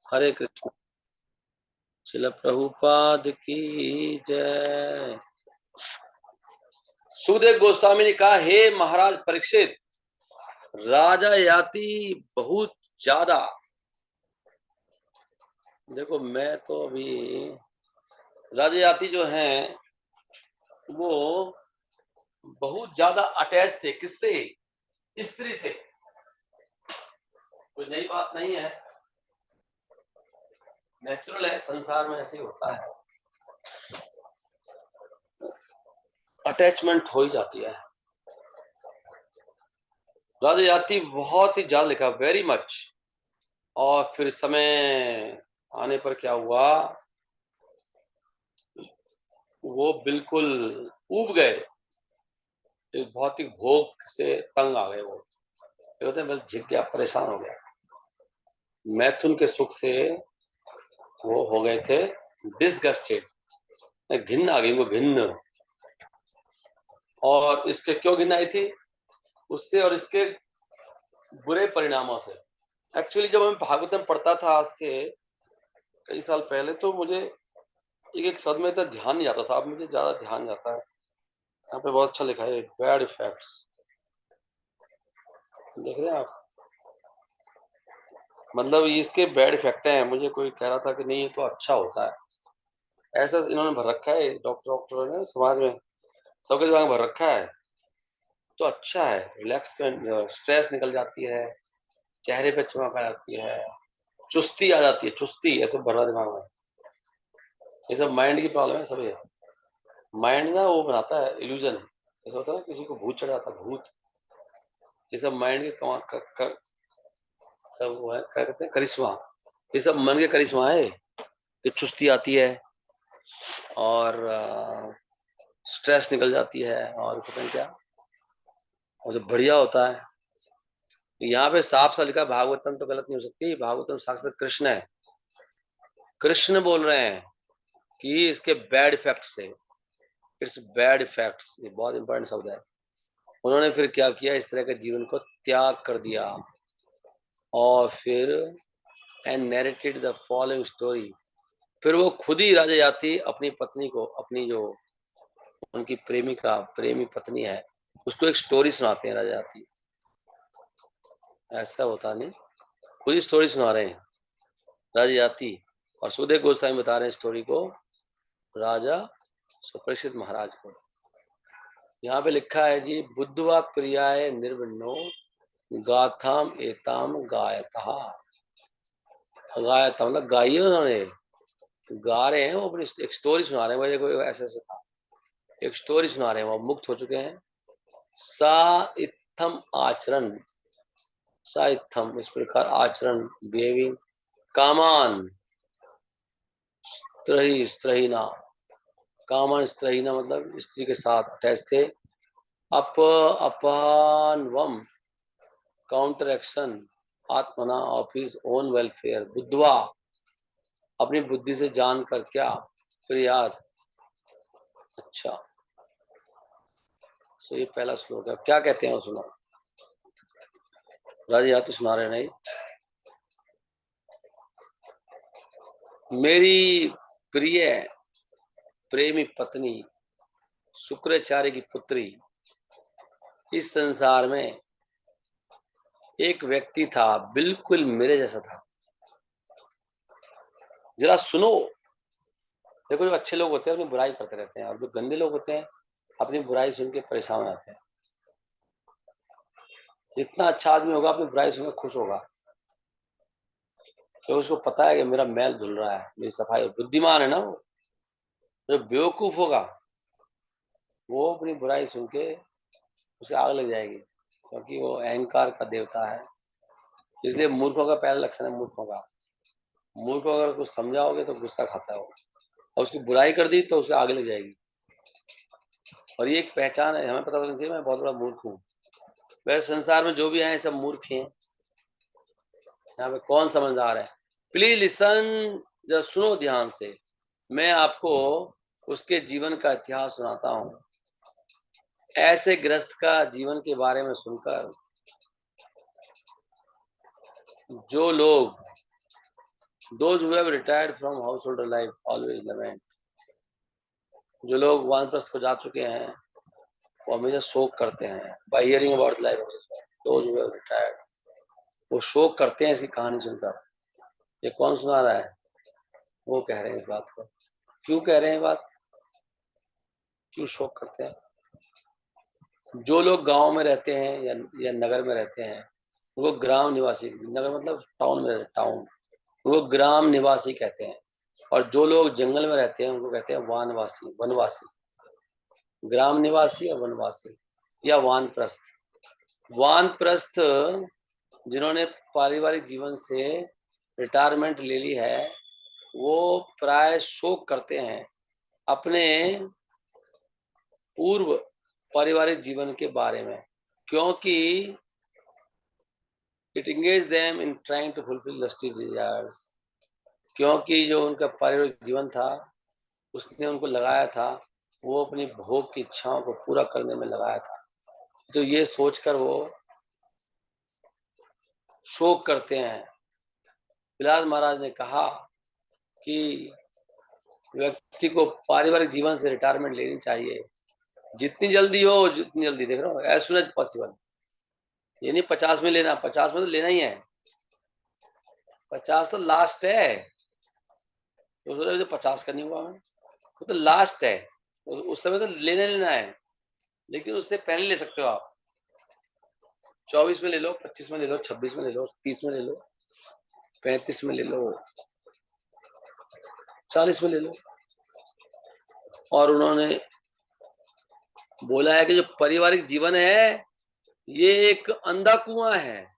हरे कृष्ण। शिल प्रभुपाद की जय। सुखदेव गोस्वामी ने कहा, हे महाराज परीक्षित, राजा याति बहुत ज्यादा। देखो मैं तो अभी राजा याति जो हैं वो बहुत ज्यादा अटैच थे। किससे? स्त्री से। कोई नई बात नहीं है, नेचुरल है, संसार में ऐसे ही होता है, अटैचमेंट हो ही जाती है। राजा याति बहुत ही ज्यादा लिखा, वेरी मच। और फिर समय आने पर क्या हुआ, वो बिल्कुल ऊब गए, एक भौतिक भोग से तंग आ गए। वो कहते हैं बस झिक गया, परेशान हो गया, मैथुन के सुख से वो हो गए थे डिसगस्टेड, घिन्न आ गई वो, घिन्न। और इसके क्यों घिन्न आई थी? उससे और इसके बुरे परिणामों से। एक्चुअली जब मैं भागवतम पढ़ता था आज से कई साल पहले, तो मुझे एक एक शब्द में इतना ध्यान नहीं जाता था। अब मुझे ज्यादा ध्यान जाता है। यहाँ पे बहुत अच्छा लिखा है, बैड इफेक्ट्स, देख रहे हैं आप? मतलब इसके बैड इफेक्ट हैं। मुझे कोई कह रहा था कि नहीं ये तो अच्छा होता है, ऐसा इन्होंने भर रखा है डॉक्टरों ने, समाज में सबके दिमाग में भर रखा है। तो अच्छा है, रिलैक्स, स्ट्रेस निकल जाती है, चेहरे पे चमक आ जाती है, चुस्ती आ जाती है, चुस्ती ऐसे भर रहा दिमाग में। ये सब माइंड की प्रॉब्लम है सब। ये माइंड ना वो बनाता है इल्यूजन। ऐसा होता है ना, किसी को भूत चढ़ जाता है, भूत। ये सब माइंड के सब वो है, क्या कहते हैं, करिश्मा। ये सब मन के करिश्मा है कि चुस्ती आती है और स्ट्रेस निकल जाती है और पता नहीं क्या, और जो बढ़िया होता है। यहाँ पे साफ सा लिखा, भागवतम तो गलत नहीं हो सकती, भागवतम साक्षात कृष्ण है। कृष्ण बोल रहे हैं कि इसके बैड इफेक्ट्स है, इट्स बैड इफेक्ट्स, ये बहुत इंपॉर्टेंट शब्द है। उन्होंने फिर क्या किया, इस तरह के जीवन को त्याग कर दिया। और फिर and narrated the following story. फिर वो खुद ही राजा याति अपनी पत्नी को, अपनी जो उनकी प्रेमिका, प्रेमी पत्नी है, उसको एक स्टोरी सुनाते हैं राजा याति। ऐसा होता नहीं, खुद ही स्टोरी सुना रहे हैं राजा याति। और सुखदेव गोस्वामी बता रहे हैं स्टोरी को राजा सुपरिचित महाराज को। यहाँ पे लिखा है जी, बुद्धवा प्रियाय निर्विण्णो गाथाम एताम गायता। गायता मतलब गाई है उन्होंने, गा रहे हैं वो, अपनी एक स्टोरी सुना रहे हैं। मुझे कोई ऐसे ऐसे था, एक स्टोरी सुना रहे हैं, वो मुक्त हो चुके हैं। सा इत्थम आचरण, सा इत्थम इस प्रकार आचरण, बिहेविंग कामान स्त्रही स्त्रहीना, कामान स्त्रहीना मतलब स्त्री के साथ अटैच थे। अपानवम काउंटर एक्शन आत्मना ऑफ हिज ओन वेलफेयर बुद्धवा, अपनी बुद्धि से जानकर क्या, प्रियाद। अच्छा, तो ये पहला श्लोक है। क्या कहते हैं वो सुनो, राजा याति सुना रहे नहीं। मेरी प्रिय प्रेमी पत्नी शुक्राचार्य की पुत्री, इस संसार में एक व्यक्ति था बिल्कुल मेरे जैसा था। जरा सुनो। देखो जो अच्छे लोग होते हैं अपनी बुराई करते रहते हैं, और जो गंदे लोग होते हैं अपनी बुराई सुन के परेशान हो जाते हैं। जितना अच्छा आदमी होगा अपनी बुराई सुनकर खुश होगा, क्योंकि उसको पता है कि मेरा मैल धुल रहा है, मेरी सफाई। बुद्धिमान है ना वो। जो बेवकूफ होगा वो अपनी बुराई सुन के उसे आग लग जाएगी, क्योंकि वो अहंकार का देवता है। इसलिए मूर्खों का पहला लक्षण है, मूर्खों का। मूर्ख को अगर कुछ समझाओगे तो गुस्सा खाता है वो, और उसकी बुराई कर दी तो उसे आगे लग जाएगी। और ये एक पहचान है, हमें पता होना चाहिए मैं बहुत बड़ा मूर्ख हूँ। वैसे संसार में जो भी आए सब मूर्ख हैं। यहाँ पे कौन समझदार है? प्लीज लिसन, जरा सुनो ध्यान से। मैं आपको उसके जीवन का इतिहास सुनाता हूँ। ऐसे गृहस्थ का जीवन के बारे में सुनकर जो लोग Those who have retired from householder life always lament. जो लोग वानप्रस्थ को जा चुके हैं वो हमेशा शोक करते हैं। By hearing about the life of those who have retired, वो शोक करते हैं इसकी कहानी सुनकर। ये कौन सुना रहा है? वो कह रहे हैं इस बात को। क्यों कह रहे हैं बात? क्यों शोक करते हैं? जो लोग गांव में रहते हैं या नगर में रहते हैं उनको ग्राम निवासी, नगर मतलब टाउन में रहते, टाउन, उनको ग्राम निवासी कहते हैं। और जो लोग जंगल में रहते हैं उनको कहते हैं वानवासी, वनवासी। ग्राम निवासी और वनवासी या वानप्रस्थ। वानप्रस्थ जिन्होंने पारिवारिक जीवन से रिटायरमेंट ले ली है वो प्राय शोक करते हैं अपने पूर्व पारिवारिक जीवन के बारे में, क्योंकि it engage them in trying to fulfil lusty desires. क्योंकि जो उनका पारिवारिक जीवन था उसने उनको लगाया था, वो अपनी भोग की इच्छाओं को पूरा करने में लगाया था। तो ये सोचकर वो शोक करते हैं। बिलाल महाराज ने कहा कि व्यक्ति को पारिवारिक जीवन से रिटायरमेंट लेनी चाहिए जितनी जल्दी हो, जितनी जल्दी। देख रहे हो, एज सुन एज पॉसिबल। ये नहीं 50 में लेना, 50 में तो लेना ही है, 50 तो लास्ट है। तो 50 का नहीं हुआ मैं, वो तो लास्ट है, उस समय तो लेना है। लेकिन उससे पहले ले सकते हो आप। 24 में ले लो, 25 में ले लो, 26 में ले लो, 30 में ले लो, 35 में ले लो, 40 में ले लो। और उन्होंने बोला है कि जो पारिवारिक जीवन है ये एक अंधा कुआं है।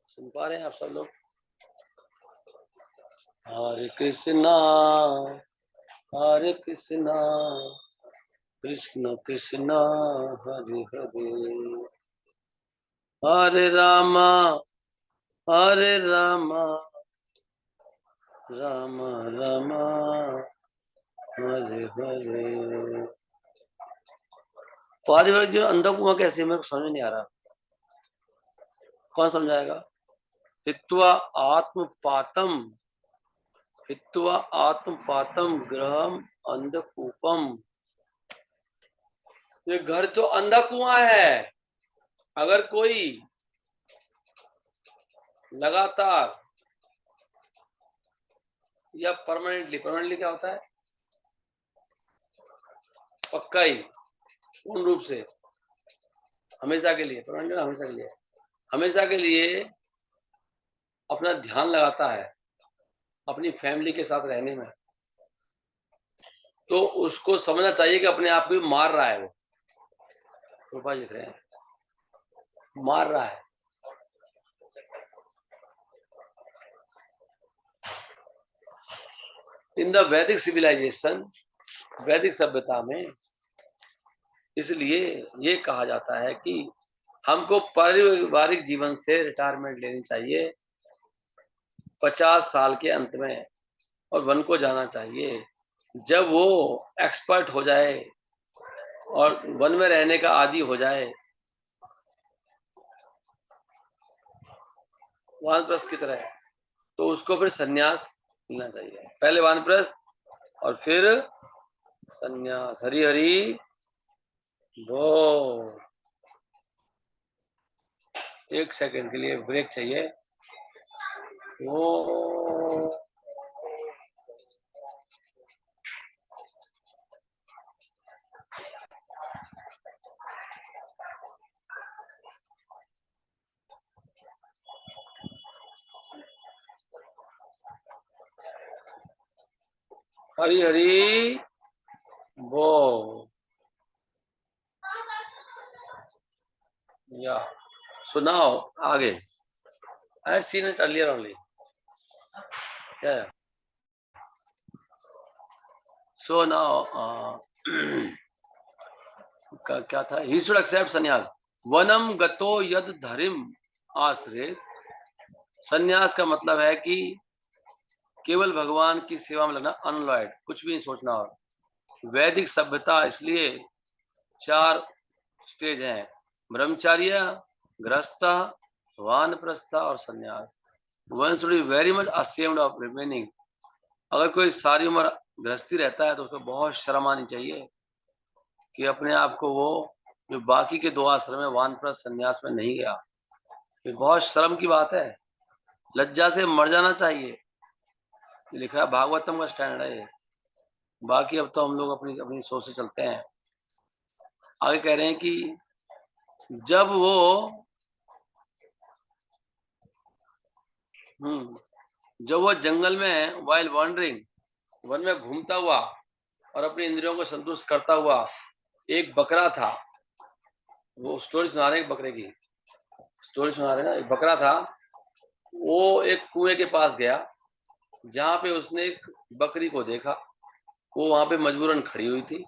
सुन पा रहे हैं आप सब लोग? हरे कृष्णा कृष्ण कृष्ण हरे हरे, हरे रामा राम राम हरे हरे। पारिवारिक जो अंधा कुआं कैसे, मेरे को समझ नहीं आ रहा। कौन समझाएगा? हित्वा आत्मपातम गृहम अंधकूपम। ये घर तो अंधा कुआं है। अगर कोई लगातार या परमानेंटली क्या होता है? पक्का ही, पूर्ण रूप से, हमेशा के लिए, परमानेंट हमेशा के लिए अपना ध्यान लगाता है अपनी फैमिली के साथ रहने में, तो उसको समझना चाहिए कि अपने आप को मार रहा है। वो कृपा लिख रहे हैं, मार रहा है। इन द वैदिक सिविलाइजेशन, वैदिक सभ्यता में इसलिए ये कहा जाता है कि हमको पारिवारिक जीवन से रिटायरमेंट लेनी चाहिए 50 साल के अंत में, और वन को जाना चाहिए जब वो एक्सपर्ट हो जाए और वन में रहने का आदी हो जाए, वानप्रस्थ की तरह। तो उसको फिर सन्यास लेना चाहिए। पहले वानप्रस्थ और फिर सन्यास। हरी हरी वो 1 सेकंड के लिए ब्रेक चाहिए। वो हरी हरी वो या सुनाओ आगे। I had seen it earlier only. Yeah. So now क्या था? He should accept संन्यास। वनम गतो यद धरिम आश्रित। संन्यास का मतलब है कि केवल भगवान की सेवा में लगना, अनलॉयड, कुछ भी नहीं सोचना। और वैदिक सभ्यता इसलिए 4 स्टेज हैं: ब्रह्मचार्य, गृहस्थ, वानप्रस्थ और संन्यास। One should be very much ashamed of remaining. अगर कोई सारी उम्र गृहस्थी रहता है तो उसको बहुत शर्म आनी चाहिए कि अपने आप को वो जो बाकी के 2 आश्रम में वानप्रस्थ संन्यास में नहीं गया। ये बहुत शर्म की बात है, लज्जा से मर जाना चाहिए। ये लिखा है, भागवतम का स्टैंड है ये। बाकी अब तो हम लोग अपनी अपनी सोच से चलते हैं। आगे कह रहे हैं कि जब वो जब वो जंगल में वाइल वॉन्डरिंग, वन में घूमता हुआ और अपनी इंद्रियों को संतुष्ट करता हुआ एक बकरा था। वो स्टोरी सुना रहे हैं, बकरे की स्टोरी सुना रहे हैं ना। एक बकरा था, वो एक कुएं के पास गया जहां पे उसने एक बकरी को देखा। वो वहां पे मजबूरन खड़ी हुई थी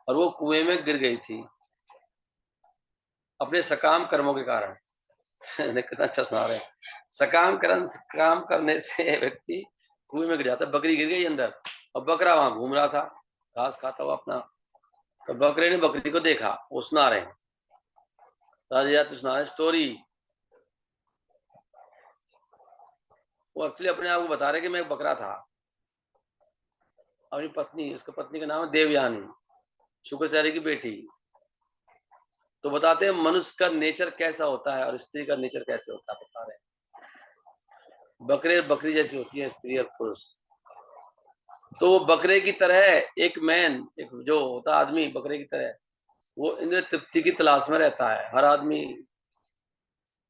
और वो कुएं में गिर गई थी अपने सकाम कर्मों के कारण। कितना अच्छा सुना रहे हैं। सकाम काम करने से व्यक्ति कुएं में गिर जाता है। बकरी गिर गई अंदर और बकरा वहां घूम रहा था, घास खाता हुआ अपना। तो बकरे ने बकरी को देखा। वो सुना रहे हैं, राजा तो सुना रहे स्टोरी। वो एक्चुअली अपने आप को बता रहे कि मैं एक बकरा था। अपनी पत्नी, उसका पत्नी का नाम है देवयानी, शुक्राचार्य की बेटी। तो बताते हैं मनुष्य का नेचर कैसा होता है और स्त्री का नेचर कैसे होता है, बता रहे हैं। बकरे और बकरी जैसी होती है स्त्री और पुरुष। तो वो बकरे की तरह एक मैन, एक जो होता आदमी बकरे की तरह, वो इंद्रिय तृप्ति की तलाश में रहता है। हर आदमी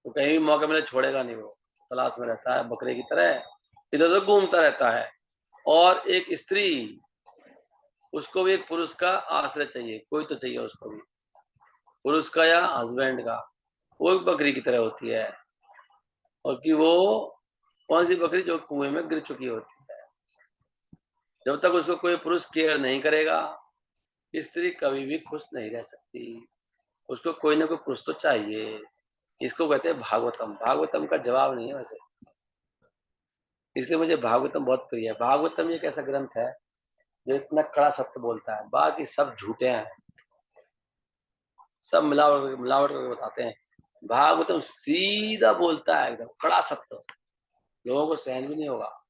तो कहीं भी मौके मिले छोड़ेगा नहीं, वो तलाश में रहता है बकरे की तरह, इधर उधर घूमता रहता है। और एक स्त्री, उसको भी एक पुरुष का आश्रय चाहिए, कोई तो चाहिए उसको भी, पुरुष का या हस्बैंड का। वो एक बकरी की तरह होती है। और कि वो कौन सी बकरी, जो कुएं में गिर चुकी होती है। जब तक उसको कोई पुरुष केयर नहीं करेगा, स्त्री कभी भी खुश नहीं रह सकती। उसको कोई ना कोई पुरुष तो चाहिए। इसको कहते हैं भागवतम। भागवतम का जवाब नहीं है वैसे, इसलिए मुझे भागवतम बहुत प्रिय है। भागवतम एक ऐसा ग्रंथ है जो इतना कड़ा सत्य बोलता है, बाकी सब झूठे हैं, सब मिलावट मिलावट करके बताते हैं। भागवतम सीधा बोलता है, एकदम कड़ा सत्य, लोगों को सहन भी नहीं होगा।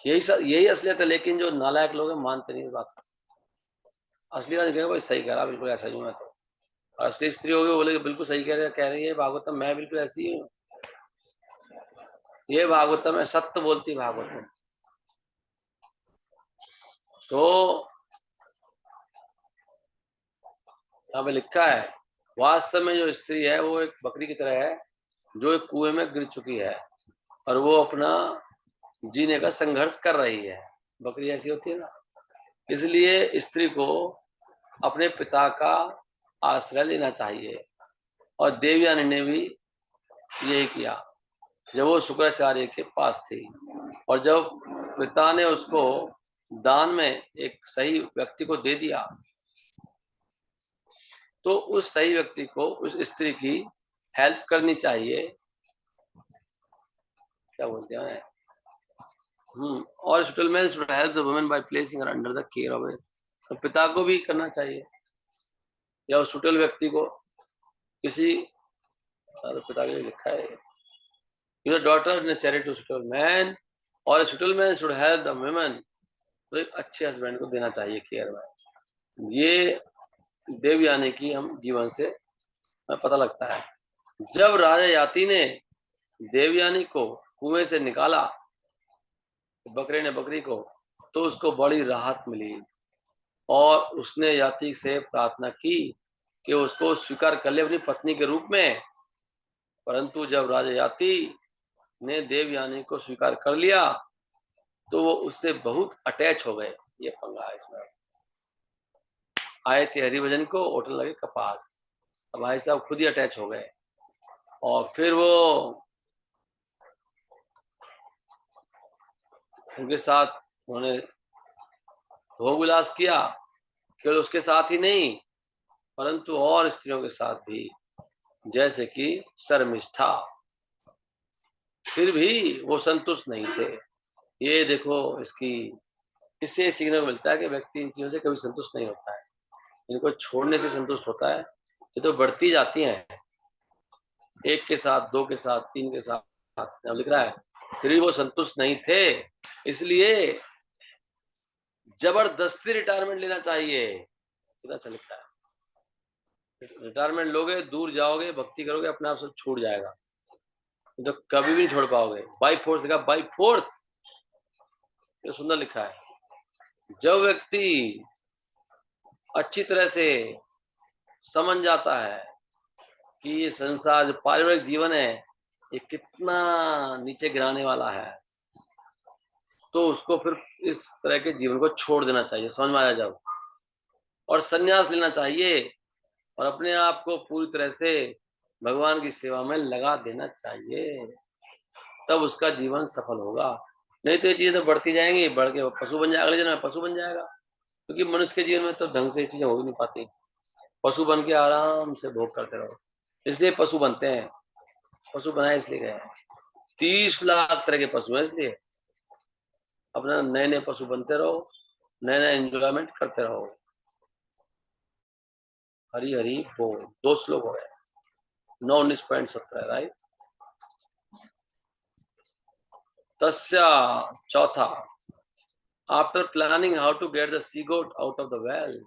यही असलियत है। लेकिन जो नालायक लोग हैं मानते नहीं इस बात को। असली बात कहेगा भाई सही कह रहा, बिल्कुल ऐसा ही हूँ मैं तो। असली स्त्री होगी बोले बिल्कुल सही कह रही है भागवतम, मैं बिल्कुल ऐसी हूँ। ये भागवतम है, सत्य बोलती भागवतम। तो यहाँ पे लिखा है, वास्तव में जो स्त्री है वो एक बकरी की तरह है जो एक कुएं में गिर चुकी है और वो अपना जीने का संघर्ष कर रही है। बकरी ऐसी होती है ना। इसलिए स्त्री को अपने पिता का आश्रय लेना चाहिए। और देवयानी ने भी यही किया जब वो शुक्राचार्य के पास थी। और जब पिता ने उसको दान में एक सही व्यक्ति को दे दिया, तो उस सही व्यक्ति को उस स्त्री की हेल्प करनी चाहिए। क्या बोलते हैं, और settlement should help the women by placing her under the care of it. तो पिता को भी करना चाहिए या उस सुटल व्यक्ति को किसी, पिता के लिए लिखा है, your daughter in charity to suitable man और suitable man should help the women. तो एक अच्छे हस्बैंड को देना चाहिए केयर में। ये देवयानी की हम जीवन से पता लगता है। जब राजा याति ने देवयानी को कुएं से निकाला, बकरे ने बकरी को, तो उसको बड़ी राहत मिली और उसने याति से प्रार्थना की कि उसको स्वीकार कर ले अपनी पत्नी के रूप में। परंतु जब राजा याति ने देवयानी को स्वीकार कर लिया तो वो उससे बहुत अटैच हो गए। ये पंगा है इसमें। आए थे हरिभजन को, होटल लगे कपास। अब भाई साहब खुद ही अटैच हो गए और फिर वो उनके साथ उन्होंने भोग विलास किया। केवल उसके साथ ही नहीं परंतु और स्त्रियों के साथ भी, जैसे कि शर्मिष्ठा। फिर भी वो संतुष्ट नहीं थे। ये देखो, इससे सीखने को मिलता है कि व्यक्ति इन चीजों से कभी संतुष्ट नहीं होता है। इनको छोड़ने से संतुष्ट होता है। ये तो बढ़ती जाती हैं। एक के साथ, दो के साथ, तीन के साथ लिख रहा है, फिर भी वो संतुष्ट नहीं थे, इसलिए जबरदस्ती रिटायरमेंट लेना चाहिए। कितना अच्छा लिखा है। रिटायरमेंट लोगे, दूर जाओगे, भक्ति करोगे, अपने आप सब छूट जाएगा, तो कभी भी नहीं छोड़ पाओगे। बाई फोर्स लिखा, बाई फोर्स, ये सुंदर लिखा है। जब व्यक्ति अच्छी तरह से समझ जाता है कि ये संसार, जो पारिवारिक जीवन है, ये कितना नीचे गिराने वाला है, तो उसको फिर इस तरह के जीवन को छोड़ देना चाहिए, समझ में आया जब, और संन्यास लेना चाहिए, और अपने आप को पूरी तरह से भगवान की सेवा में लगा देना चाहिए, तब उसका जीवन सफल होगा। नहीं तो ये चीजें तो बढ़ती जाएंगी, बढ़ के पशु बन जाएगा, अगले जन्म में पशु बन जाएगा, क्योंकि मनुष्य के जीवन में तो ढंग से ये चीजें हो ही नहीं पाती। पशु बन के आराम से भोग करते रहो, इसलिए पशु बनते हैं, पशु बनाए इसलिए गए हैं। 30 लाख तरह के पशु हैं, इसलिए अपना नए नए पशु बनते रहो, नए नए एंजॉयमेंट करते रहो। हरी हरी बोल। 2 श्लोक हो गए, 9:19.17, राइट। तस्या, चौथा, after planning how to get the she goat out of the well,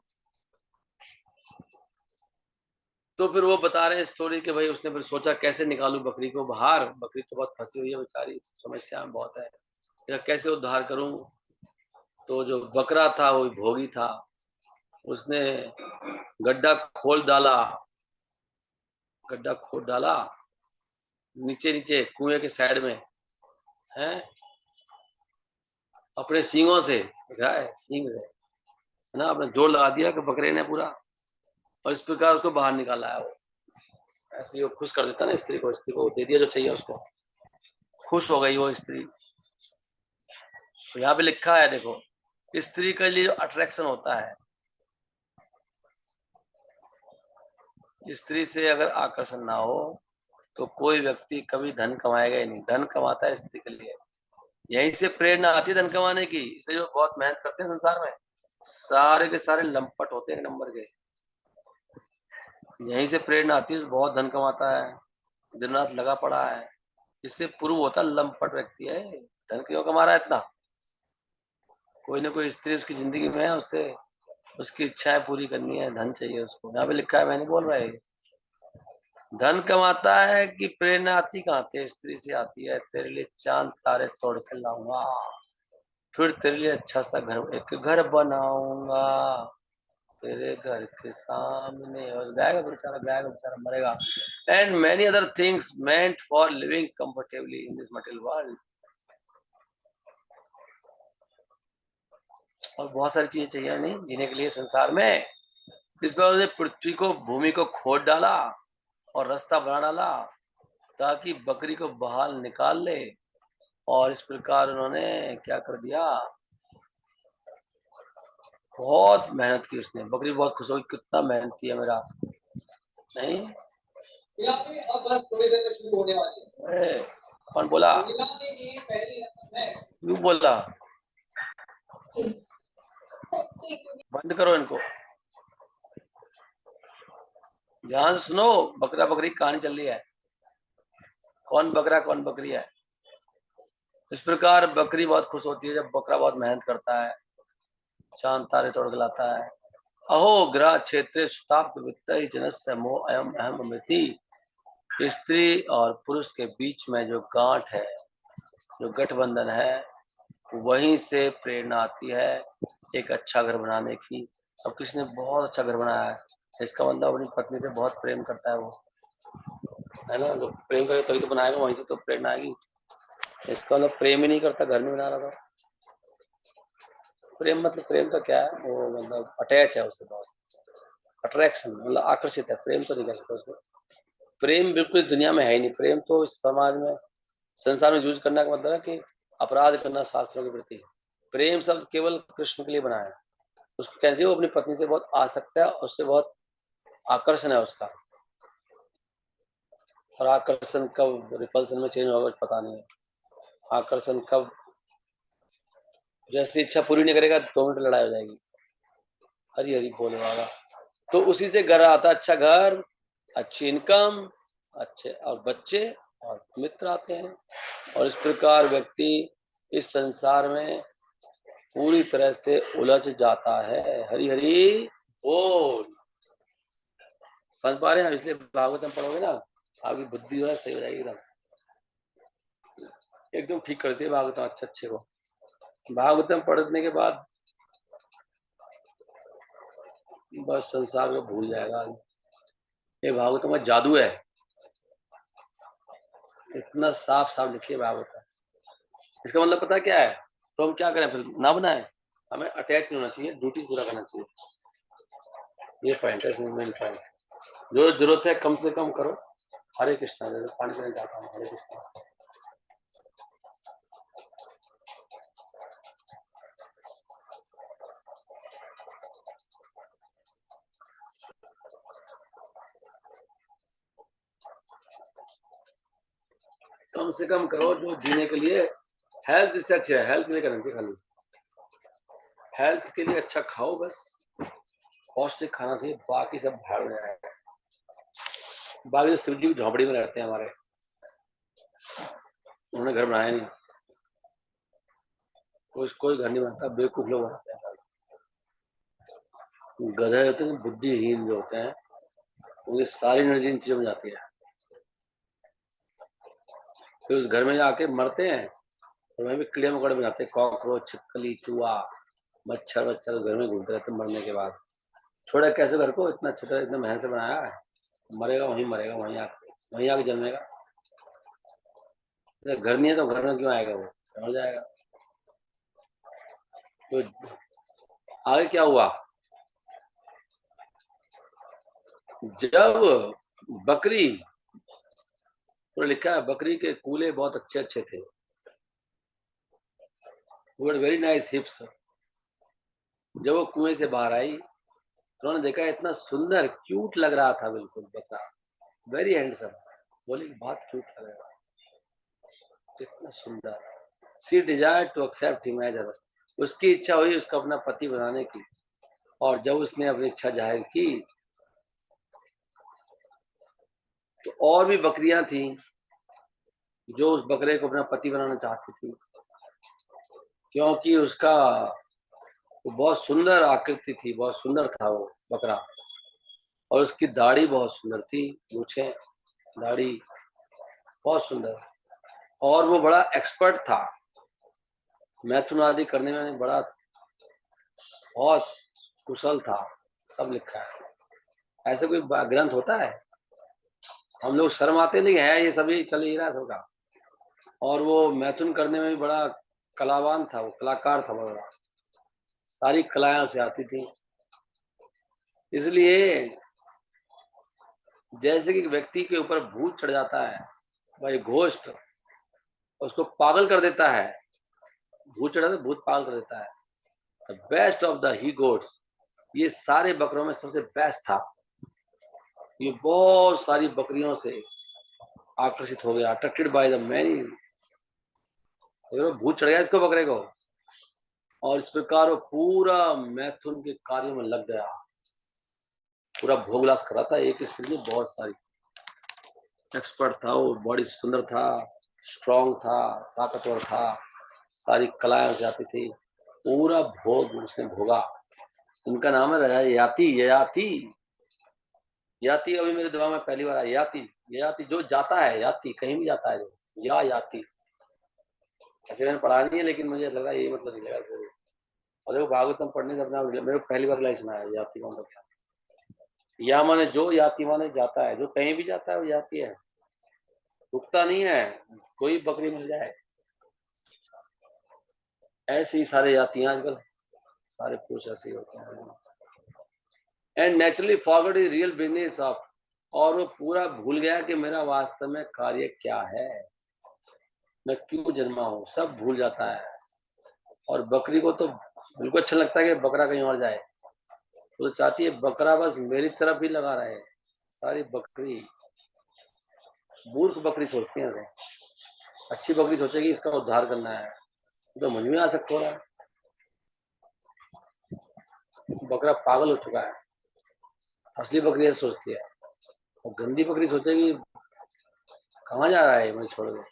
तो फिर वो बता रहे हैं स्टोरी कि भाई उसने फिर सोचा कैसे निकालू बकरी को बाहर, बकरी तो बहुत फंसी हुई है बेचारी, समस्या में बहुत है, या कैसे उद्धार करूं। तो जो बकरा था वो भोगी था, उसने गड्ढा खोल डाला, गड्ढा खोद डाला नीचे नीचे कुएं के साइड में, है अपने सींगों से, सींग से, है ना, अपने जोर लगा दिया कि बकरे ने पूरा, और इस प्रकार उसको बाहर निकाला है। वो ऐसे ही वो खुश कर देता ना स्त्री को दे दिया जो चाहिए उसको, खुश हो गई वो स्त्री। तो यहाँ पे लिखा है, देखो, स्त्री के लिए जो अट्रैक्शन होता है, स्त्री से अगर आकर्षण ना हो तो कोई व्यक्ति कभी धन कमाएगा ही नहीं। धन कमाता है स्त्री के लिए, यहीं से प्रेरणा आती है धन कमाने की। इसलिए जो बहुत मेहनत करते हैं संसार में, सारे के सारे लंपट होते हैं, एक नंबर के, यहीं से प्रेरणा आती है। बहुत धन कमाता है, दिन रात लगा पड़ा है, इससे प्रूव होता है लंपट व्यक्ति है। धन क्यों कमा रहा है इतना, कोई ना कोई स्त्री उसकी जिंदगी में है, उससे उसकी इच्छाएं पूरी करनी है, धन चाहिए उसको। यहाँ पे लिखा है, मैंने बोल रहा है, धन कमाता है कि प्रेरणा आती कहाँ से, स्त्री से आती है। तेरे लिए चांद तारे तोड़ के लाऊंगा, फिर तेरे लिए अच्छा सा घर, एक घर बनाऊंगा तेरे घर के सामने, बस गाएगा बेचारा, गाएगा बेचारा, मरेगा। And many other things meant for living comfortably in this material world. और बहुत सारी चीजें चाहिए नहीं जीने के लिए संसार में। इस बार उन्होंने पृथ्वी को, भूमि को खोद डाला और रास्ता बना डाला ताकि बकरी को बाहर निकाल ले, और इस प्रकार उन्होंने क्या कर दिया, बहुत मेहनत की उसने। बकरी बहुत खुश होगी, कितना मेहनती है मेरा, नहीं। अब बस थोड़ी देर में शुरू होने वाली है। कौन बोला, क्यों बोला, बंद करो इनको, ध्यान से सुनो। बकरा बकरी कहानी चल रही है, कौन बकरा कौन बकरी है। इस प्रकार बकरी बहुत खुश होती है जब बकरा बहुत मेहनत करता है, चांद तारे तोड़ के लाता है। अहो ग्रह क्षेत्र सुताप्त वित्त जनस्य मोह अयम अहम अमृति। स्त्री और पुरुष के बीच में जो गांठ है, जो गठबंधन है, वहीं से प्रेरणा आती है एक अच्छा घर बनाने की। अब किसी ने बहुत अच्छा घर बनाया है, इसका मतलब अपनी पत्नी से बहुत प्रेम करता है वो, है ना, जो प्रेम करे तभी तो बनाएगा, वहीं से तो प्रेरणा आएगी। इसका मतलब प्रेम ही नहीं करता, घर नहीं बना रहा था। प्रेम मतलब, प्रेम तो क्या है, वो मतलब अटैच है उससे, बहुत अट्रैक्शन, मतलब आकर्षित है। प्रेम तो नहीं कह सकते उसको, प्रेम बिल्कुल दुनिया में है ही नहीं। प्रेम तो इस समाज में, संसार में यूज करने का मतलब है कि अपराध करना शास्त्रों के प्रति। प्रेम शब्द केवल कृष्ण के लिए बनाया है। उसको कहते हैं वो अपनी पत्नी से बहुत आसक्त है, उससे बहुत आकर्षण है उसका, और आकर्षण कब रिपल्सन में चेंज होगा पता नहीं है। आकर्षण कब, जैसी इच्छा पूरी नहीं करेगा 2 मिनट लड़ाई हो जाएगी। हरी हरी बोले वाला। तो उसी से घर आता, अच्छा घर, अच्छी इनकम, अच्छे और बच्चे और मित्र आते हैं, और इस प्रकार व्यक्ति इस संसार में पूरी तरह से उलझ जाता है। हरि हरि बोल। समझ पा रहे हैं? इसलिए भागवतम पढ़ोगे ना, आपकी बुद्धि जो है सही हो जाएगी, एकदम एकदम ठीक करती है भागवतम अच्छे अच्छे को। भागवतम पढ़ने के बाद बस संसार को भूल जाएगा। ये भागवतम का जादू है, इतना साफ साफ लिखिए भागवतम। इसका मतलब पता क्या है? तो हम क्या करें फिर? ना बनाए, हमें अटैच नहीं होना चाहिए, ड्यूटी पूरा करना चाहिए। ये पॉइंट है, इसमें मेन पॉइंट। जो जरूरत है कम से कम करो। हरे कृष्णा। पानी पीने जाता हूँ। हरे कृष्णा। कम से कम करो जो जीने के लिए। हेल्थ इससे अच्छा है, हेल्थ के लिए करना चाहिए खाली। हेल्थ के लिए अच्छा खाओ, बस पौष्टिक खाना चाहिए, बाकी सब भाड़ में आएगा। बाकी शिव जी झोपड़ी में रहते हैं हमारे, उन्होंने घर बनाया नहीं। कोई घर नहीं बनाता, बेवकूफ लोग बनाते हैं। गधे होते हैं, बुद्धिहीन जो होते हैं, उनकी सारी एनर्जी इन चीजों में जाती है। फिर उस घर में जाके मरते हैं, और वहीं पे कीड़े मकोड़े में जाते हैं, कॉकरोच, छिपकली, चूहा, मच्छर वच्छर घर में घूमते रहते हैं मरने के बाद। छोड़ा कैसे घर को? इतना अच्छा तरह, इतना मेहनत से बनाया है। मरेगा वहीं आके जन्मेगा। घर नहीं है तो घर में क्यों आएगा? वो मर जाएगा। तो आगे क्या हुआ? जब बकरी, तो लिखा है बकरी के कूले बहुत अच्छे अच्छे थे, वेरी नाइस हिप्स। जब वो कुएं से बाहर आई, उन्होंने देखा इतना सुंदर क्यूट लग रहा था, बिल्कुल बकरा, वेरी हैंडसम। बोली बहुत क्यूट लग रहा है, इतना सुंदर। She desire to accept him as her. उसकी इच्छा हुई उसको अपना पति बनाने की, और जब उसने अपनी इच्छा जाहिर की, तो और भी बकरियां थी जो उस बकरे को अपना पति बनाना चाहती थी, क्योंकि उसका वो बहुत सुंदर आकृति थी, बहुत सुंदर था वो बकरा, और उसकी दाढ़ी बहुत सुंदर थी, मूछें, दाढ़ी बहुत सुंदर, और वो बड़ा एक्सपर्ट था मैथुन आदि करने में, बड़ा बहुत कुशल था। सब लिखा है। ऐसे कोई ग्रंथ होता है? हम लोग शर्माते नहीं है, ये सभी चल ही रहा है सबका। और वो मैथुन करने में भी बड़ा कलावान था, वो कलाकार था बड़ा, सारी कलाएं उसे आती थी। इसलिए जैसे कि व्यक्ति के ऊपर भूत चढ़ जाता है, भाई घोस्ट उसको पागल कर देता है। भूत चढ़ा तो भूत पागल कर देता है। The best of the he goats, ये सारे बकरों में सबसे बेस्ट था। ये बहुत सारी बकरियों से आकर्षित हो गया, अट्रैक्टेड बाय द मैनी। भूत चढ़ गया इसको, बकरे को, और इस प्रकार वो पूरा मैथुन के कार्यों में लग गया, पूरा भोगलास कर रहा था एक स्त्री में, बहुत सारी एक्सपर्ट था वो, बॉडी सुंदर था, स्ट्रांग था, ताकतवर था, सारी कलाएं उसे आती थी, पूरा भोग उसने भोगा। उनका नाम है राजा याति। ययाति, याति अभी मेरे दिमाग में पहली बार आया। याति, ययाति जो जाता है, याति कहीं भी जाता है जो, या याति। ऐसे मैंने पढ़ा नहीं है, लेकिन मुझे लगा ये मतलब निकलेगा। और देखो भागवतम पढ़ने से अपना मेरे को पहली बार लाइफ सुना है याति का मतलब क्या। या माने जो, याति माने जाता है, जो कहीं भी जाता है वो याति है, रुकता नहीं है, कोई बकरी मिल जाए। ऐसे ही सारे याति हैं आजकल, सारे पुरुष ऐसे ही होते हैं। And naturally forgot is real business of, और वो पूरा भूल गया कि मेरा वास्तव में कार्य क्या है, मैं क्यों जन्मा हूँ, सब भूल जाता है। और बकरी को तो बिल्कुल अच्छा लगता है कि बकरा कहीं और जाए, वो तो चाहती है बकरा बस मेरी तरफ ही लगा रहे। सारी बकरी, मूर्ख बकरी सोचती है, अच्छी बकरी सोचेगी इसका उद्धार करना है, तो मुझ में आ सकता हो रहा है। बकरा पागल हो चुका है। असली बकरी ऐसे सोचती है, और गंदी बकरी सोचेगी कहाँ जा रहा है मुझे छोड़ दो।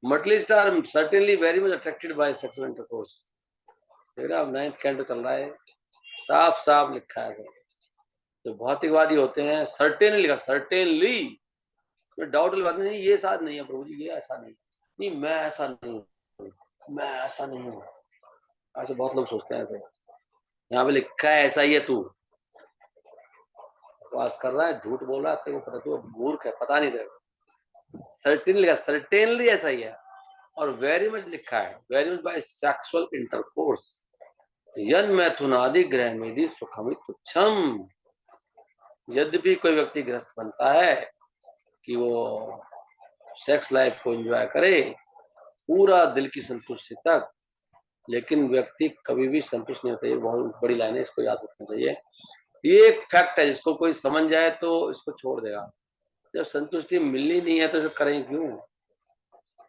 Materialists are certainly very much attracted by sexual intercourse. देख रहे अब 9th कैंटो चल रहा है, साफ साफ लिखा है। जो भौतिकवादी होते हैं सर्टेनली लिखा, सर्टेनली, डाउट वाली बात नहीं, ये साथ नहीं है प्रभु जी, ये ऐसा नहीं, नहीं मैं ऐसा नहीं हूँ, मैं ऐसा नहीं हूँ। ऐसे बहुत लोग सोचते हैं ऐसे। यहाँ पे लिखा है ऐसा ही है, तू बकवास कर रहा है, झूठ बोल रहा है, तेरे को पता, तू मूर्ख है, पता नहीं तेरे को। सर्टेनली लिखा, सर्टेनली ऐसा ही है। और वेरी मच लिखा है, very much by sexual intercourse यन मैथुनादि ग्रह मेदि सुखमित तुच्छम। यद्यपि कोई व्यक्ति ग्रस्त बनता है कि वो सेक्स लाइफ को एंजॉय करे पूरा दिल की संतुष्टि तक, लेकिन व्यक्ति कभी भी संतुष्ट नहीं होता। ये बहुत बड़ी लाइन है, इसको याद रखना चाहिए। ये एक फैक्ट है, जिसको कोई समझ जाए तो इसको छोड़ देगा। जब संतुष्टि मिलनी नहीं है तो इसे करें क्यों।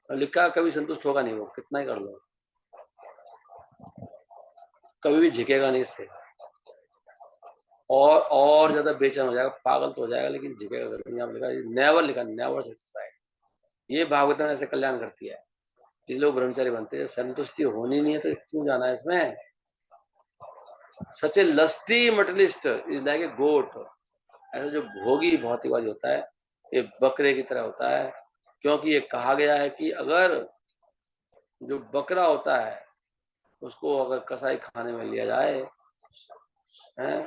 और लिखा कभी संतुष्ट होगा नहीं, वो कितना ही कर लो, कभी भी झिकेगा नहीं इससे, और ज्यादा बेचैन हो जाएगा, पागल तो हो जाएगा, लेकिन झिकेगा कभी नहीं। लिखा नेवर, लिखा नेवर सेटिस्फाइड। ये भागवत में ऐसे कल्याण करती है। जिस लोग ब्रह्मचारी बनते हैं, संतुष्टि होनी नहीं है तो क्यों जाना है इसमें। सच ए लस्टी मटलिस्ट इज लाइक ए गोट। ऐसा जो भोगी भौतिकवादी होता है, ये बकरे की तरह होता है। क्योंकि ये कहा गया है कि अगर जो बकरा होता है उसको अगर कसाई खाने में लिया जाए, है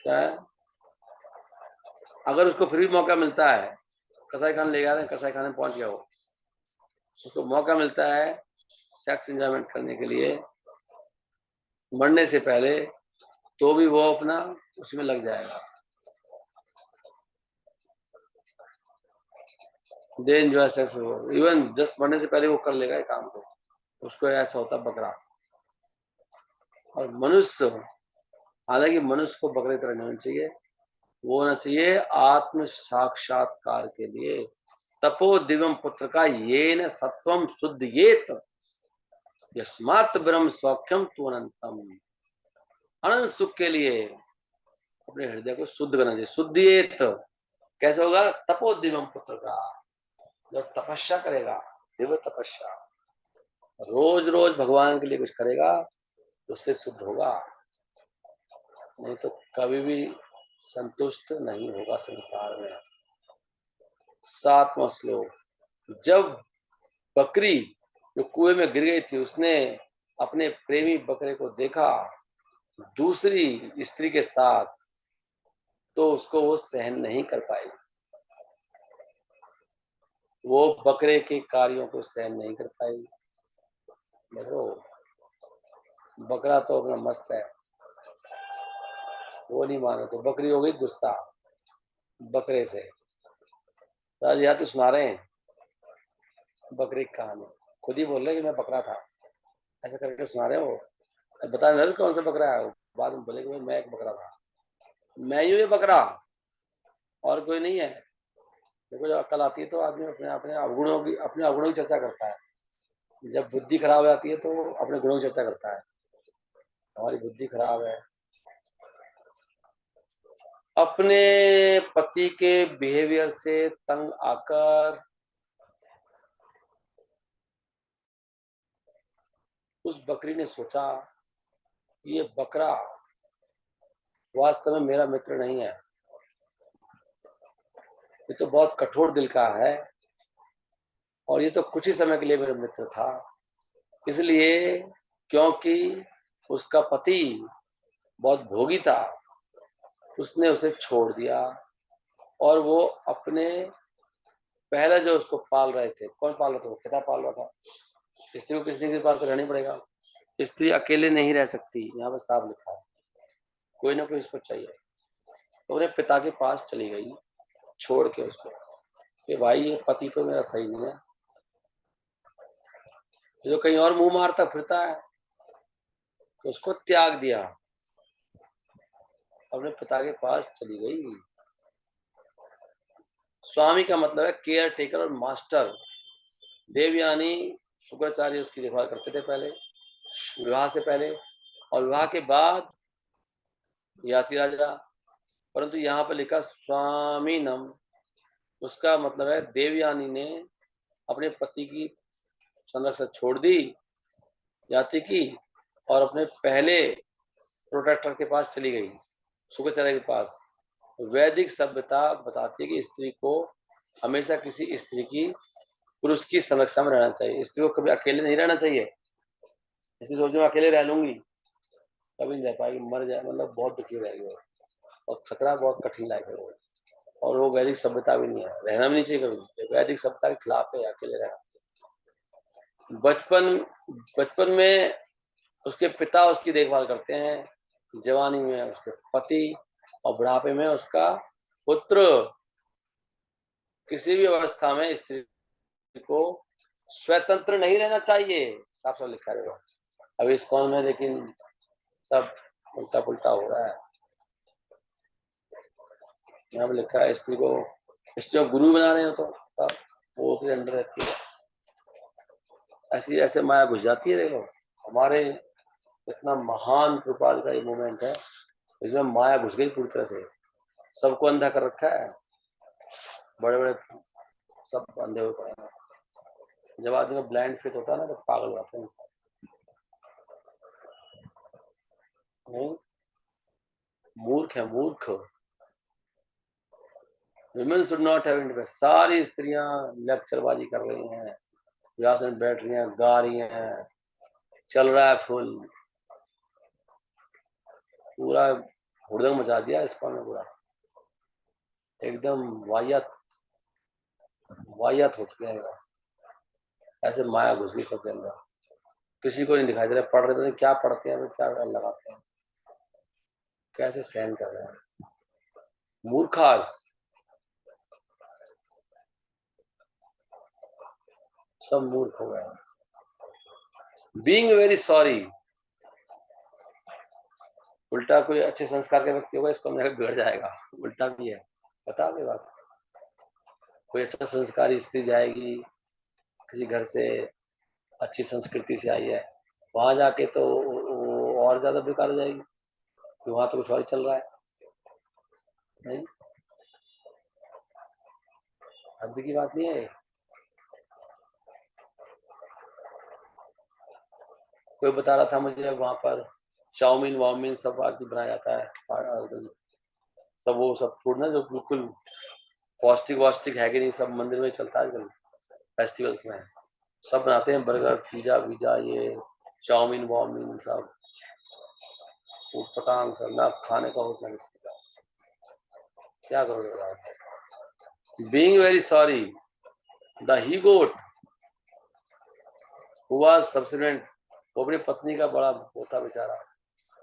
क्या है, अगर उसको फिर भी मौका मिलता है, कसाई खाने ले जा रहे हैं, कसाई खाने पहुंच गया, वो उसको मौका मिलता है सेक्स एंजॉयमेंट करने के लिए मरने से पहले, तो भी वो अपना उसमें लग जाएगा। They enjoy sex, even just मरने से पहले वो कर लेगा ये काम को। उसको ऐसा होता बकरा। और मनुष्य, हालांकि मनुष्य को बकरे तरह नहीं होना चाहिए, वो होना चाहिए आत्म साक्षात्कार के लिए तपो दिव्यम पुत्र का ये न सत्वम शुद्ध ये यस्मात् ब्रह्म सौख्यम तु अनंतम। अनंत सुख के लिए अपने हृदय को शुद्ध करना चाहिए। शुद्धिएत कैसे होगा, तपो दिव्यम पुत्र का, जब तपस्या करेगा, दिव्य तपस्या, रोज रोज भगवान के लिए कुछ करेगा तो उससे शुद्ध होगा, नहीं तो कभी भी संतुष्ट नहीं होगा संसार में। 7वां श्लोक। जब बकरी जो कुएं में गिर गई थी, उसने अपने प्रेमी बकरे को देखा दूसरी स्त्री के साथ, तो उसको वो सहन नहीं कर पाई। वो बकरे के कार्यों को सहन नहीं कर पाई। देखो बकरा तो अपना मस्त है, वो नहीं माने तो बकरी हो गई गुस्सा बकरे से। राज याद तो सुना रहे हैं बकरी की कहानी, खुद ही बोल रहे कि मैं बकरा था, ऐसा करके सुना रहे हो। बता रहे कौन सा बकरा है, बाद में बोले कि मैं एक बकरा था, मैं ही हूँ ये बकरा, और कोई नहीं है। देखो जब अक्ल आती है तो आदमी अपने अपने अवगुणों की चर्चा करता है। जब बुद्धि खराब हो जाती है तो अपने गुणों की चर्चा करता है। हमारी बुद्धि खराब है, अपने पति के बिहेवियर से तंग आकर उस बकरी ने सोचा ये बकरा वास्तव में मेरा मित्र नहीं है, ये तो बहुत कठोर दिल का है, और ये तो कुछ ही समय के लिए मेरा मित्र था। इसलिए क्योंकि उसका पति बहुत भोगी था, उसने उसे छोड़ दिया, और वो अपने पहले जो उसको पाल रहे थे, कौन पाल रहा था, वो पिता पाल रहा था। स्त्री को किसी के पास रहना ही पड़ेगा, स्त्री अकेले नहीं रह सकती, यहाँ पर साफ लिखा है, कोई ना कोई इसको चाहिए। तो अपने पिता के पास चली गई छोड़ के उसको, कि भाई ये पति तो मेरा सही नहीं है, जो कहीं और मुंह मारता फिरता है, तो उसको त्याग दिया, अपने पिता के पास चली गई। स्वामी का मतलब है केयर टेकर और मास्टर। देवयानी शुक्राचार्य उसकी देखभाल करते थे पहले, विवाह से पहले, और विवाह के बाद याति राजा। परंतु यहाँ पर लिखा स्वामी नम, उसका मतलब है देवयानी ने अपने पति की संरक्षण छोड़ दी जाति की और अपने पहले प्रोटेक्टर के पास चली गई, शुक्राचार्य के पास। वैदिक सभ्यता बताती है कि स्त्री को हमेशा किसी स्त्री की पुरुष की संरक्षण में रहना चाहिए। स्त्री को कभी अकेले नहीं रहना चाहिए। इसलिए सोच में अकेले रह लूंगी, कभी नहीं रह पाएगी, मर जाए, मतलब बहुत दुखी रहेगी वो, और खतरा बहुत कठिन लायक है। और वो वैदिक सभ्यता भी नहीं है, रहना भी नहीं चाहिए कभी। वैदिक सभ्यता के खिलाफ है अकेले रहना। बचपन बचपन में उसके पिता उसकी देखभाल करते हैं, जवानी में उसके पति, और बुढ़ापे में उसका पुत्र। किसी भी अवस्था में स्त्री को स्वतंत्र नहीं रहना चाहिए, साफ साफ लिखा रहेगा। अभी इस कौन में लेकिन सब उल्टा पुल्टा हो रहा है। यहाँ पे लिखा है स्त्री को गुरु बना रहे हो तो तब वो उसके अंडर रहती है। ऐसी ऐसे माया घुस जाती है। देखो हमारे इतना महान कृपाल का ये मोमेंट है, इसमें माया घुस गई पूरी तरह से, सबको अंधा कर रखा है। बड़े बड़े सब अंधे हो पड़े हैं। जब आदमी को ब्लाइंड फेथ होता है ना तो पागल हो जाता है इंसान। नहीं, मूर्ख है मूर्ख। Women should not have independence. सारी स्त्रियां लेक्चरबाजी कर रही हैं, व्यासन बैठ रही हैं, गा रही हैं, चल रहा है फुल, पूरा हुड़दंग मचा दिया इसको ने पूरा, एकदम वाहियात वाहियात हो चुके हैं। ऐसे माया घुस गई सबके अंदर, किसी को नहीं दिखाई दे रहा। पढ़ रहे थे क्या पढ़ते हैं, क्या लगाते हैं, कैसे सहन कर रहे हैं। मूर्खास, सब मूर्ख हो गए। बीइंग वेरी सॉरी, उल्टा कोई अच्छे संस्कार के व्यक्ति होगा इसको हमने बिगड़ जाएगा, उल्टा भी है। बता दे बात, कोई अच्छा संस्कारी स्त्री जाएगी किसी घर से, अच्छी संस्कृति से आई है, वहां जाके तो वो और ज्यादा बेकार हो जाएगी, वहां तो कुछ और चल रहा है। नहीं, हद की बात नहीं है। कोई बता रहा था मुझे वहां पर चाउमीन वाउमीन सब आदमी बनाया जाता है, सब वो सब फूड ना जो बिल्कुल पौष्टिक वौष्टिक है कि नहीं, सब मंदिर में चलता है आजकल, फेस्टिवल्स में सब बनाते हैं, बर्गर पिज्जा विजा, ये चाउमीन वाउमीन सब पटांग सब ना, खाने का होश ना किसी का। क्या करोगे आप। Being very sorry, the he goat who was subservient, वो अपनी पत्नी का बड़ा वो था बेचारा,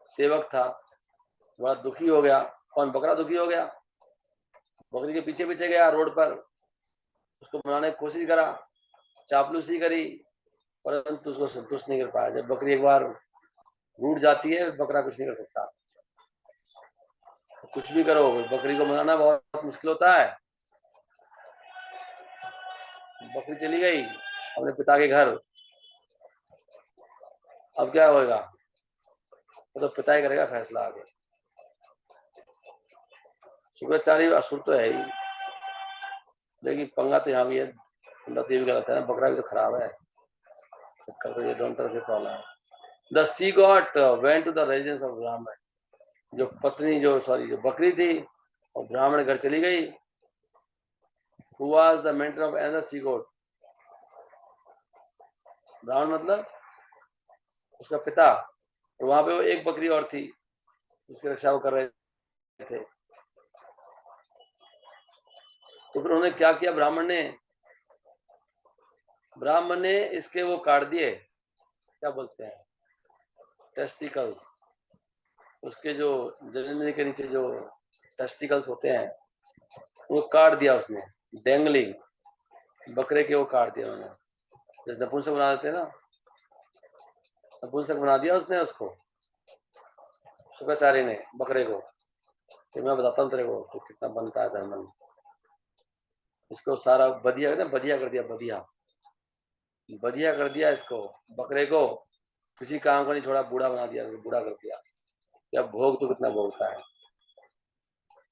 सेवक था, बड़ा दुखी हो गया। कौन, बकरा दुखी हो गया, बकरी के पीछे पीछे गया रोड पर, उसको मनाने की कोशिश करा, चापलूसी करी, परंतु उसको संतुष्ट नहीं कर पाया। जब बकरी एक बार रूठ जाती है बकरा कुछ नहीं कर सकता। कुछ भी करो, बकरी को मनाना बहुत मुश्किल होता है। बकरी चली गई अपने पिता के घर, अब क्या होगा, तो पिता ही करेगा फैसला आगे। शुक्राचार्य असुर तो है ही, लेकिन पंगा तो यहाँ भी है। पंगा तो ये भी गलत है ना, बकरा भी तो खराब है, चक्कर तो ये दोनों तरफ से प्रॉब्लम है। The she goat went to the residence of brahmin, जो पत्नी जो बकरी थी और ब्राह्मण घर चली गई। Who was the mentor of another she goat, ब्राह्मण मतलब उसका पिता, और वहां पे वो एक बकरी और थी जिसकी रक्षा वो कर रहे थे। तो फिर उन्होंने क्या किया, ब्राह्मण ने इसके वो काट दिए, क्या बोलते हैं, टेस्टिकल्स, उसके जो जननरी के नीचे जो टेस्टिकल्स होते हैं वो काट दिया उसने, डेंगलिंग बकरे के वो काट दिया उन्होंने, जैसे नपुंसक बना देते हैं ना, नपुंसक बना दिया उसने उसको, शुक्राचार्य ने बकरे को, कि मैं बताता हूँ तेरे को तो कितना बनता है धर्म। इसको सारा बदिया ना, बदिया कर दिया, बदिया कर दिया इसको, बकरे को किसी काम का नहीं छोड़ा, बूढ़ा बना दिया, बूढ़ा कर दिया। या भोग तो कितना भोगता है।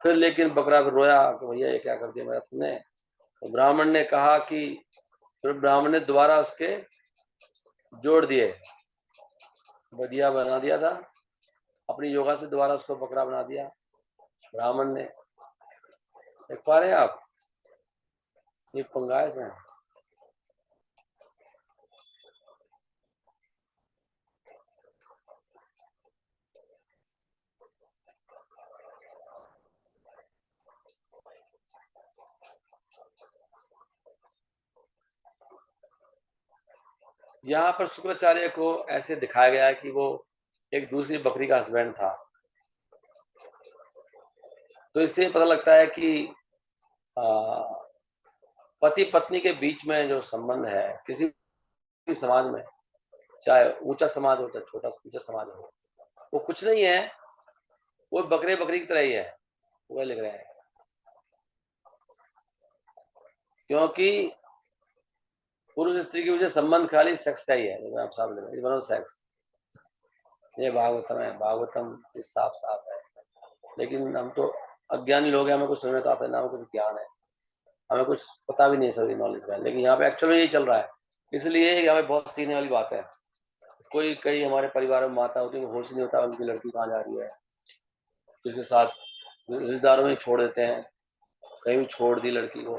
फिर लेकिन बकरा फिर रोया कि भैया ये क्या कर दिया मेरा तुमने, तो ब्राह्मण ने कहा कि, फिर ब्राह्मण ने दोबारा उसके जोड़ दिए, बढ़िया बना दिया था, अपनी योगा से दोबारा उसको बकरा बना दिया ब्राह्मण ने। देख पा रहे हैं आप, ये पंगा है इसमें। यहाँ पर शुक्राचार्य को ऐसे दिखाया गया है कि वो एक दूसरी बकरी का हस्बैंड था। तो इससे पता लगता है कि पति पत्नी के बीच में जो संबंध है किसी भी समाज में, चाहे ऊंचा समाज हो चाहे छोटा ऊंचा समाज हो, वो कुछ नहीं है, वो बकरे बकरी की तरह ही है, वो लिख रहे हैं। क्योंकि पुरुष स्त्री के बीच संबंध खाली सेक्स का ही है, लेकिन आप साफ लिख रहे हैं सेक्स। ये भागवतम है, भागवतम साफ साफ है। लेकिन हम तो अज्ञानी लोग हैं, हमें कुछ समझ में तो आता है ना, हमें कुछ ज्ञान है, हमें कुछ पता भी नहीं सभी नॉलेज का। लेकिन यहाँ पे एक्चुअल में यही चल रहा है, इसलिए हमें बहुत सीखने वाली बात है। कोई कई हमारे परिवार में माता होती है, होश नहीं होता उनकी लड़की कहाँ जा रही है, किसके साथ रिश्तेदारों में छोड़ देते हैं, कहीं भी छोड़ दी लड़की को,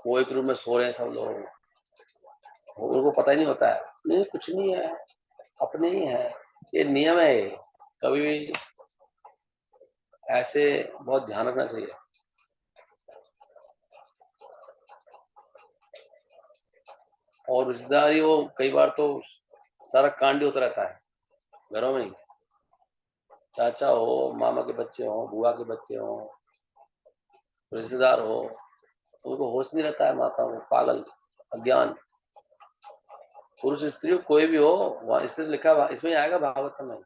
वो एक रूम में सो रहे हैं सब लोग, उनको पता ही नहीं होता है, नहीं कुछ नहीं है, अपने ही है, ये नियम है। कभी भी ऐसे बहुत ध्यान रखना चाहिए। और रिश्तेदारी वो कई बार तो सारा कांड होता रहता है घरों में ही, चाचा हो, मामा के बच्चे हो, बुआ के बच्चे हो, रिश्तेदार हो, उनको होश नहीं रहता है, माता हो पागल, अज्ञान। पुरुष स्त्री कोई भी हो, वहां स्त्री लिखा, इसमें आएगा भागवत में,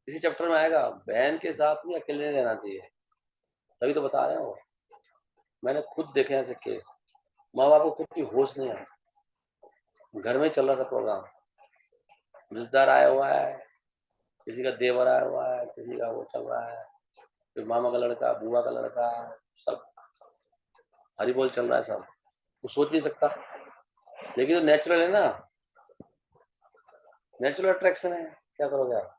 इसी चैप्टर में आएगा, बहन के साथ में अकेले नहीं रहना चाहिए। तभी तो बता रहे हो, मैंने खुद देखे ऐसे केस, माँ बाप को खुद की होश नहीं है, घर में चल रहा था प्रोग्राम, रिश्तेदार आया हुआ है, किसी का देवर आया हुआ है, किसी का वो चल रहा है, फिर मामा का लड़का, बुआ का लड़का, सब हरी बोल चल रहा है सब, वो सोच नहीं सकता। लेकिन जो नेचुरल है ना, नेचुरल अट्रैक्शन है, क्या करोगे आप।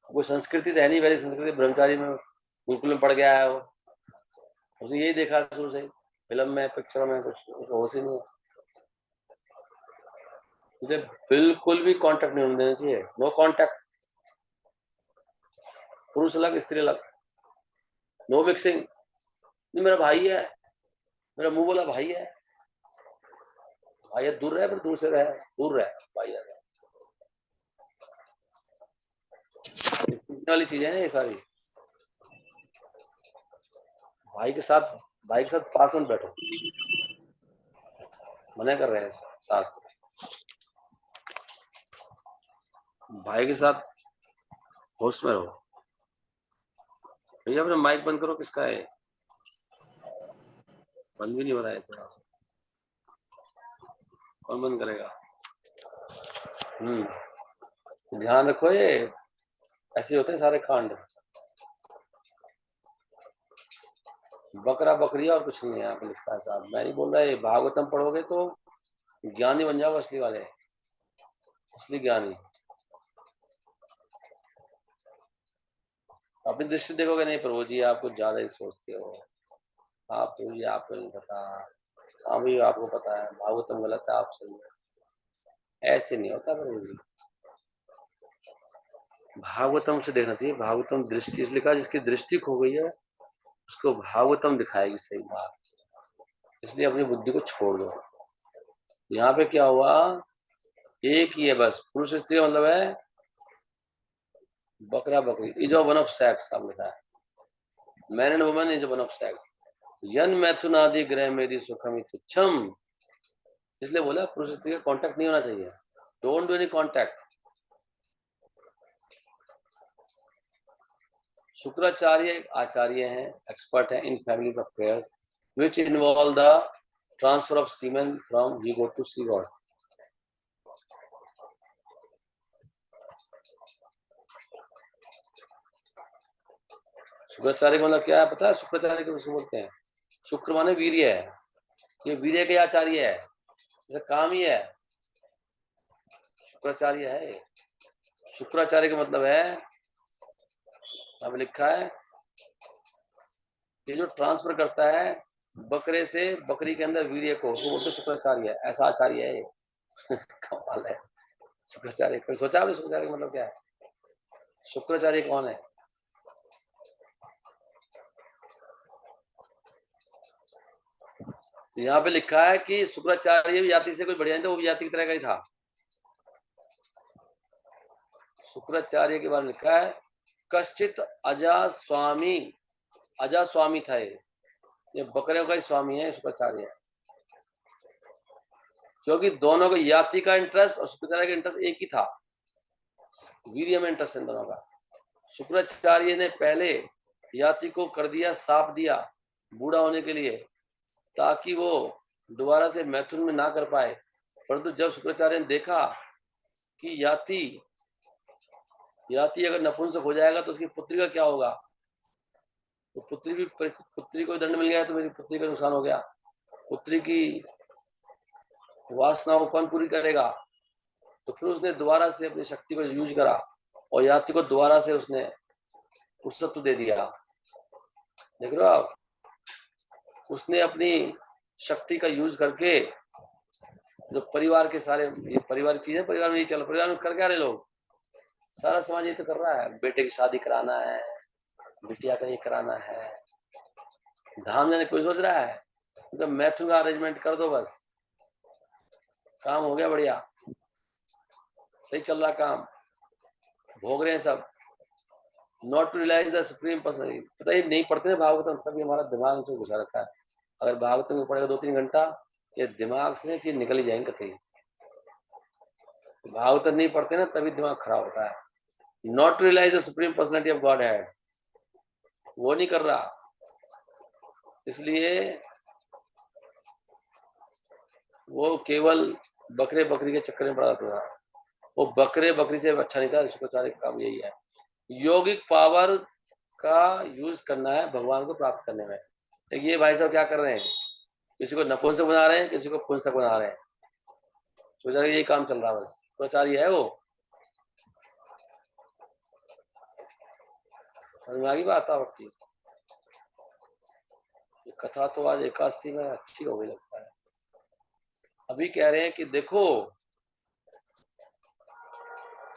कोई संस्कृति तो है नहीं, पहली संस्कृति ब्रह्मचारी में गुरुकुल में पढ़ गया है वो, उसने यही देखा शुरू से, फिल्म में पिक्चरों में कुछ होश ही नहीं है। मुझे बिल्कुल भी कांटेक्ट नहीं होने देना चाहिए, नो कांटेक्ट, पुरुष अलग स्त्री अलग, नो मिक्सिंग। नहीं मेरा भाई है, मेरा मुंह बोला भाई है, भाई है दूर रहे, पर दूर से रहे, दूर रहे भाई है। सीखने वाली चीजें हैं ये सारी। भाई के साथ, भाई के साथ पास में बैठो, मना कर रहे हैं शास्त्र, भाई के साथ होश में रहो। भैया अपने माइक बंद करो, किसका है, बंद भी नहीं हो रहा है थोड़ा सा, कौन बंद करेगा। ध्यान रखो, ये ऐसे होते हैं सारे कांड, बकरा बकरी और कुछ नहीं है। यहाँ पे लिखता है साहब, मैं नहीं बोल रहा है, भागवतम पढ़ोगे तो ज्ञानी बन जाओगे, असली वाले, असली ज्ञानी। अपनी दृष्टि देखोगे, नहीं प्रभु जी आप कुछ ज्यादा ही सोचते हो, आप प्रभु जी आपको नहीं पता, हाँ भाई आपको पता है भागवतम गलत है, आप सही है, ऐसे नहीं होता प्रभु जी। भागवतम से देखना चाहिए, भागवतम दृष्टि इसलिए कहा, जिसकी दृष्टि खो गई है उसको भागवतम दिखाएगी सही बात, इसलिए अपनी बुद्धि को छोड़ दो। यहाँ पे क्या हुआ, एक ही है बस, पुरुष स्त्री मतलब है बकरा बकरी, इज वन ऑफ सेक्स सब लिखा है, man and woman is one of sex, यन मैथुन आदि ग्रह मेरी सुखम तुच्छम, इसलिए बोला पुरुष स्त्री का कांटेक्ट नहीं होना चाहिए, don't do any contact. Shukracharya एक आचार्य हैं, एक्सपर्ट हैं in family affairs which involve the transfer of semen from he goat to sea god। Shukracharya का मतलब क्या है पता है, शुक्राचार्य को बोलते हैं शुक्र माने वीर्य है, ये वीर्य के आचार्य है, इसका काम ही है, शुक्राचार्य है। शुक्राचार्य का मतलब है, अब लिखा है, ये जो ट्रांसफर करता है बकरे से बकरी के अंदर वीर्य को, वो बोलते शुक्राचार्य है, ऐसा आचार्य है ये। कमाल है शुक्राचार्य। कोई सोचा आपने शुक्राचार्य का मतलब क्या है? शुक्राचार्य कौन है? यहाँ पे लिखा है कि शुक्राचार्य भी जाति से कोई बढ़िया नहीं था, वो भी जाति की तरह का ही था। शुक्राचार्य के बारे में लिखा है, कश्चित अजा स्वामी, अजा स्वामी था ये बकरियों का ही स्वामी है शुक्राचार्य। क्योंकि दोनों को याति का इंटरेस्ट और शुक्राचार्य का इंटरेस्ट एक ही था, वीर्य में इंटरेस्ट इन दोनों का। शुक्राचार्य ने पहले याति को कर दिया, साप दिया बूढ़ा होने के लिए, ताकि वो दोबारा से मैथुन में ना कर पाए। परंतु जब शुक्राचार्य ने देखा कि याति अगर नपुंसक हो जाएगा तो उसकी पुत्री का क्या होगा, तो पुत्री को दंड मिल गया, तो मेरी पुत्री का नुकसान हो गया, पुत्री की वासनाओं कौन पूरी करेगा। तो फिर उसने दोबारा से अपनी शक्ति को यूज करा और याति को दोबारा से उसने पुरुषत्व दे दिया। देख रहे हो आप, उसने अपनी शक्ति का यूज करके जो परिवार के सारे, ये परिवार की चीज है, परिवार में ये चल, परिवार में कर क्या रहे लोग, सारा समाज ये तो कर रहा है, बेटे की शादी कराना है, बिटिया का ये कराना है, धाम जाने कोई सोच रहा है, तो मैथुन का अरेंजमेंट कर दो बस, काम हो गया, बढ़िया सही चल रहा काम, भोग रहे हैं सब। Not to realise the supreme personality. पता ही नहीं पढ़ते ना भागवतम, तभी हमारा दिमाग में घुसा रखा है। अगर भागवतम में पढ़ेगा 2-3 घंटा, ये दिमाग से चीज निकल ही जाएंगे कहीं। भागवतम नहीं पढ़ते ना, तभी दिमाग खराब होता है। Not to realise the supreme personality of Godhead, वो नहीं कर रहा, इसलिए वो केवल बकरे बकरी के चक्कर में पड़ा था। वो बकरे बकरी से अच्छा नहीं था। शुक्राचार्य का काम यही है, योगिक पावर का यूज करना है भगवान को प्राप्त करने में। ये भाई साहब क्या कर रहे हैं, किसी को नपुंसक बना रहे हैं, किसी को पुंसक बना रहे हैं, शुक्राचार्य यही काम चल रहा है बस। शुक्राचार्य है वो, समझ में आ गई बात आपकी? कथा तो आज एकादशी में अच्छी हो गई लगता है। अभी कह रहे हैं कि देखो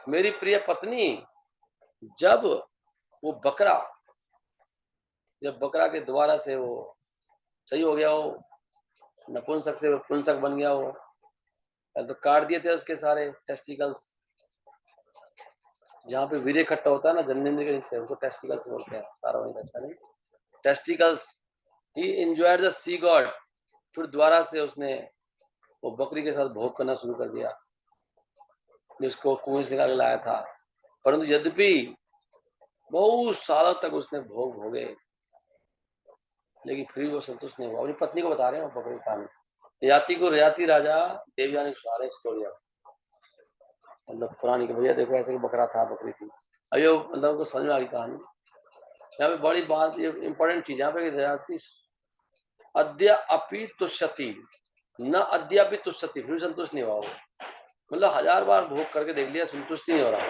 मेरी प्रिय पत्नी, जब वो बकरा, जब बकरा के द्वारा से वो सही हो गया, वो नपुंसक से पुंसक बन गया, वो तो काट दिए थे उसके सारे टेस्टिकल्स, जहाँ पे वीर्य इकट्ठा होता है ना जननेंद्र के नीचे, उसको टेस्टिकल्स बोलते हैं, सारा वही रहता है testicles. He enjoyed the she goat, फिर दोबारा से उसने वो बकरी के साथ भोग करना शुरू कर दिया जिसको कुएं से निकाल लाया था। परंतु यद्यपि बहुत सालों तक उसने भोग भोगे, लेकिन फिर वो संतुष्ट नहीं हुआ। अपनी पत्नी को बता रहे हैं बकरी खाने, याति को याति राजा देवयानी सुना रहे स्टोरी, मतलब पुरानी के, भैया देखो ऐसे बकरा था, बकरी थी। अयो मतलब उनको समझ में आ गई कहानी। यहाँ पे बड़ी बात, ये इंपॉर्टेंट चीज यहाँ पे, याति अद्य अपि तुष्यति, न अद्य अपि तुष्यति, फिर संतुष्ट नहीं हुआ वो, मतलब 1000 बार भोग करके देख लिया, संतुष्ट नहीं हो रहा।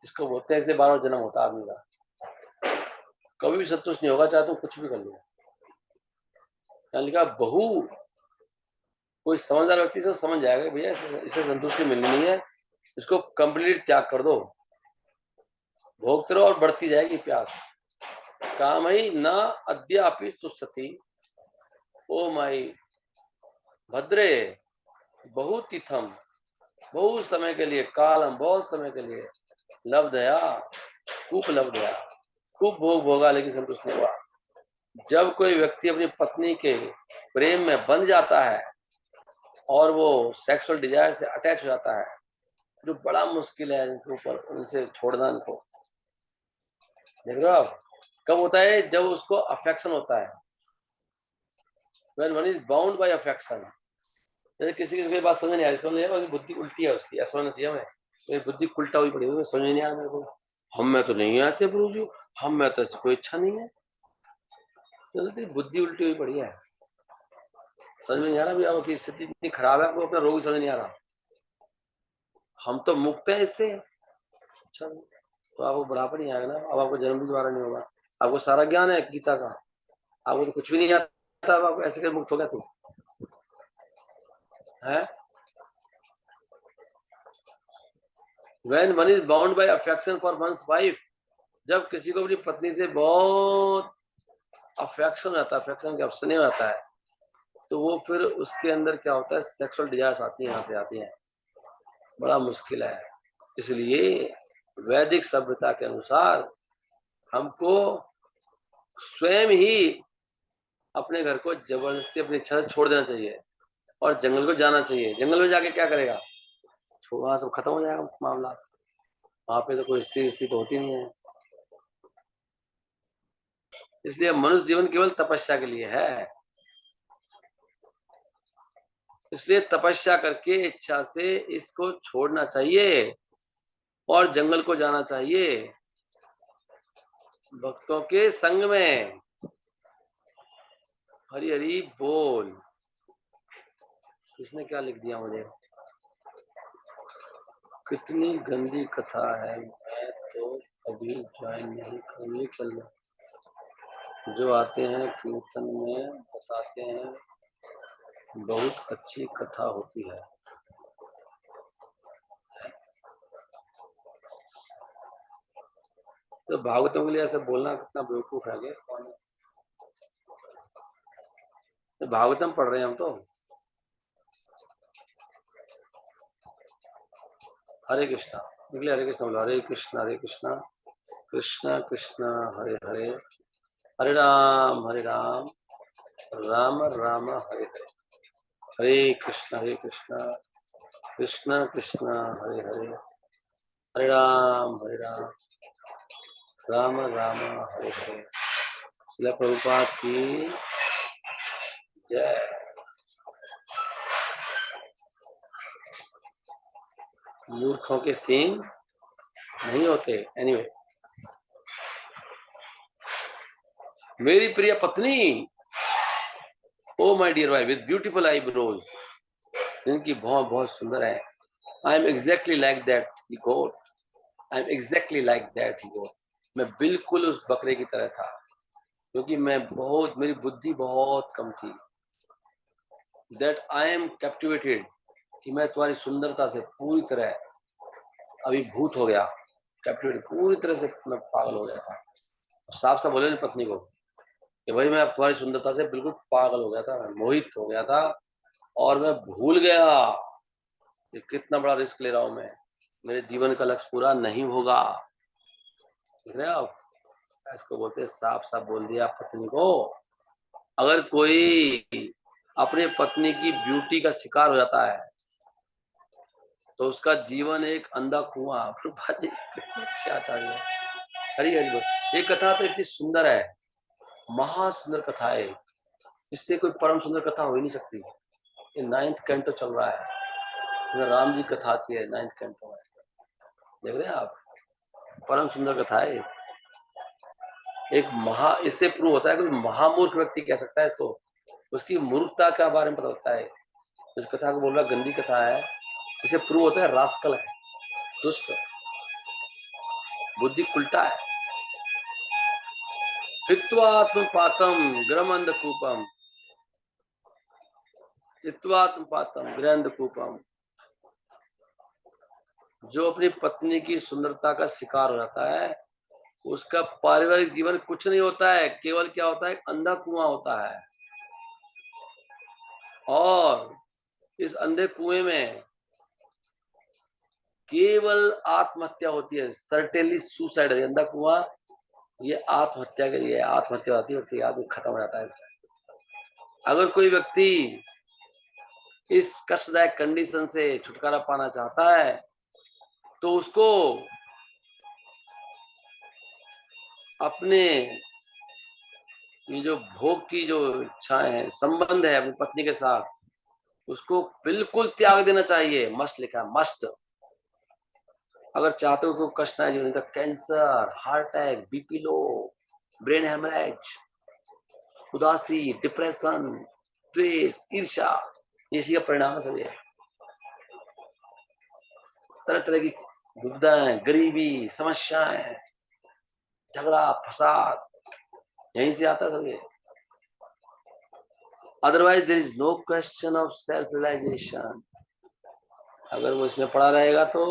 इसको बोलते हैं, इसलिए बार बार जन्म होता आदमी का, कभी भी संतुष्ट नहीं होगा, चाहे तुम कुछ भी कर लो। लिखा बहु, कोई समझदार व्यक्ति से समझ जाएगा भैया इसे संतुष्टि मिलनी नहीं है, इसको कंप्लीट त्याग कर दो, भोगते रहो और बढ़ती जाएगी प्यास। काम ही न अद्यापि तुष्यति, ओ माई भद्रे बहुत तीर्थम, बहुत समय के लिए, कालम बहुत समय के लिए, लब्धया खूब लब्धया, खूब भोग भोगा लेकिन संतुष्ट नहीं हुआ। जब कोई व्यक्ति अपनी पत्नी के प्रेम में बंध जाता है और वो सेक्सुअल डिजायर से अटैच हो जाता है, जो बड़ा मुश्किल है इनके ऊपर, उनसे छोड़ना इनको। देख रहे हो आप, कब होता है, जब उसको अफेक्शन होता है, when one is bound by affection। जैसे किसी की बात समझ नहीं आ रही, समझ नहीं आ रही, बुद्धि उल्टी है उसकी, ऐसा होना चाहिए हमें, मेरी बुद्धि उल्टा हुई पड़ी हुई, समझ नहीं आ रहा मेरे को, हम में तो नहीं है ऐसे प्रभु जी, हम में तो कोई इच्छा नहीं है, तो तेरी बुद्धि उल्टी हुई पड़ी है, समझ में नहीं आ रहा भी आपकी स्थिति इतनी खराब है, आपको अपना रोग समझ नहीं आ रहा। हम तो मुक्त हैं इससे। अच्छा, तो आपको बुढ़ापा नहीं आएगा ना, अब आपको जन्म भी दोबारा नहीं होगा, आपको सारा ज्ञान है गीता का, आपको तो कुछ भी नहीं आता, अब आप ऐसे कैसे मुक्त हो गया तू है। When one is bound by affection for one's wife, जब किसी को अपनी पत्नी से बहुत अफेक्शन आता है, अफेक्शन के स्नेह आता है, तो वो फिर उसके अंदर क्या होता है, सेक्सुअल डिजायर्स आती हैं, यहाँ से आती हैं, बड़ा मुश्किल है। इसलिए वैदिक सभ्यता के अनुसार हमको स्वयं ही अपने घर को जबरदस्ती अपनी इच्छा से छोड़ देना चाहिए और जंगल को जाना चाहिए। जंगल में जाके क्या करेगा, वहां सब खत्म हो जाएगा मामला, वहां पे तो कोई स्थिति तो होती नहीं है। इसलिए मनुष्य जीवन केवल तपस्या के लिए है, इसलिए तपस्या करके इच्छा से इसको छोड़ना चाहिए और जंगल को जाना चाहिए भक्तों के संग में। हरि हरि बोल। इसने क्या लिख दिया मुझे, कितनी गंदी कथा है, मैं तो अभी ज्वाइन नहीं करूंगी। चल जो आते हैं कीर्तन में बताते हैं बहुत अच्छी कथा होती है। तो भागवतों के लिए ऐसे बोलना कितना बेवकूफ है क्या, कौन है? तो भागवतम पढ़ रहे हैं हम तो। हरे कृष्णा निकले, हरे कृष्णा बोलो, हरे कृष्णा कृष्णा कृष्णा हरे हरे, हरे राम राम राम हरे हरे, हरे कृष्णा कृष्णा कृष्णा हरे हरे, हरे राम राम राम हरे हरे। श्रील प्रभुपाद की जय। मूर्खों के सींग नहीं होते। एनीवे, मेरी प्रिय पत्नी, O my dear wife with beautiful eyebrows, जिनकी बहुत बहुत सुंदर है। I am exactly like that he goat, I am exactly like that he goat. मैं बिल्कुल उस बकरे की तरह था, क्योंकि मैं बहुत, मेरी बुद्धि बहुत कम थी। दैट आई एम कैप्टिवेटेड, कि मैं तुम्हारी सुंदरता से पूरी तरह अभिभूत हो गया। कैप्टिवेटेड, पूरी तरह से मैं पागल हो गया था। साफ साफ बोले पत्नी को कि भाई मैं तुम्हारी सुंदरता से बिल्कुल पागल हो गया था, मोहित हो गया था, और मैं भूल गया कि कितना बड़ा रिस्क ले रहा हूं मैं, मेरे जीवन का लक्ष्य पूरा नहीं होगा। देख रहे आप, इसको बोलते हैं साफ साफ बोल दिया पत्नी को। अगर कोई अपने पत्नी की ब्यूटी का शिकार हो जाता है तो उसका जीवन एक अंधा कुआं। अच्छे आचार्य है। हरी हरी बोल। ये कथा तो इतनी सुंदर है, महासुंदर कथा है, इससे कोई परम सुंदर कथा हो ही नहीं सकती। ये 9th कैंटो चल रहा है, राम जी कथा आती है 9th कैंटो में, देख रहे हैं आप, परम सुंदर कथा है। एक इससे प्रूव होता है कि महामूर्ख व्यक्ति कह सकता है इसको, उसकी मूर्खता के बारे में पता होता है। इस कथा को बोल रहा गंदी कथा है, इसे प्रूव होता है रास्कल है, दुष्ट, बुद्धि उल्टा है। हित्वात्म पातम ग्रमंद कूपम, हित्वात्म पातम ग्रंद कूपम। जो अपनी पत्नी की सुंदरता का शिकार हो जाता है, उसका पारिवारिक जीवन कुछ नहीं होता है, केवल क्या होता है, अंधा कुआं होता है। और इस अंधे कुएं में केवल आत्महत्या होती है, सर्टेनली सुसाइड। अंधा कुआं ये आत्महत्या के लिए, आत्महत्या होती है, आदमी खत्म हो जाता है इसमें। अगर कोई व्यक्ति इस कष्टदायक कंडीशन से छुटकारा पाना चाहता है तो उसको अपने ये जो भोग की जो इच्छाएं है, संबंध है अपनी पत्नी के साथ, उसको बिल्कुल त्याग देना चाहिए। मस्ट लिखा है, मस्ट। अगर चाहते हो तो कष्ट ना जीवन, तो cancer, heart attack, BP low, brain haemorrhage, उदासी, डिप्रेशन, द्वेष, ईर्ष्या, ये इसी का परिणाम है। सब ये तरह तरह की दुविधाएं, गरीबी, समस्याएं, झगड़ा, फसाद, यहीं से आता है सब ये। Otherwise there is no question of self realisation. अगर वो इसमें पड़ा रहेगा तो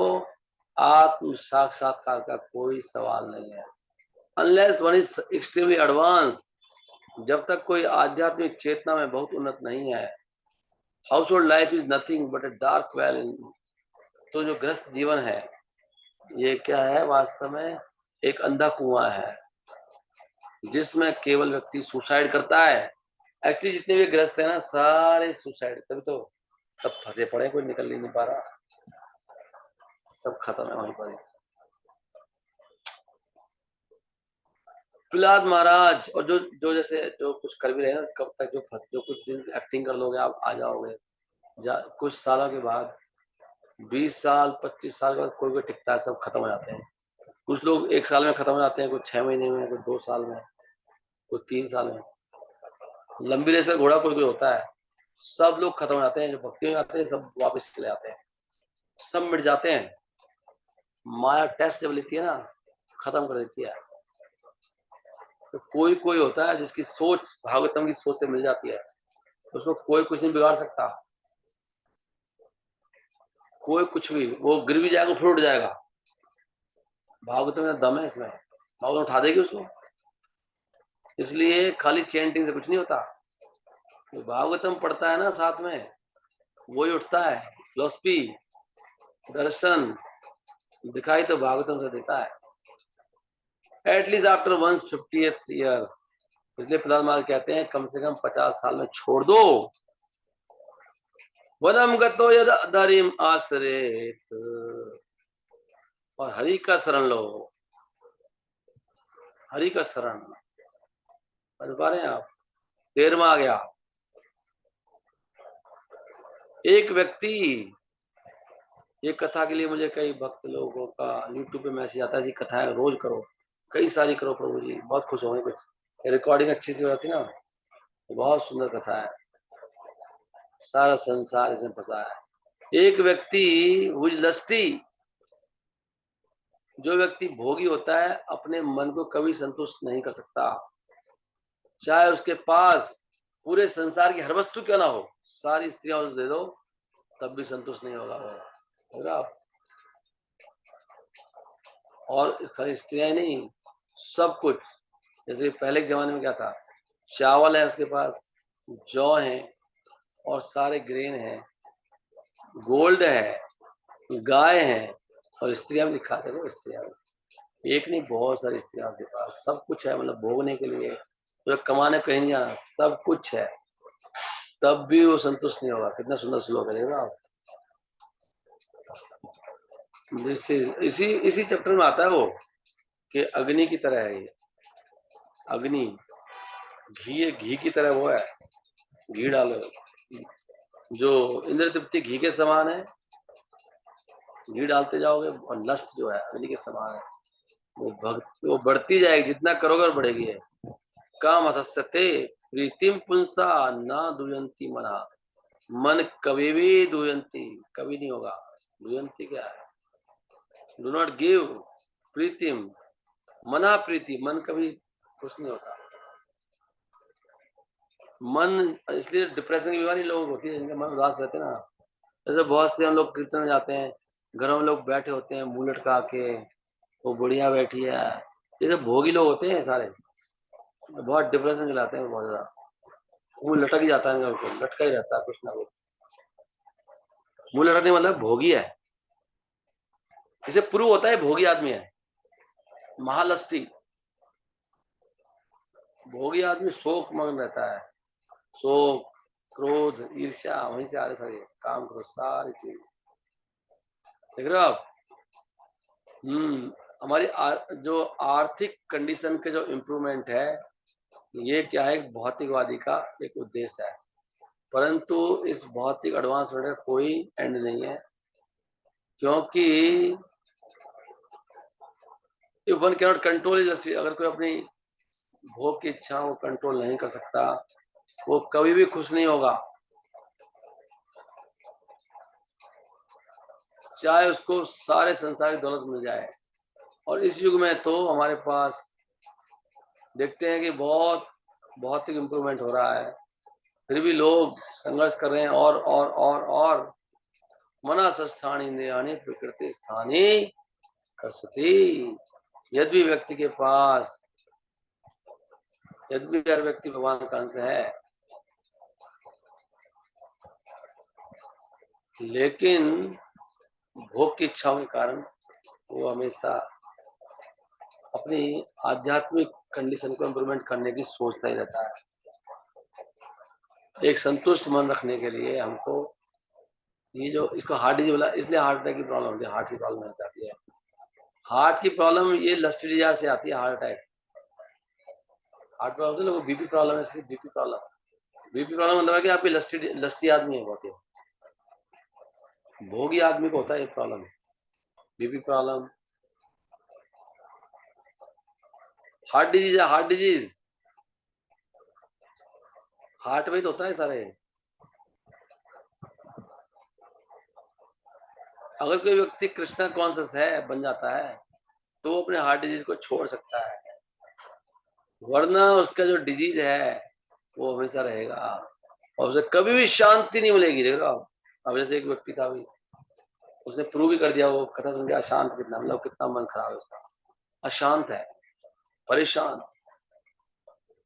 आत्म साक्षात्कार का कोई सवाल नहीं है। Unless one is extremely advance, जब तक कोई आध्यात्मिक चेतना में बहुत उन्नत नहीं है, house hold life is nothing but a dark well. तो जो ग्रस्त जीवन है ये क्या है? वास्तव में एक अंधा कुआं है जिसमें केवल व्यक्ति सुसाइड करता है। एक्चुअली जितने भी ग्रस्त है ना, सारे सुसाइड, तभी तो सब फंसे पड़े, कोई निकल ही नहीं पा रहा, सब खत्म है वहीं पर ही। प्रहलाद महाराज और जो जो जैसे जो कुछ कर भी रहे हैं, कब तक जो कुछ दिन एक्टिंग कर लोगे आप, आ जाओगे कुछ सालों के बाद, 20 साल 25 साल के बाद कोई कोई टिकता है, सब खत्म हो जाते हैं। कुछ लोग 1 साल में खत्म हो जाते हैं, कुछ 6 महीने में, कुछ 2 साल में, कुछ 3 साल में। लंबी रेस का घोड़ा कोई कोई होता है, सब लोग खत्म हो जाते हैं। जो भक्ति में आते हैं सब वापस चले जाते हैं, सब मिट जाते हैं। माया टेस्ट जब लेती है ना, खत्म कर देती है। तो कोई कोई होता है जिसकी सोच भागवतम की सोच से मिल जाती है, उसको कोई कुछ नहीं बिगाड़ सकता। कोई कुछ भी, वो गिर भी जाएगा फिर उठ जाएगा। भागवतम में दम है इसमें, भागवतम उठा देगी उसको। इसलिए खाली चैंटिंग से कुछ नहीं होता। तो भागवतम पढ़ता है ना साथ में, वही उठता है। फिलोसफी, दर्शन दिखाई तो भागवतम से देता है, एटलीस्ट आफ्टर 150th ईयर। इसलिए प्रहलाद महाराज कहते हैं कम से कम 50 साल में छोड़ दो। वनम गतो यद अधरिम आश्रयेत, और हरि का शरण लो। हरि का शरण, समझ पा रहे हैं आप? 13वां आ गया। एक व्यक्ति, ये कथा के लिए मुझे कई भक्त लोगों का यूट्यूब पे मैसेज आता है जी कथाएं रोज करो, कई सारी करो प्रभु जी, बहुत खुश होंगे। कुछ रिकॉर्डिंग अच्छी सी हो जाती ना, तो बहुत सुंदर कथा है, सारा संसार इसमें फंसा है। एक व्यक्ति हुई लस्टी, जो व्यक्ति भोगी होता है अपने मन को कभी संतुष्ट नहीं कर सकता, चाहे उसके पास पूरे संसार की हर वस्तु क्यों ना हो, सारी स्त्रियां उसे दे दो तब भी संतुष्ट नहीं होगा वो। और खाली स्त्रियां नहीं, सब कुछ। जैसे पहले के जमाने में क्या था, चावल है उसके पास, जौ है और सारे ग्रेन है, गोल्ड है, गाय है, और स्त्रियां भी दिखाते थे। स्त्रियां एक नहीं, बहुत सारी स्त्रियां उसके पास, सब कुछ है, मतलब भोगने के लिए, तो कमाने कहीं नहीं जाना, सब कुछ है, तब भी वो संतुष्ट नहीं होगा। कितना सुंदर श्लोक है, देखो आप। इसी इसी चैप्टर में आता है वो कि अग्नि की तरह है ये, अग्नि घी की तरह वो है। घी डालो, जो इंद्र तृप्ति घी के समान है, घी डालते जाओगे, और लस्ट जो है अग्नि के समान है, वो बढ़ती जाएगी, जितना करोगे और बढ़ेगी है। काम हतस्यते प्रीतिम पुंसा ना दुयंती मना, मन कभी भी दुयंती कभी नहीं होगा। दुयंती क्या है? डू नॉट गिव प्रीतिम, मना प्रीति, मन कभी खुश नहीं होता। मन, इसलिए डिप्रेशन की बीमारी लोगों को होती है जिनका मन उदास रहते हैं ना। जैसे बहुत से हम लोग कीर्तन में जाते हैं, घरों में लोग बैठे होते हैं मुंह लटका के, वो बुढ़िया बैठी है, ये सब भोगी लोग होते हैं सारे, बहुत डिप्रेशन चलाते हैं बहुत ज्यादा। मुंह लटक ही जाता है, लटका ही रहता है कुछ ना कुछ। मुंह लटकने मतलब भोगी है, इसे प्रूव होता है भोगी आदमी है। महालस्टी भोगी आदमी शोक मग्न रहता है, शोक, क्रोध, ईर्ष्या, वहीं से आ रहे सारे काम, क्रोध, सारी चीज देख रहे हो आप। हमारी जो आर्थिक कंडीशन के जो इम्प्रूवमेंट है, ये क्या है, भौतिकवादी का एक उद्देश्य है, परंतु इस भौतिक एडवांसमेंट का कोई एंड नहीं है, क्योंकि if one cannot control industry, अगर कोई अपनी भोग की इच्छाओं को कंट्रोल नहीं कर सकता, वो कभी भी खुश नहीं होगा, चाहे उसको सारे संसार की दौलत मिल जाए। और इस युग में तो हमारे पास देखते हैं कि बहुत भौतिक इम्प्रूवमेंट हो रहा है, फिर भी लोग संघर्ष कर रहे हैं और मना स्थानी इंद्रियाणी प्रकृति स्थानी कर्षति। यदि व्यक्ति के पास, यदि हर व्यक्ति भगवान का अंश है, लेकिन भोग की इच्छाओं के कारण वो हमेशा अपनी आध्यात्मिक कंडीशन को इम्प्रूवमेंट करने की सोचता ही रहता है। एक संतुष्ट मन रखने के लिए हमको ये जो इसको हार्ट डिजीज बोला, इसलिए हार्ट अटैक की प्रॉब्लम होती है। हार्ट की प्रॉब्लम ऐसे आती है, हार्ट की प्रॉब्लम ये लस्ट डिजायर से आती है। हार्ट अटैक, हार्ट प्रॉब्लम लोगों को बीपी प्रॉब्लम है, इसलिए बीपी प्रॉब्लम। बीपी प्रॉब्लम मतलब है कि आपकी लस्टी आदमी है बहुत, भोगी आदमी को होता है ये problem, BP problem. Heart disease है, हार्ट डिजीज, हार्ट में तो होता है सारे। अगर कोई व्यक्ति कृष्णा कॉन्शियस है, बन जाता है, तो वो अपने हार्ट डिजीज को छोड़ सकता है, वरना उसका जो डिजीज है वो हमेशा रहेगा और उसे कभी भी शांति नहीं मिलेगी। देख रहे हो आप, अब जैसे एक व्यक्ति था अभी, उसने प्रूव भी कर दिया, वो कथा सुन के अशांत, कितना मतलब कितना मन खराब है उसका, अशांत है, परेशान।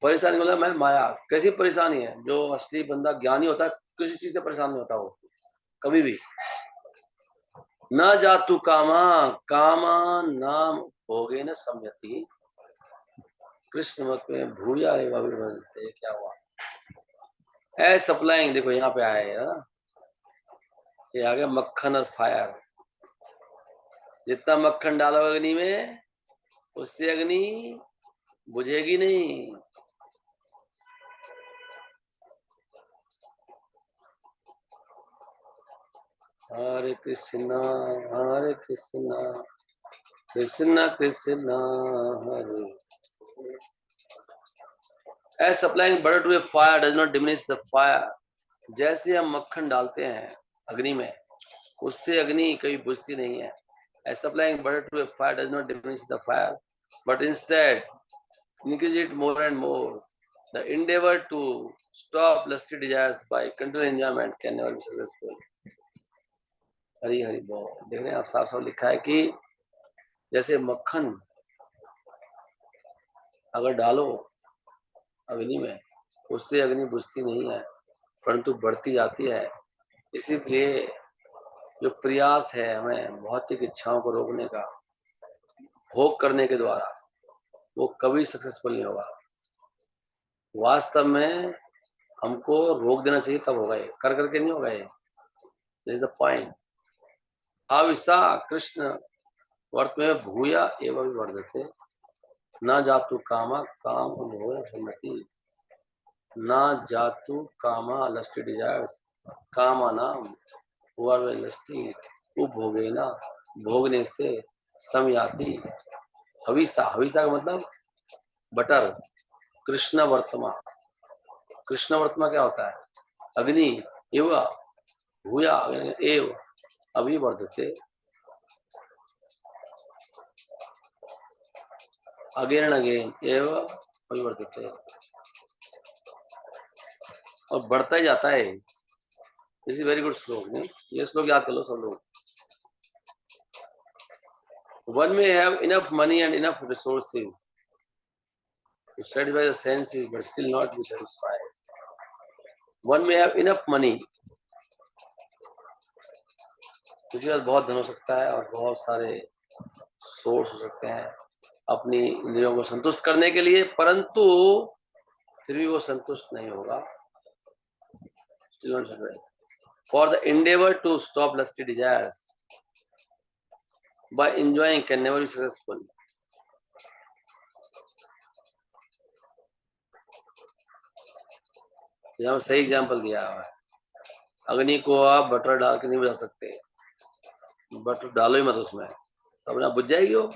परेशानी मतलब मैं माया कैसी परेशानी है, जो असली बंदा ज्ञानी होता है किसी चीज से परेशान नहीं होता वो कभी भी। न जातु कामा कामा नाम भोगे न सम्यति, कृष्ण मत में भूया अभिवदते। क्या हुआ है सप्लाइंग, देखो यहाँ पे आया है, ये आ गया मक्खन और फायर। जितना मक्खन डालो अग्नि में, उससे अग्नि बुझेगी नहीं। हरे कृष्णा कृष्ण कृष्ण हरे। As supplying butter to a fire does not diminish the fire, जैसे हम मक्खन डालते हैं अग्नि में, उससे अग्नि कभी बुझती नहीं है। As supplying butter to a fire does not diminish the fire, but instead increase it more and more. The endeavor to stop lusty desires by continual enjoyment can never be successful. Hari Hari बोल। देख रहे हैं आप, साफ साफ लिखा है कि जैसे मक्खन अगर डालो अग्नि में, उससे अग्नि बुझती नहीं है परंतु बढ़ती जाती है। इसीलिए जो प्रयास है हमें भौतिक इच्छाओं को रोकने का भोग करने के द्वारा, वो कभी सक्सेसफुल नहीं होगा। वास्तव में हमको रोक देना चाहिए, तब होगा ये, कर करके नहीं होगा ये। This is the point. अविसा कृष्ण वर्त में भूया एवं वर्धते, न जातु कामा काम भोग सम्मति, न जातु कामा लस्टी डिजायर्स, कामा नाम हुआ लस्टी उपभोगे ना, भोगने से समयाति। हविसा, हविसा का मतलब बटर। कृष्ण वर्तमा, कृष्ण वर्तमा क्या होता है, अग्नि। एव भूया एव अभिवर्धते, अगेन एंड अगेन एव अभिवर्धते, और बढ़ता ही जाता है। दिस इज वेरी गुड श्लोक, नहीं ये श्लोक याद कर लो सब लोग। One may have enough money and enough resources to satisfy the senses, but still not be satisfied. One may have enough money, किसी के पास बहुत धन हो सकता है और बहुत सारे सोर्स हो सकते हैं अपनी इंद्रियों को संतुष्ट करने के लिए, परंतु फिर भी वो संतुष्ट नहीं होगा। For the endeavor to stop lusty desires by enjoying can never be successful. यहाँ सही एग्जाम्पल दिया हुआ है। अग्नि को आप बटर डाल के नहीं बुझा सकते, बटर डालो ही मत उसमें, तो अपना बुझ जाएगी वो।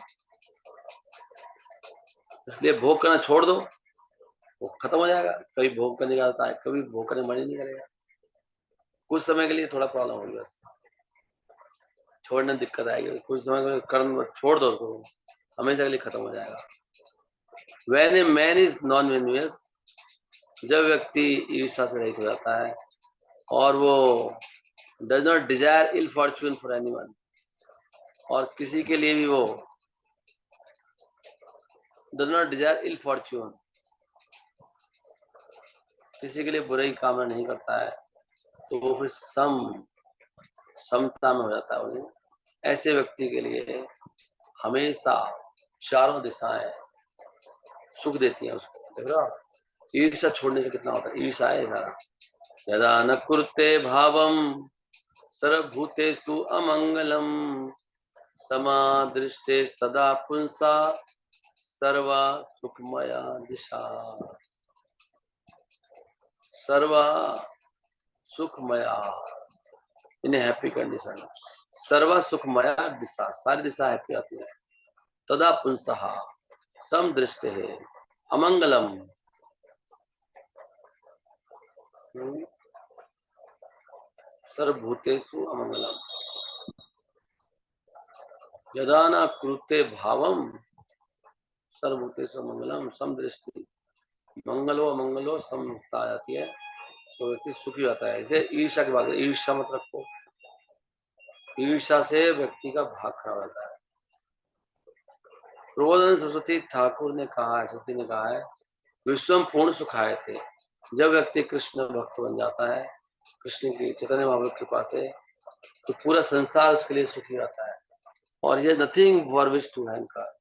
इसलिए भोग करना छोड़ दो, वो खत्म हो जाएगा। कभी भोग करने जाता है, कभी भोग करने मन ही नहीं करेगा। कुछ समय के लिए थोड़ा प्रॉब्लम होगी बस, छोड़ने में दिक्कत आएगी। कुछ समय के लिए कर्म छोड़ दो उसको, हमेशा के लिए खत्म हो जाएगा। When a man is non-envious, जब व्यक्ति ईर्ष्या से रहित हो जाता है और वो does not desire ill fortune for anyone, और किसी के लिए भी वो does not desire ill fortune, किसी के लिए बुराई कामना नहीं करता है, तो वो फिर समता में हो जाता है। वो ऐसे व्यक्ति के लिए हमेशा चारों दिशाएं सुख देती हैं उसको। देख रहे हो ईर्ष्या छोड़ने से कितना होता है। ईर्ष्या है सारा, यदा न कुरुते भावम सर्वभूतेषु अमंगलम समादृष्टे सदा पुंसा सर्वा सुखमया दिशा। सर्वा सुखमया इन हैप्पी कंडीशन, सर्वा सुखमया दिशा, सारी दिशा हैप्पी आती है। तदा पुंसः सम दृष्टि है अमंगलम, सर्वभूतेषु अमंगलम, यदा न कृते भावम सर्वभूतेषु अमंगलम सम दृष्टि, मंगलो अमंगलो समता आती है तो व्यक्ति सुखी होता है। इसे ईर्ष्या की बात है, ईर्ष्या मत रखो। ईर्ष्या से व्यक्ति का भाग खराब होता है। प्रबोधन सरस्वती ठाकुर ने कहा है, सरस्वती ने कहा है, विश्वम पूर्ण सुखाए थे। जब व्यक्ति कृष्ण भक्त बन जाता है, कृष्ण की चैतन्य महाप्रभु की कृपा से, तो पूरा संसार उसके लिए सुखी रहता है। और ये nothing for which to hanker,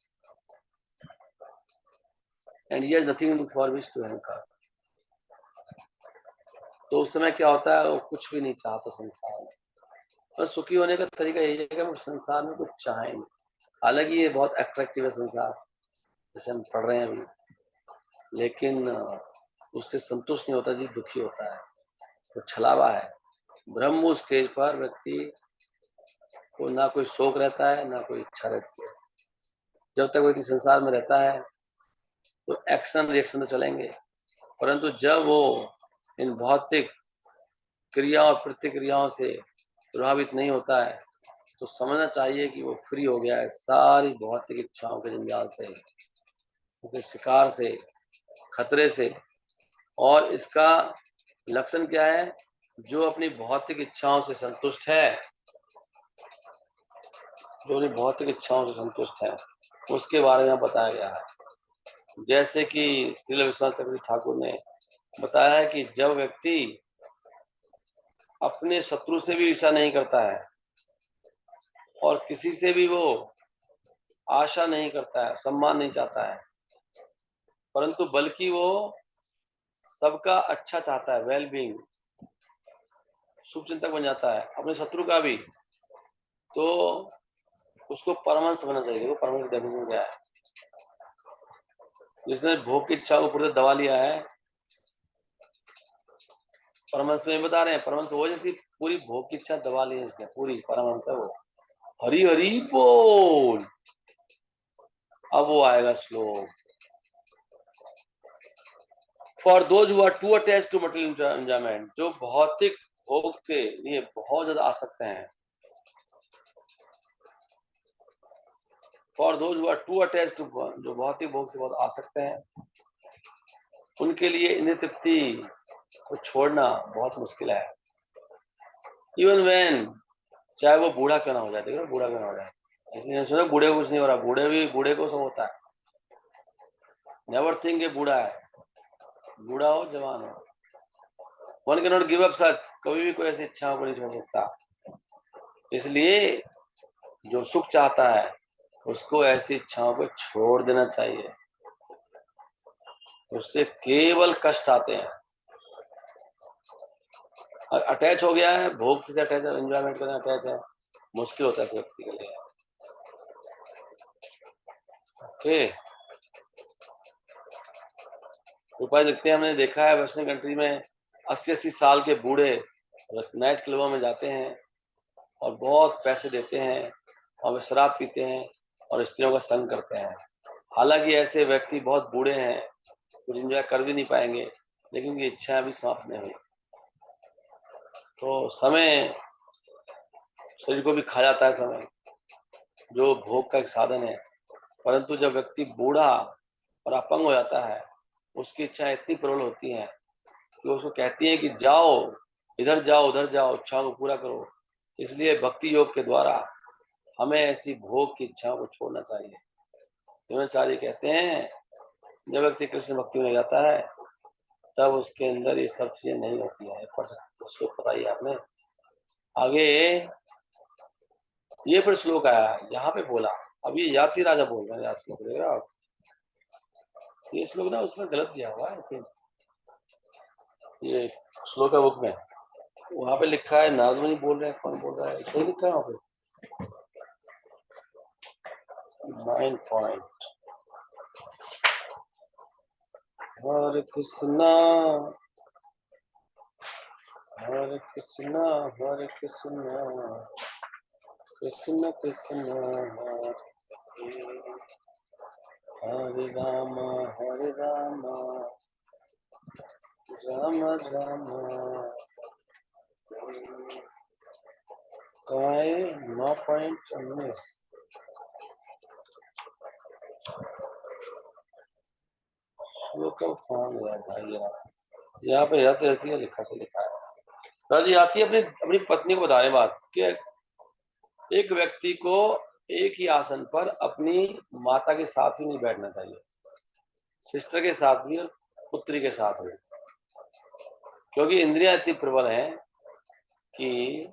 and ये nothing for which to hanker. तो उस समय क्या होता है, वो कुछ भी नहीं चाहता संसार में। और सुखी होने का तरीका यही है कि हम संसार में कुछ चाहेंगे। हालांकि ये बहुत अट्रैक्टिव है संसार, जैसे हम पढ़ रहे हैं अभी, लेकिन उससे संतुष्ट नहीं होता जी, दुखी होता है। तो छलावा है। ब्रह्म स्टेज पर व्यक्ति को ना कोई शोक रहता है, ना कोई इच्छा रहती है। जब तक व्यक्ति संसार में रहता है तो एक्शन रिएक्शन तो चलेंगे, परंतु जब वो इन भौतिक क्रियाओं और प्रतिक्रियाओं से प्रभावित नहीं होता है, तो समझना चाहिए कि वो फ्री हो गया है सारी भौतिक इच्छाओं के जंजाल से, उनके शिकार से, खतरे से। और इसका लक्षण क्या है, जो अपनी भौतिक इच्छाओं से संतुष्ट है, जो अपनी भौतिक इच्छाओं से संतुष्ट है, उसके बारे में बताया गया है। जैसे कि श्रील विश्वनाथ चक्रवर्ती ठाकुर ने बताया है कि जब व्यक्ति अपने शत्रु से भी ईर्ष्या नहीं करता है और किसी से भी वो आशा नहीं करता है, सम्मान नहीं चाहता है, परंतु बल्कि वो सबका अच्छा चाहता है, वेल बीइंग, शुभ चिंतक बन जाता है अपने शत्रु का भी, तो उसको परमहंस बनना चाहिए। देखो परमहंस डेफिनेशन क्या है। जिसने भोग की इच्छा को पूरी दबा लिया है, परमहंस में बता रहे हैं, परमहंस वो जिसकी पूरी भोग की इच्छा दबा ली है इसने, पूरी परमहंस है वो। हरि हरि बोल। अब वो आएगा श्लोक, for those who are too attached to material enjoyment, जो भौतिक भोग के लिए बहुत ज्यादा आसक्त हैं। For those who are too attached to, जो भौतिक भोग से बहुत आसक्त हैं, उनके लिए इंद्रिय तृप्ति को छोड़ना बहुत मुश्किल है। इवन व्हेन, चाहे वो बूढ़ा क्यों ना हो जाए, देखो बूढ़ा क्यों ना हो जाए, इसलिए सुनो बूढ़े को कुछ नहीं हो रहा, बूढ़े को सब होता है। नेवर थिंक ये बूढ़ा है, बूढ़ा हो जवान हो, one can not give up such, कभी भी कोई ऐसी इच्छाओं को नहीं छोड़ सकता। इसलिए जो सुख चाहता है उसको ऐसी इच्छाओं को छोड़ देना चाहिए, उससे केवल कष्ट आते हैं। अटैच हो गया है, भोग से अटैच है, एंजॉयमेंट करना अटैच है, मुश्किल होता है इस व्यक्ति के लिए। ओके, उपाय देखते हैं। हमने देखा है वेस्टर्न कंट्री में 80-80 साल के बूढ़े नाइट क्लबों में जाते हैं और बहुत पैसे देते हैं और वे शराब पीते हैं और स्त्रियों का संग करते हैं। हालांकि ऐसे व्यक्ति बहुत बूढ़े हैं कुछ एंजॉय कर भी नहीं पाएंगे, लेकिन उनकी इच्छाएं भी समाप्त नहीं हुई। तो समय शरीर को भी खा जाता है, समय जो भोग का एक साधन है। परंतु जब व्यक्ति बूढ़ा और अपंग हो जाता है, उसकी इच्छाएं इतनी प्रबल होती हैं कि उसको कहती हैं कि जाओ, इधर जाओ, उधर जाओ, इच्छाओं को पूरा करो। इसलिए भक्ति योग के द्वारा हमें ऐसी भोग की इच्छाओं को छोड़ना चाहिए। द्रोणाचार्य कहते हैं, जब व्यक्ति कृष्ण भक्ति में जाता है तब उसके अंदर ये सब चीजें नहीं होती है। उसको पता ही आपने आगे ये पर श्लोक आया, यहाँ पे बोला। अब ये याति राजा बोल रहे हैं, याद श्लोक देख रहे हो आप? ये श्लोक ना उसमें गलत दिया हुआ है, ये श्लोक है बुक में, वहां पे लिखा है नारद मुनि बोल रहे हैं, कौन बोल रहा है, सही लिखा है वहां पे 9 पॉइंट। हरे कृष्णा हरे कृष्णा हरे कृष्णा कृष्ण कृष्ण हरे राम राम राम काय 9.19 श्लोक कौन है भाई यार? यहाँ पे जाते रहती है, लिखा से लिखा है। राजी आती है अपनी अपनी पत्नी को बता रहे बात कि एक व्यक्ति को एक ही आसन पर अपनी माता के साथ ही नहीं बैठना चाहिए, सिस्टर के साथ भी और पुत्री के साथ भी, क्योंकि इंद्रियां इतनी प्रबल हैं कि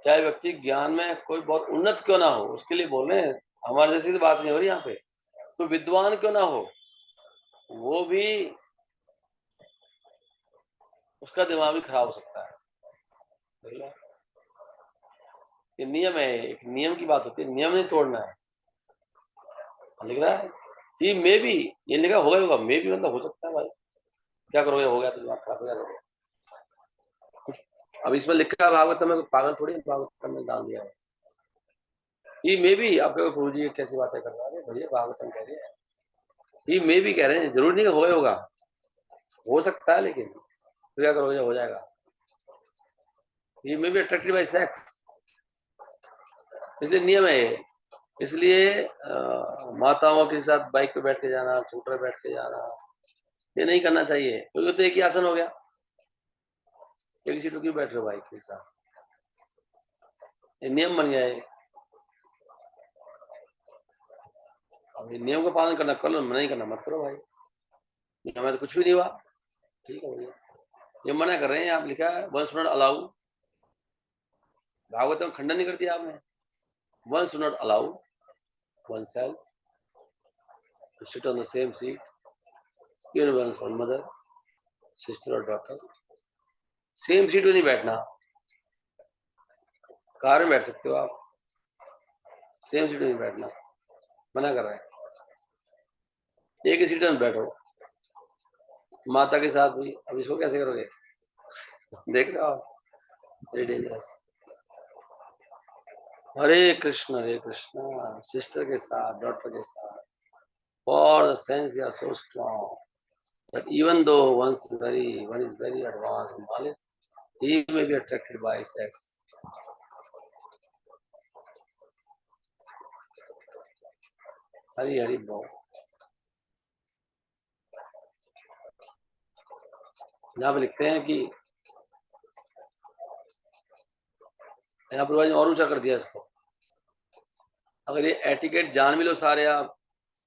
चाहे व्यक्ति ज्ञान में कोई बहुत उन्नत क्यों ना हो, उसके लिए बोल रहे हैं, हमारे जैसी तो बात नहीं हो रही यहाँ पे, तो विद्वान क्यों ना हो, वो भी उसका दिमाग भी खराब हो सकता है। ये नियम है, एक नियम की बात होती है, नियम नहीं तोड़ना है। लिख रहा है ये मे भी, ये लिखा होगा ही होगा, मे भी मतलब हो सकता है भाई, क्या करोगे, हो गया तो दिमाग खराब हो गया। अब इसमें लिखा है भागवत में, पागल थोड़ी भागवत में डाल दिया है। ये मे भी, आप कहोगे प्रभु जी कैसी बातें कर रहा है, भैया भागवत कह रही है, ये मे भी कह रहे हैं, जरूर नहीं होगा ही होगा, हो सकता है, लेकिन तो क्या करोगे, हो जाएगा। ये मे भी अट्रैक्टेड बाय सेक्स, इसलिए नियम है ये। इसलिए माताओं के साथ बाइक पे बैठ के जाना, स्कूटर पे बैठ के जाना, ये नहीं करना चाहिए, क्योंकि तो एक ही आसन हो गया, एक सीट क्यों बैठ रहे हो बाइक के साथ, ये नियम बन गया है। अब ये नियम का पालन करना कर लो, नहीं करना मत करो भाई, हमें तो कुछ भी नहीं हुआ, ठीक है भैया। ये मना कर रहे हैं, आप लिखा है one should not allow, Bhagavat में खंडन नहीं कर दिया आपने, one should not allow oneself to sit on the same seat, even one's own mother, sister और डॉटर, सेम सीट में नहीं बैठना। कार में बैठ सकते हो आप, सेम सीट में नहीं बैठना, मना कर रहे हैं। एक ही सीट में बैठो, माता के साथ भी। अब इसको कैसे करोगे, देख रहे हो आप, वेरी डेंजरस। हरे कृष्णा, सिस्टर के साथ, डॉटर के साथ, for the sense are so strong that even though one is very advanced in knowledge, he may be attracted by sex. Hari Hari बोल। यहाँ पे लिखते हैं कि यहाँ पर और ऊंचा कर दिया इसको, अगर ये एटिकेट जान भी लो सारे आप,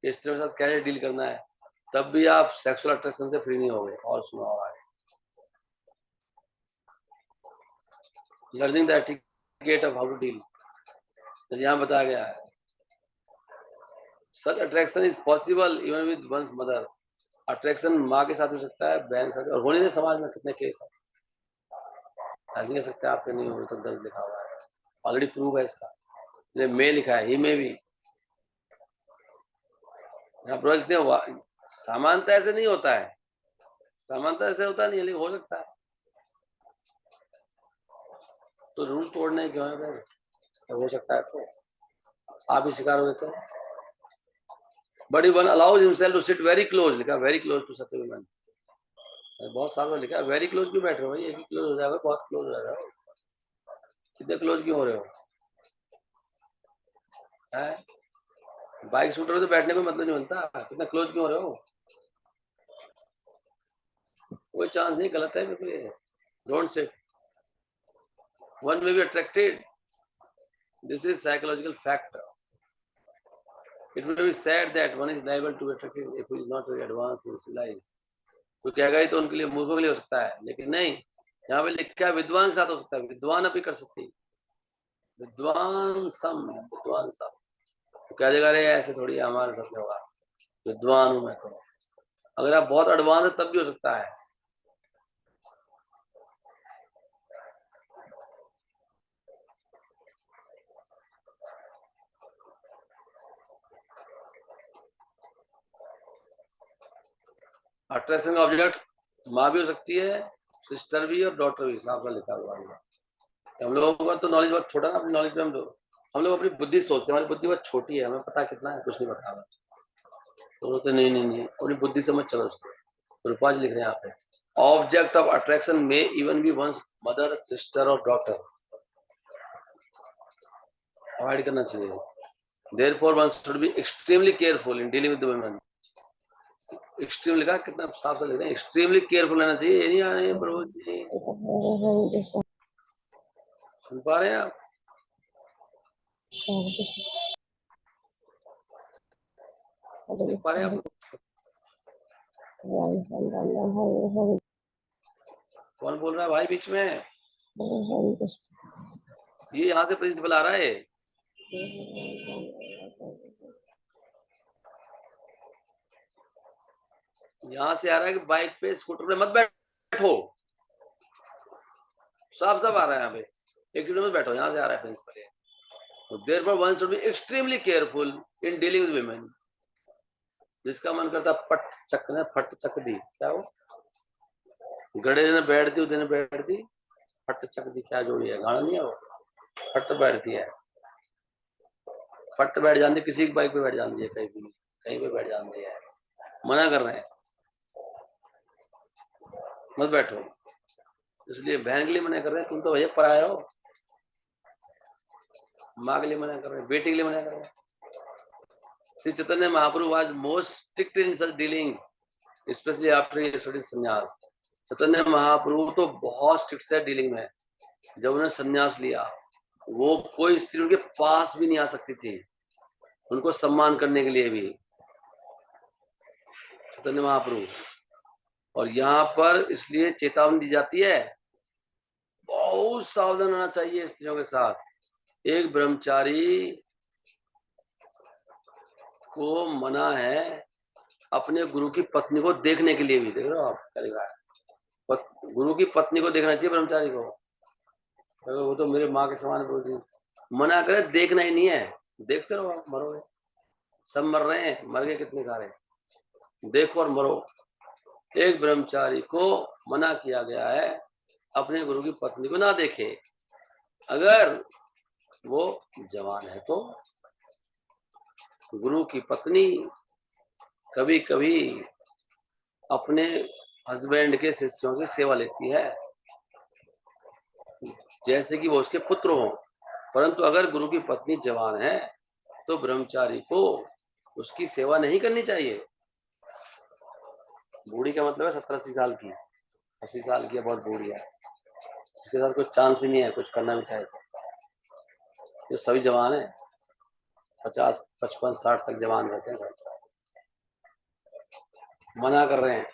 स्त्रियों के साथ कैसे डील करना है, तब भी आप सेक्सुअल अट्रैक्शन से फ्री नहीं होगे। और सुनो आगे, learning the etiquette of how to deal, जैसे यहाँ बताया गया है, such attraction is possible even with one's mother, attraction माँ के साथ हो सकता है, बहन के साथ, और होने नहीं, समाज में कितने केस है, ऐसे नहीं कह सकते आपके नहीं हो, तो दर्द लिखा हुआ है, ऑलरेडी प्रूव है इसका, मे लिखा है, ही में भी। यहाँ पर लिखते हैं समानता ऐसे नहीं होता है, समानता ऐसे होता नहीं है, लेकिन हो सकता है, तो रूल तोड़ने क्यों है भाई, तो हो सकता है, तो आप ही शिकार हुए तो but one allows himself to sit very close, लिखा very close to such a woman. बहुत साफ लिखा है, वेरी क्लोज क्यों बैठ रहे हो भाई, एक ही क्लोज हो जाएगा, बहुत क्लोज हो जाएगा, कितने क्लोज क्यों हो रहे हो? बाइक स्कूटर तो बैठने को मतलब नहीं बनता, कितना क्लोज क्यों हो रहे हो? कोई चांस नहीं, गलत है बिल्कुल ये, don't sit. One may be attracted, this is psychological fact. It will be said that one is liable to be attracted if he is not very advanced in civilized. तो कहेगा ही तो उनके लिए, मूर्खों के लिए हो सकता है, लेकिन नहीं, यहाँ पे लिखा है विद्वान के साथ हो सकता है, विद्वान अभी कर सकती है, विद्वान सम तो कह देगा अरे ऐसे थोड़ी हमारे साथ होगा, विद्वान हूं मैं तो। अगर आप बहुत एडवांस है तब भी हो सकता है। अट्रैक्शन का ऑब्जेक्ट माँ भी हो सकती है, सिस्टर भी और डॉटर भी, साफ लिखा हुआ है। हम लोगों का तो नॉलेज बहुत छोटा ना, अपनी नॉलेज पे हम लोग अपनी बुद्धि सोचते हैं, हमारी बुद्धि बहुत छोटी है, हमें पता कितना है, कुछ नहीं पता। तो नहीं, अपनी बुद्धि से मत चलो उसको। रूपा जी लिख रहे हैं यहाँ पे, ऑब्जेक्ट ऑफ अट्रैक्शन में even be one's mother, sister और डॉटर, अवॉइड करना चाहिए। Therefore one should be extremely careful in dealing with women. Extreme लिखा, कितना साफ से लिख रहे हैं, एक्सट्रीमली केयरफुल रहना चाहिए, ये नहीं आने प्रभु जी। सुन पा रहे हैं आप? देख पा रहे हैं आप? कौन बोल रहा है भाई बीच में? ये यहाँ से प्रिंसिपल आ रहा है, यहाँ से आ रहा है कि बाइक पे स्कूटर पे मत बैठो, साफ आ रहा है यहाँ पे, एक सीट में बैठो, यहाँ से आ रहा है प्रिंसिपल। तो therefore one should be extremely careful in dealing with women। जिसका मन करता पट चक ने फट चक दी, क्या हो गड़े ने बैठ दी, उधर बैठ दी, फट चक दी, क्या जोड़ी है, गाना नहीं है वो, फट बैठती है, फट बैठ जाती, किसी की बाइक पे बैठ जाती है, कहीं पे बैठ जाती है। मना कर रहे हैं मत बैठो, इसलिए बहन के लिए मना कर रहे हैं, तुम तो भैया पराए हो, माँ के लिए मना कर रहे हैं, बेटी के लिए मना कर रहे हैं। Shri Chaitanya Mahaprabhu was most strict in such dealings, especially after accepting sannyasa. Chaitanya महाप्रभु तो बहुत स्ट्रिक्ट है डीलिंग में। जब उन्होंने संन्यास लिया, वो कोई स्त्री उनके पास भी नहीं आ सकती थी, उनको सम्मान करने के लिए भी, चैतन्य महाप्रभु। और यहाँ पर इसलिए चेतावनी दी जाती है, बहुत सावधान होना चाहिए स्त्रियों के साथ। एक ब्रह्मचारी को मना है अपने गुरु की पत्नी को देखने के लिए भी, देख रहे हो आप क्या लिखा है, गुरु की पत्नी को देखना चाहिए ब्रह्मचारी को, वो तो मेरे माँ के समान बोल रही, मना करे, देखना ही नहीं है, देखते रहो आप मरोगे, सब मर रहे हैं, मर गए कितने सारे, देखो और मरो। एक ब्रह्मचारी को मना किया गया है अपने गुरु की पत्नी को ना देखे, अगर वो जवान है तो। गुरु की पत्नी कभी कभी अपने हस्बैंड के शिष्यों से सेवा लेती है, जैसे कि वो उसके पुत्र हो, परंतु अगर गुरु की पत्नी जवान है तो ब्रह्मचारी को उसकी सेवा नहीं करनी चाहिए। बूढ़ी का मतलब है 70-80 साल की, 80 साल की है, बहुत बूढ़ी है, उसके साथ कुछ चांस ही नहीं है कुछ करना भी चाहे तो। ये सभी जवान है, 50, 55, 60 तक जवान रहते हैं, मना कर रहे हैं।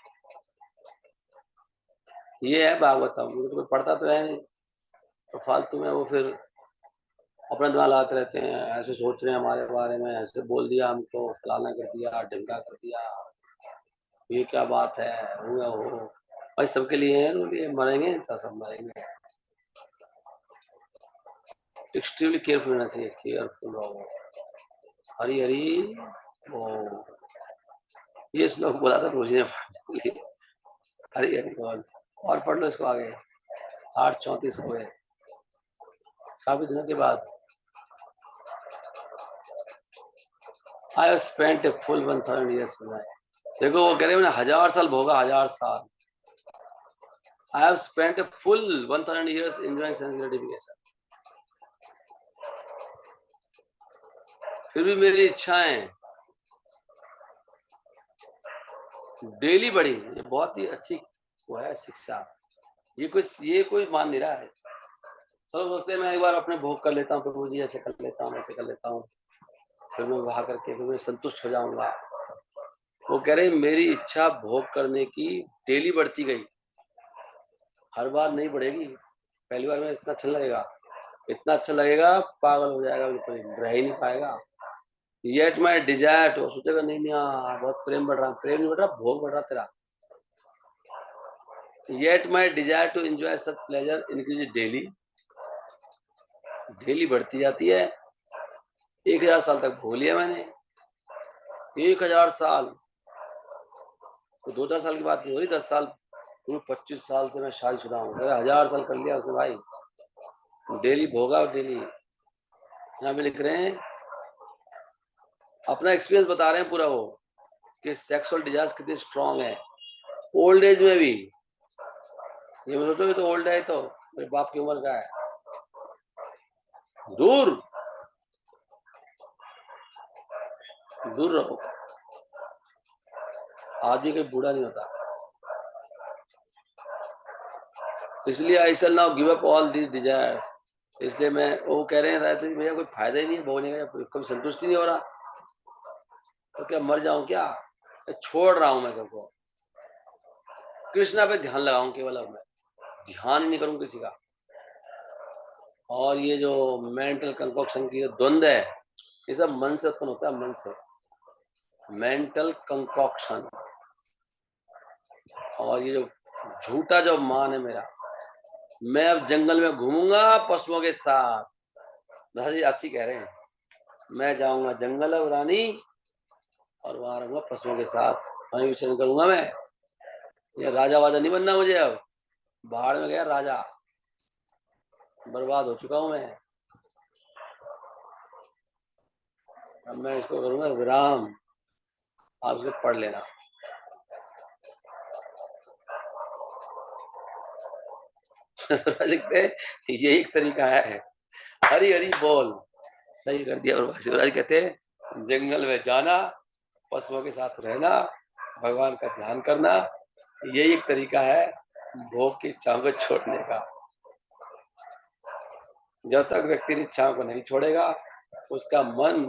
ये है भागवतम, मुझे तो कोई पढ़ता तो है नहीं, तो फालतू में वो फिर अपना दिमाग लाते रहते हैं, ऐसे सोच रहे हैं हमारे बारे में, ऐसे बोल दिया हमको, फलाना कर दिया, ढिमका कर दिया, ये क्या बात है, हो भाई सबके लिए है, लिए मरेंगे तो सब मरेंगे। एक्सट्रीमली केयरफुल रहना चाहिए, केयरफुल रहो। हरी हरी वो ये श्लोक बोला था रोज ने, हरी हरी बोल, और पढ़ लो इसको आगे, 8:34 हुए काफी दिनों के बाद। I have spent a full 1000 years in life. देखो वो कह रहे हैं मैंने 1000 साल भोगा, 1000 साल. I have spent a full 1000 years enjoying sense gratification. फिर भी मेरी इच्छाएं डेली बढ़ी. ये बहुत ही अच्छी वो है शिक्षा. ये कोई मान नहीं रहा है. सब सोचते हैं मैं एक बार अपने भोग कर लेता हूँ, प्रभु जी ऐसे कर लेता हूँ, ऐसे कर लेता हूँ, फिर मैं वहां करके फिर मैं संतुष्ट हो जाऊंगा. वो कह रहे मेरी इच्छा भोग करने की डेली बढ़ती गई. हर बार नहीं बढ़ेगी. पहली बार में इतना अच्छा लगेगा पागल हो जाएगा, बिल्कुल रह ही नहीं पाएगा. येट माई डिजायर तो सोचेगा नहीं नहीं बहुत प्रेम बढ़ रहा, प्रेम नहीं बढ़ रहा, भोग बढ़ रहा तेरा. Yet my desire to enjoy such pleasure increase daily. Daily बढ़ती जाती है. 1000 साल तक भोग लिया मैंने. 1000 साल तो 2000 साल की बात नहीं हो रही. 10 साल पूरे 25 साल से मैं शादीशुदा हूँ. 1000 साल कर लिया उसने भाई. डेली भोगा और डेली. यहाँ पे लिख रहे हैं अपना एक्सपीरियंस बता रहे हैं पूरा वो कि सेक्सुअल डिजायर कितनी स्ट्रांग है ओल्ड एज में भी. ये मैं सोचो तो ओल्ड है तो मेरे बाप की उम्र का है. दूर दूर रहो. आदमी कोई बूढ़ा नहीं होता. इसलिए I shall now give up all these desires. इसलिए मैं वो कह रहे हैं तो भैया कोई फायदा ही नहीं है भोगने का, कभी संतुष्टि नहीं हो रहा तो क्या मर जाऊं क्या. छोड़ रहा हूं मैं सबको. कृष्णा पे ध्यान लगाऊं केवल. अब मैं ध्यान ही नहीं करूं किसी का. और ये जो मेंटल कंकॉक्शन की द्वंद्व है ये सब मन से उत्पन्न होता है. मन से मेंटल कंकॉक्शन. और ये जो झूठा जो मान है मेरा, मैं अब जंगल में घूमूंगा पशुओं के साथ. दादाजी आती कह रहे हैं मैं जाऊंगा जंगल अब रानी और वहां रहूंगा पशुओं के साथ. वहीं विचरण करूंगा मैं. ये राजा वाजा नहीं बनना मुझे. अब बाहर में गया राजा, बर्बाद हो चुका हूं मैं. अब मैं इसको करूंगा विराम. आप इसे पढ़ लेना. लिखते हैं ये एक तरीका है. हरी हरी बोल. सही कर दिया. और शिवराज कहते हैं जंगल में जाना, पशुओं के साथ रहना, भगवान का ध्यान करना, यही एक तरीका है भोग की इच्छाओं को छोड़ने का. जब तक व्यक्ति इच्छाओं को नहीं छोड़ेगा उसका मन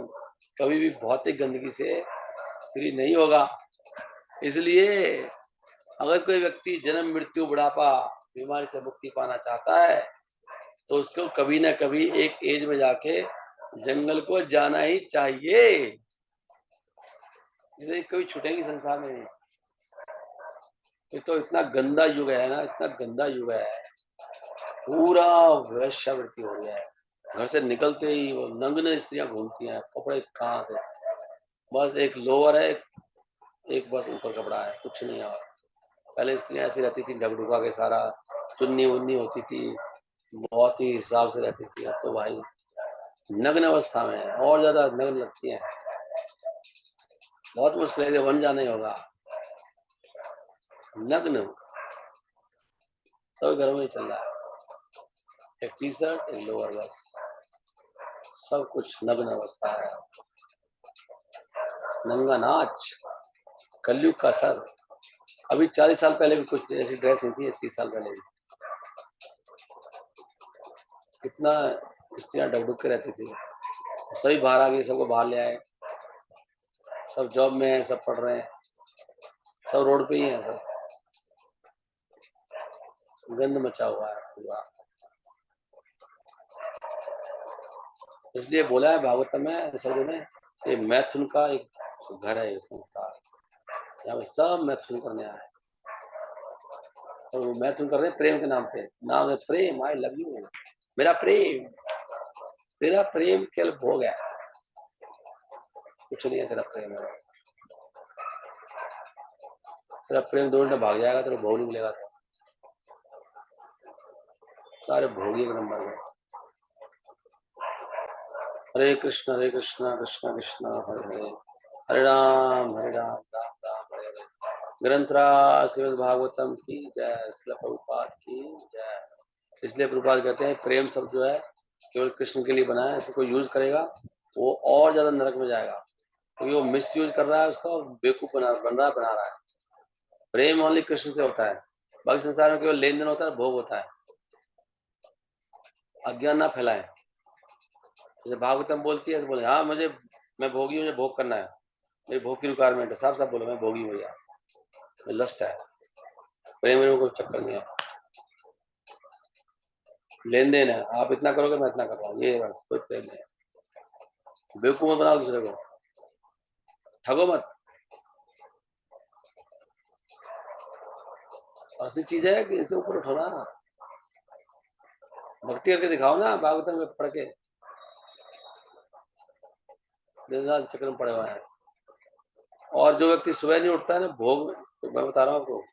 कभी भी भौतिक गंदगी से फ्री नहीं होगा. इसलिए अगर कोई व्यक्ति जन्म मृत्यु बुढ़ापा बीमारी से मुक्ति पाना चाहता है तो उसको कभी ना कभी एक एज में जाके जंगल को जाना ही चाहिए. इसलिए कभी छूटेंगी संसार में. ये तो इतना गंदा युग है ना, इतना गंदा युग है. पूरा वैश्यावृत्ति हो गया है. घर से निकलते ही वो नग्न स्त्रियां घूमती हैं. कपड़े कहाँ से, बस एक लोअर है, एक बस ऊपर कपड़ा है, कुछ नहीं. और पहले स्त्रियां ऐसी रहती थी ढकढुका के, सारा चुन्नी उन्नी होती थी, बहुत ही हिसाब से रहती थी. अब तो भाई नग्न अवस्था में है, और ज्यादा नग्न लगती हैं. बहुत मुश्किल है, बन जाना ही होगा. नग्न सब घरों में चल रहा है. एक टी शर्ट एक लोअर, बस सब कुछ नग्न अवस्था है. नंगा नाच कलयुग का सर. अभी 40 साल पहले भी कुछ ऐसी ड्रेस नहीं थी. 30 साल पहले भी कितना स्त्रियां डगडुग के रहती थी. सभी बाहर आ गई, सबको बाहर ले आए. सब जॉब में है, सब पढ़ रहे हैं, सब रोड पे ही हैं. सब गंद मचा हुआ है पूरा. इसलिए बोला है भागवत में सब ने ये मैथुन का एक घर है, ये संसार. यहाँ पे सब मैथुन करने आए. और वो मैथुन कर रहे हैं प्रेम के नाम पे. नाम है प्रेम. I love you. मेरा प्रेम. तेरा प्रेम केवल भोग है, कुछ नहीं है तेरा प्रेम है. तेरा प्रेम 2 घंटे भाग जाएगा, तेरा भोग नहीं मिलेगा. सारे भोगी एक नंबर में. हरे कृष्णा कृष्णा कृष्णा हरे हरे हरे राम राम राम हरे हरे। ग्रंथराज श्रीमद् भागवतम की जय। श्रील प्रभुपाद की जय। इसलिए प्रभुपाद कहते हैं प्रेम शब्द जो है केवल कृष्ण के लिए बना है, इसको कोई यूज करेगा वो और ज्यादा नरक में जाएगा, क्योंकि वो मिस यूज कर रहा है उसका और बेवकूफ बना रहा है। प्रेम ओनली कृष्ण से होता है, बाकी संसार में केवल लेन देन होता है, भोग होता है। अज्ञान ना फैलाएं। जैसे भागवतम बोलती है ऐसे बोले, हाँ मुझे, मैं भोगी हूँ, मुझे भोग करना है, मेरी भोग की रिक्वायरमेंट है, साफ साफ बोलो मैं भोगी हूँ यार, लस्ट है। प्रेम में कोई चक्कर नहीं है, लेन देन है, आप इतना करोगे मैं इतना कर रहा हूँ, ये बस, कोई प्रेम नहीं है। बेवकूफ मत बनाओ दूसरे को, ठगो मत। असली चीज है कि इसे ऊपर उठो ना, भक्ति करके दिखाओ ना, भागवतम में पढ़ के दिन रात चक्कर में पड़े हुए हैं। और जो व्यक्ति सुबह नहीं उठता है ना भोग, तो मैं बता रहा हूँ आपको,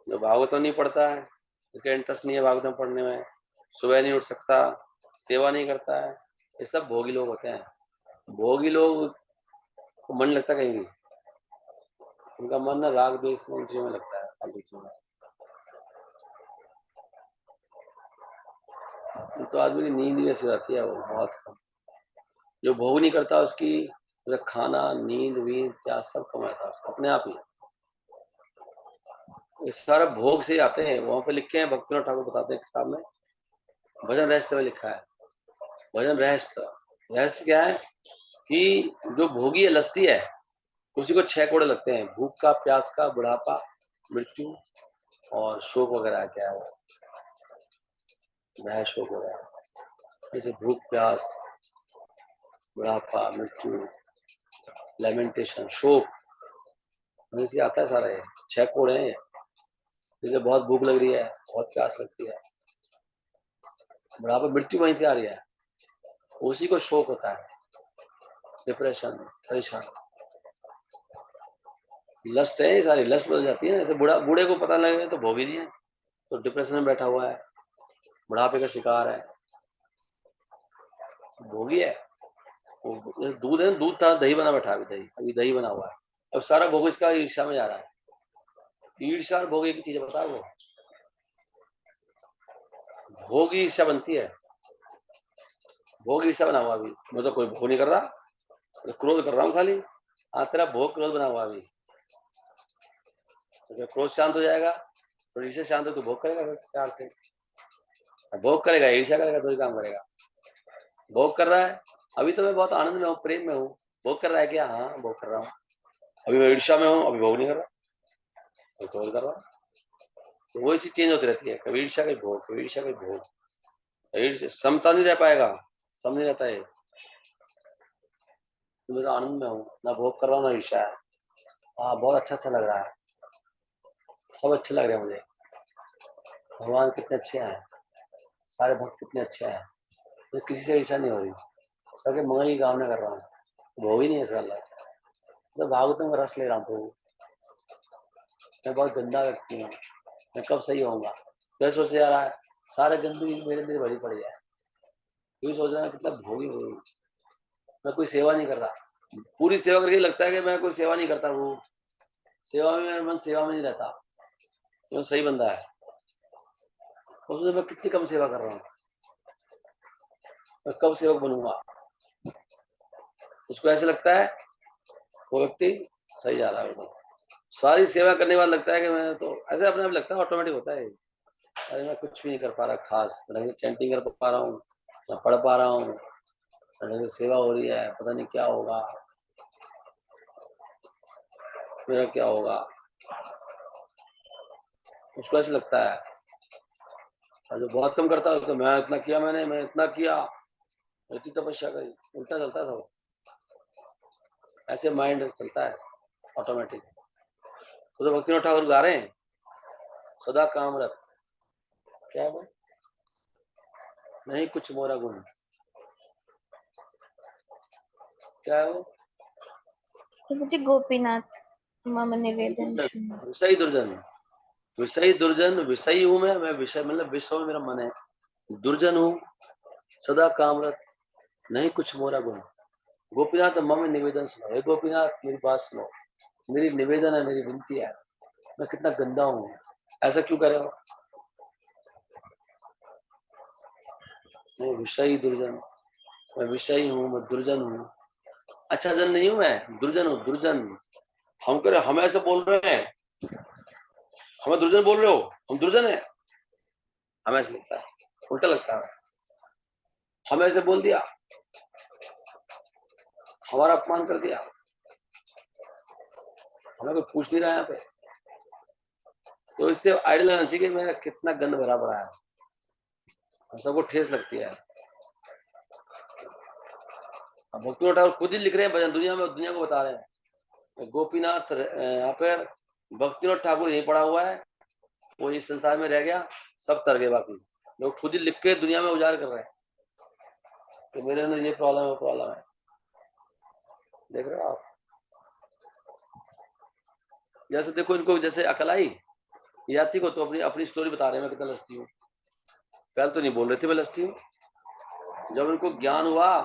जो भागवतम नहीं पढ़ता है, इसका इंटरेस्ट नहीं है भागवतम पढ़ने में, सुबह नहीं उठ सकता, सेवा नहीं करता है, ये सब भोगी लोग होते हैं। भोगी लोग को मन लगता कहीं भी, उनका मन ना राग द्वेष में, इन चीजों में लगता है, फालतू चीजों में। तो आदमी की नींद भी ऐसी रहती है, वो बहुत कम। जो भोग नहीं करता उसकी मतलब खाना नींद वींद क्या सब कम रहता है उसको अपने आप ही। ये सारा भोग से ही आते हैं, वहां पे लिखे हैं भक्तिनाथ ठाकुर बताते हैं किताब में, भजन रहस्य में लिखा है। भजन रहस्य, रहस्य क्या है कि जो भोगी है लस्टी है उसी को 6 कोड़े लगते हैं, भूख का, प्यास का, बुढ़ापा, मृत्यु और शोक वगैरह। क्या है वो वह शोक वगैरह, जैसे भूख प्यास बुढ़ापा मृत्यु लेमेंटेशन शोक, वहीं से आता है सारा ये 6 कोड़े हैं। जैसे बहुत भूख लग रही है, बहुत प्यास लगती है, बुढ़ापा मृत्यु वहीं से आ रही है, उसी को शोक होता है, डिप्रेशन परेशान। लस्ट है, सारी लस्ट बदल जाती है ना। जैसे बूढ़े को पता लगे तो भोगी नहीं है, तो डिप्रेशन में बैठा हुआ है, बुढ़ापे का शिकार है, भोगी है वो। दूध है, दूध था दही बना बैठा, अभी दही, अभी दही बना हुआ है, अब सारा भोग इसका ईर्ष्या में जा रहा है। ईर्ष्या और भोग की चीज बता, वो भोग ईर्ष्या बनती है, भोग ईर्ष्या बना हुआ अभी, मैं तो कोई भोग नहीं कर रहा, तो क्रोध कर रहा हूँ खाली। हाँ तेरा भोग क्रोध बना हुआ अभी, तो जब क्रोध शांत हो जाएगा तो ईर्ष्या शांत हो तो भोग करेगा प्यार से, भोग करेगा ईर्ष्या करेगा तो ही काम करेगा। भोग कर रहा है, अभी तो मैं बहुत आनंद में हूँ, प्रेम में हूँ, भोग कर रहा है क्या? हाँ भोग कर रहा हूँ। अभी मैं ईर्ष्या में हूँ, अभी भोग नहीं कर रहा, अभी क्रोध कर रहा हूँ। तो वही चीज चेंज होती रहती है, कभी ईर्ष्या कभी भोग, कभी ईर्ष्या कभी भोग। समता नहीं रह पाएगा, सम नहीं रहता है। तो मैं तो आनंद में हूँ, ना भोग कर रहा हूँ ना ईर्ष्या है। हाँ बहुत अच्छा अच्छा लग रहा है, सब अच्छे लग रहे हैं मुझे, भगवान कितने अच्छे हैं, सारे भक्त कितने अच्छे हैं, मुझे किसी से ईर्ष्या नहीं हो रही, सबके मंगल की कामना कर रहा हूँ, भोग ही नहीं है इसका अल्लाह। तो भागवतम का रस ले रहा हूँ प्रभु, मैं बहुत गंदा व्यक्ति हूँ, मैं कब सही होऊंगा। क्या सोच जा रहा है, सारे गंदगी मेरे अंदर भरी पड़ी है, ये सोच रहा है कितना भोगी हुई, मैं कोई सेवा नहीं कर रहा, पूरी सेवा करके लगता है कि मैं कोई सेवा नहीं करता हूँ, सेवा में मेरा मन सेवा में नहीं रहता, क्यों सही बंदा है, उसने मैं कितनी कम सेवा कर रहा हूँ, मैं कब सेवक बनूंगा। उसको ऐसे लगता है वो व्यक्ति सही जा रहा है, तो सारी सेवा करने के बाद लगता है कि मैं तो ऐसे अपने आप लगता है, ऑटोमेटिक होता है। अरे मैं कुछ भी नहीं कर पा रहा खास, ढंग से चैंटिंग कर पा रहा हूँ, ना पढ़ पा रहा हूँ, ढंग से सेवा हो रही है, पता नहीं क्या होगा, मेरा क्या होगा, उसको ऐसे लगता है। और जो बहुत कम करता है तो मैं इतना किया, मैं इतना किया, इतनी तपस्या करी, उल्टा चलता है सब, ऐसे माइंड चलता है ऑटोमेटिक। तो भक्तिनाथ ठाकुर गा रहे हैं सदा कामरत, क्या है वो, नहीं कुछ मोरा गुण, क्या है वो, मुझे गोपीनाथ मम निवेदन विषयी दुर्जन, विषयी दुर्जन, विषयी हूं मैं विषय मतलब विश्व में मेरा मन है, दुर्जन हूँ, सदा कामरत, नहीं कुछ मोरा गुण, गोपीनाथ मम निवेदन सुनो, हे गोपीनाथ मेरी बात सुनो, मेरी निवेदन है, मेरी विनती है, मैं कितना गंदा हूँ, ऐसा क्यों कर रहे हो? मैं विषयी दुर्जन, मैं विषयी हूँ, मैं दुर्जन हूँ। अच्छा जन नहीं हूँ, मैं दुर्जन हूँ, दुर्जन। हम कह रहे, हम ऐसे बोल रहे हैं, हमें दुर्जन बोल रहे हो, हम दुर्जन है? हमें ऐसा लगता है, उल्टा लगता है, हमें ऐसे बोल दिया, हमारा अपमान कर दिया, हमें कोई पूछ नहीं रहा यहाँ पे। तो इससे आइडिया लेना चाहिए कि मेरा कितना गंद भरा पड़ा है, सबको ठेस लगती है। अब भक्ति ठाकुर खुद ही लिख रहे हैं भजन, दुनिया में, दुनिया को बता रहे हैं। गोपीनाथ यहाँ पे भक्तिनाथ ठाकुर यही पड़ा हुआ है, वो इस संसार में रह गया, सब तर गए। बाकी लोग खुद ही लिख के दुनिया में उजागर कर रहे हैं कि मेरे अंदर ये प्रॉब्लम है, वो प्रॉब्लम है। देख रहे हो आप? जैसे देखो इनको, जैसे अकल आई याति को, तो अपनी अपनी स्टोरी बता रहे हैं, मैं कितना लस्ती हूँ। पहले तो नहीं बोल रहे थे मैं लस्ती हूँ, जब उनको ज्ञान हुआ,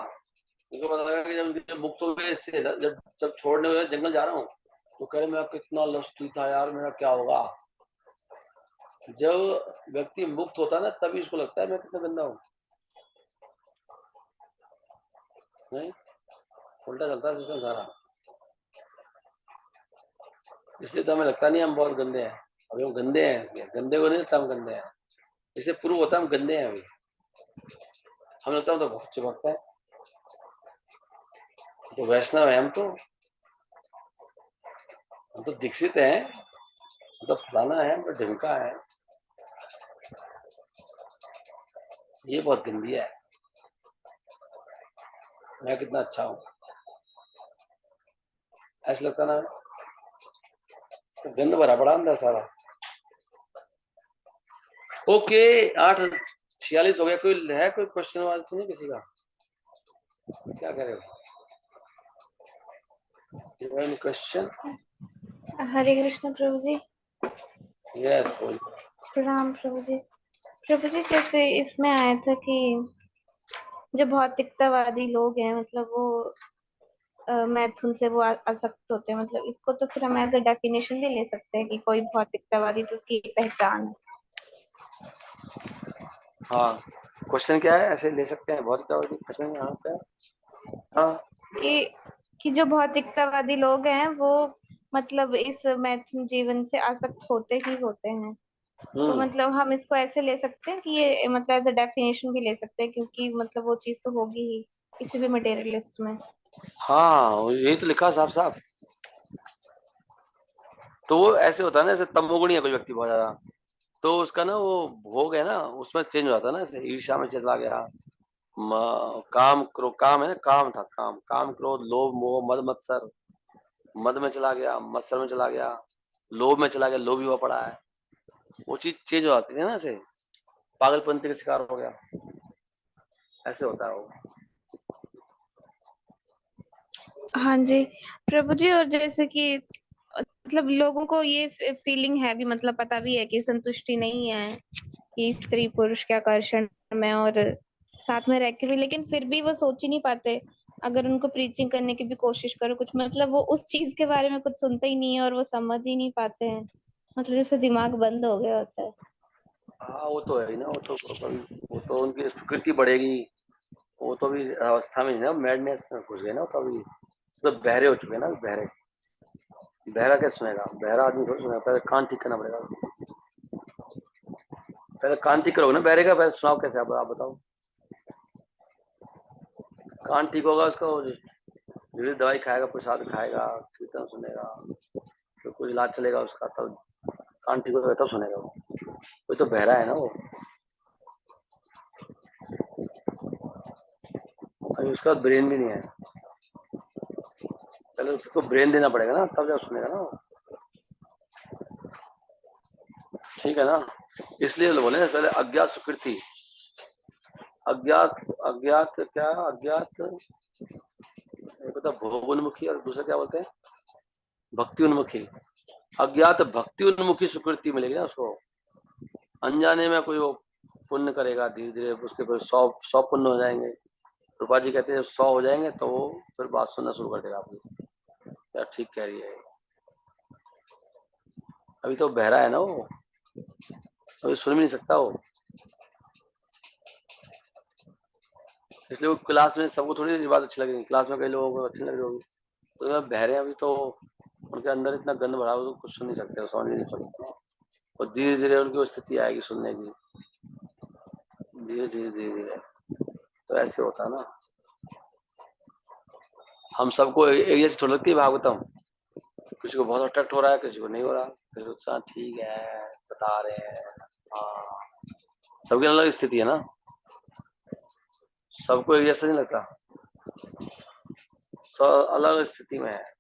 उनको पता लगा कि जब मुक्त हो गए इससे, जब छोड़ने हुए जंगल जा रहा हूँ, तो कह रहे मैं कितना लस्टी था यार, मेरा क्या होगा। जब व्यक्ति मुक्त होता है ना, तभी इसको लगता है मैं कितना गंदा हूँ। नहीं, उल्टा चलता है सिस्टम सारा। इसलिए तो हमें लगता नहीं हम बहुत गंदे हैं, अभी हम गंदे हैं, इसलिए गंदे को नहीं लगता हम गंदे हैं, इससे प्रूव होता है हम गंदे हैं। अभी हम लगता है तो बहुत चिपकता है, तो वैष्णव है हम तो दीक्षित हैं, हम तो फलाना है, हम तो ढिमका है। ये बहुत गंदी है, मैं कितना अच्छा हूँ, ऐसा लगता ना, तो गंद भरा पड़ा अंदर सारा। ओके, 8:46 हो गया। कोई है, कोई क्वेश्चन आवाज तो नहीं किसी का? क्या कह रहे हो? Any question? Hare Krishna Prabhu ji. Yes, कोई? प्रणाम प्रभु जी। प्रभु जी, जैसे इसमें आया था कि जो भौतिकतावादी लोग हैं, मतलब वो मैथुन से वो आसक्त होते हैं, मतलब इसको तो फिर हम एज अ डेफिनेशन भी ले सकते हैं कि कोई भौतिकतावादी तो उसकी पहचान है। हाँ, क्वेश्चन क्या है, ऐसे ले सकते हैं बहुत क्वेश्चन यहाँ पे। हाँ, कि जो भौतिकतावादी लोग हैं वो मतलब इस मैथुन जीवन से आसक्त होते ही होते हैं। तो मतलब हम इसको ऐसे ले सकते हैं कि ये मतलब एज अ डेफिनेशन भी ले सकते हैं, क्योंकि मतलब वो चीज तो होगी ही किसी भी मटेरियलिस्ट में। हाँ, यही तो लिखा साफ साफ। तो वो ऐसे होता है ना, जैसे तमोगुणी है कोई व्यक्ति बहुत ज्यादा, तो उसका ना वो भोग है ना, उसमें चेंज हो जाता है ना, जैसे ईर्ष्या में चला गया, काम क्रोध, काम है ना, काम था, काम, काम क्रोध लोभ मोह मद मत्सर, मद में चला गया, मत्सर में चला गया, लोभ में चला गया, लोभी हुआ पड़ा है। वो चीज चेंज हो जाती है ना, ऐसे पागलपंती का शिकार हो गया, ऐसे होता है वो। हाँ जी प्रभु जी। और जैसे कि मतलब लोगों को ये फीलिंग है भी, मतलब पता भी है कि संतुष्टि नहीं है कि स्त्री पुरुष के आकर्षण में, और साथ में रह के भी, लेकिन फिर भी वो सोच ही नहीं पाते। अगर उनको प्रीचिंग करने की भी कोशिश करो कुछ, मतलब वो उस चीज के बारे में कुछ सुनते ही नहीं है और वो समझ ही नहीं पाते हैं, मतलब जैसे दिमाग बंद हो गया होता है। हाँ, वो तो है ही ना, वो तो कभी, वो तो उनकी स्वीकृति बढ़ेगी, वो तो भी अवस्था में ना मैडनेस में घुस गए ना, तो अभी तो बहरे हो चुके हैं ना, बहरे। बहरा क्या सुनेगा, बहरा आदमी थोड़ी सुनेगा, पहले कान ठीक करना पड़ेगा, पहले कान ठीक करोगे ना बहरे का, पहले सुनाओ कैसे, आप बताओ। कान ठीक होगा उसका, धीरे दवाई खाएगा, प्रसाद खाएगा, कीर्तन सुनेगा, तो कोई इलाज चलेगा उसका, तब कान ठीक होगा, तब सुनेगा वो तो बहरा है ना वो, अभी उसका ब्रेन भी नहीं है, पहले उसको ब्रेन देना पड़ेगा ना, तब जब सुनेगा ना वो। ठीक है ना, इसलिए बोले पहले अज्ञात सुकृति, अज्ञात, अज्ञात क्या, अज्ञात एक होता भोग उन्मुखी, और दूसरा क्या बोलते हैं, भक्ति उन्मुखी। अज्ञात भक्ति उन्मुखी सुकृति मिलेगी ना उसको, अनजाने में कोई वो पुण्य करेगा, धीरे धीरे उसके फिर 100 पुण्य हो जाएंगे, रूपा जी कहते हैं जब 100 हो जाएंगे तो वो फिर बात सुनना शुरू कर देगा आपकी। यार ठीक कह रही है, अभी तो बहरा है ना वो, अभी सुन भी नहीं सकता वो, इसलिए वो क्लास में सबको थोड़ी ये बात अच्छी लगेगी, क्लास में कई लोगों को अच्छी लग रही होगी, तो जब बहरे हैं अभी तो उनके अंदर इतना गंद भरा हुआ तो कुछ सुन नहीं सकते, समझ नहीं सकते, और धीरे धीरे उनकी वो स्थिति आएगी सुनने की, धीरे धीरे धीरे धीरे। तो ऐसे होता है ना, हम सबको एक जैसी थोड़ी लगती है भागवतम, किसी को बहुत अट्रैक्ट हो रहा है, किसी को नहीं हो रहा, किसी को अच्छा ठीक है बता रहे हैं। हाँ, सबकी अलग स्थिति है ना, सबको एक जैसा नहीं लगता, सब अलग स्थिति में है।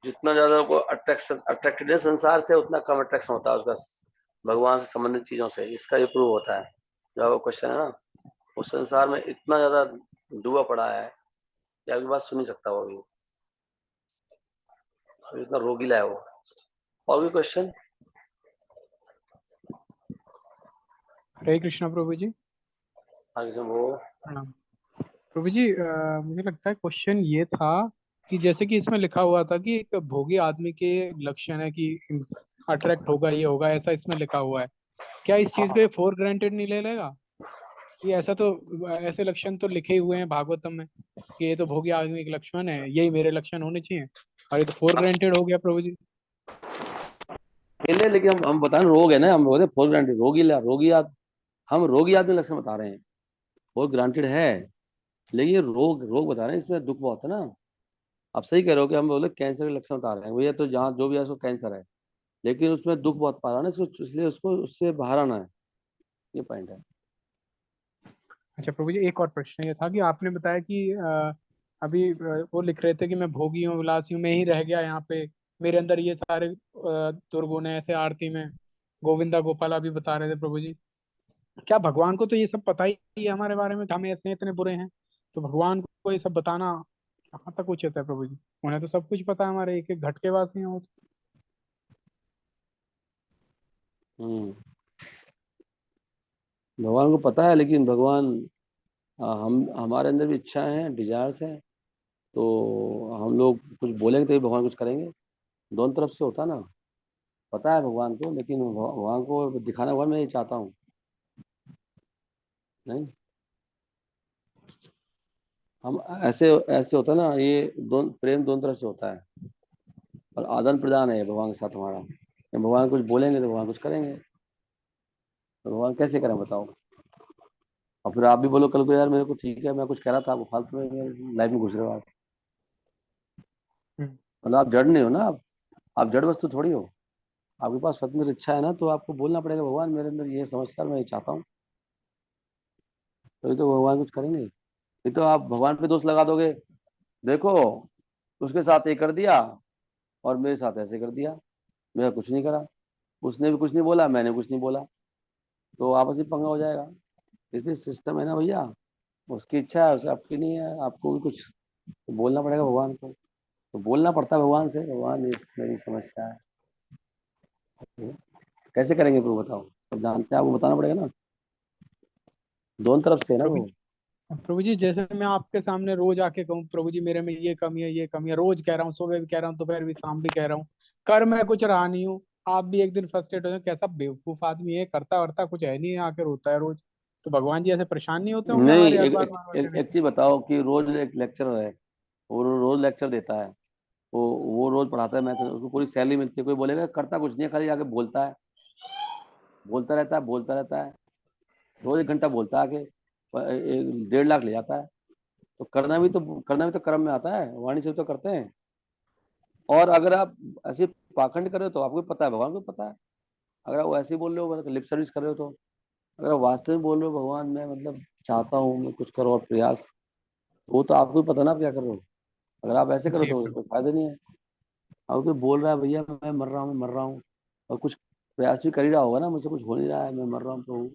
जितना ज्यादा को अट्रैक्शन अट्रैक्टेड है संसार से, उतना कम अट्रैक्शन होता है उसका भगवान से संबंधित चीजों से, इसका ये प्रूव होता है। जो आपका क्वेश्चन है ना, उस संसार में इतना ज्यादा डूबा पड़ा है कि आपकी बात सुन नहीं सकता वो अभी इतना रोगीला है वो। और भी क्वेश्चन? हरे कृष्णा प्रभु जी। आगे से वो प्रणाम प्रभु जी। मुझे लगता है क्वेश्चन ये था कि जैसे कि इसमें लिखा हुआ था कि एक भोगी आदमी के लक्षण है कि अट्रैक्ट होगा, ये होगा, ऐसा इसमें लिखा हुआ है। क्या इस चीज को ये फॉर ग्रांटेड नहीं ले लेगा कि ऐसा तो, ऐसे लक्षण तो लिखे हुए हैं भागवतम में कि ये तो भोगी आदमी के लक्षण है, यही मेरे लक्षण होने चाहिए, और ये तो फॉर ग्रांटेड हो गया प्रभु जी। ले, लेकिन हम बता रहे रोग है ना, हम बोलते फॉर ग्रांटेड रोगी हम रोगी आदमी लक्षण बता रहे हैं, फॉर ग्रांटेड है, लेकिन ये रोग रोग बता रहे हैं, इसमें दुख बहुत है ना। आप सही कह रहे हो कि हम बोले कैंसर के लक्षण बता रहे हैं, भैया तो जहाँ जो भी है उसको कैंसर है, लेकिन उसमें दुख बहुत पा रहा है ना, इसलिए उसको उससे बाहर आना है, ये पॉइंट है। अच्छा प्रभु जी, एक और प्रश्न ये था कि आपने बताया कि अभी वो लिख रहे थे कि मैं भोगी हूँ, विलासी हूँ, मैं ही रह गया यहाँ पे, मेरे अंदर ये सारे दुर्गुण है, ऐसे आरती में गोविंदा गोपाला भी बता रहे थे प्रभु जी। क्या भगवान को तो ये सब पता ही है हमारे बारे में कि हम ऐसे हैं, इतने बुरे हैं, तो भगवान को ये सब बताना कहाँ तक उचित है प्रभु जी? उन्हें तो सब कुछ पता है, हमारे एक एक घटके वासी हैं वो तो। हम्म, भगवान को पता है, लेकिन भगवान हम हमारे अंदर भी इच्छाएं हैं, डिजायर्स हैं, तो हम लोग कुछ बोलेंगे तभी भगवान कुछ करेंगे, दोनों तरफ से होता है ना। पता है भगवान को, लेकिन भगवान को दिखाना भगवान मैं ये चाहता हूँ, नहीं। हम ऐसे ऐसे होता है ना, ये दोनों प्रेम दोनों तरफ से होता है, और आदान प्रदान है भगवान के साथ हमारा, जब भगवान कुछ बोलेंगे तो भगवान कुछ करेंगे, तो भगवान कैसे करें बताओ। और फिर आप भी बोलो कल को यार मेरे को ठीक है, मैं कुछ कह रहा था आपको फालतू में लाइफ में घुस रहे हो आप, हम्म। मतलब आप जड़ नहीं हो ना, आप जड़ वस्तु थोड़ी हो, आपके पास स्वतंत्र इच्छा है ना, तो आपको बोलना पड़ेगा भगवान मेरे अंदर ये समस्या है, मैं ये चाहता हूँ, तभी तो भगवान कुछ करेंगे। नहीं तो आप भगवान पे दोष लगा दोगे, देखो उसके साथ ये कर दिया और मेरे साथ ऐसे कर दिया, मेरा कुछ नहीं करा, उसने भी कुछ नहीं बोला, मैंने कुछ नहीं बोला, तो आपस में पंगा हो जाएगा। इसलिए सिस्टम है ना भैया, उसकी इच्छा है, उसे आपकी नहीं है, आपको भी कुछ तो बोलना पड़ेगा भगवान को, तो बोलना पड़ता है भगवान से, भगवान ये मेरी समस्या है, कैसे करेंगे प्रभु बताओ, सब जानते हैं, आपको बताना पड़ेगा ना, दोनों तरफ से है ना प्रभु वो। प्रभु जी, जैसे मैं आपके सामने रोज आके कहूँ प्रभु जी मेरे में ये कमी है, ये कमी है, रोज कह रहा हूँ, सुबह भी कह रहा हूँ, दोपहर भी, शाम भी कह रहा हूँ, कर मैं कुछ रहा नहीं हूँ, आप भी एक दिन फ्रस्ट्रेट हो जाए, कैसा बेवकूफ आदमी है, करता वर्ता कुछ है नहीं, आके रोता है रोज। तो भगवान जी ऐसे परेशान नहीं होते होंगे नहीं, हमारे हर एक बार एक, बार बार एक, कहने एक से? चीज बताओ कि रोज एक लेक्चरर है, वो रोज लेक्चर देता है, वो रोज पढ़ाता है मैथ, उसको पूरी सैलरी मिलती है, कोई बोलेगा करता कुछ नहीं है, खाली आके बोलता है, बोलता रहता है, बोलता रहता है, रोज 1 घंटा बोलता है आके, 1.5 लाख ले जाता है, तो करना भी तो कर्म में आता है, वाणी से तो करते हैं। और अगर आप ऐसे पाखंड कर रहे हो तो आपको भी पता है, भगवान को भी पता है, अगर आप ऐसे ही बोल रहे हो, मतलब लिप सर्विस कर रहे हो, तो अगर आप वास्तव में बोल रहे हो भगवान मैं मतलब चाहता हूँ मैं कुछ करो और प्रयास, वो तो आपको भी पता ना आप क्या कर रहे हो, अगर आप ऐसे करो जी तो प्रभु। कोई फायदा नहीं है। अब कोई बोल रहा है भैया मैं मर रहा हूँ, मैं मर रहा हूँ, और कुछ प्रयास भी कर ही रहा होगा ना, मुझसे कुछ हो नहीं रहा है, मैं मर रहा हूँ,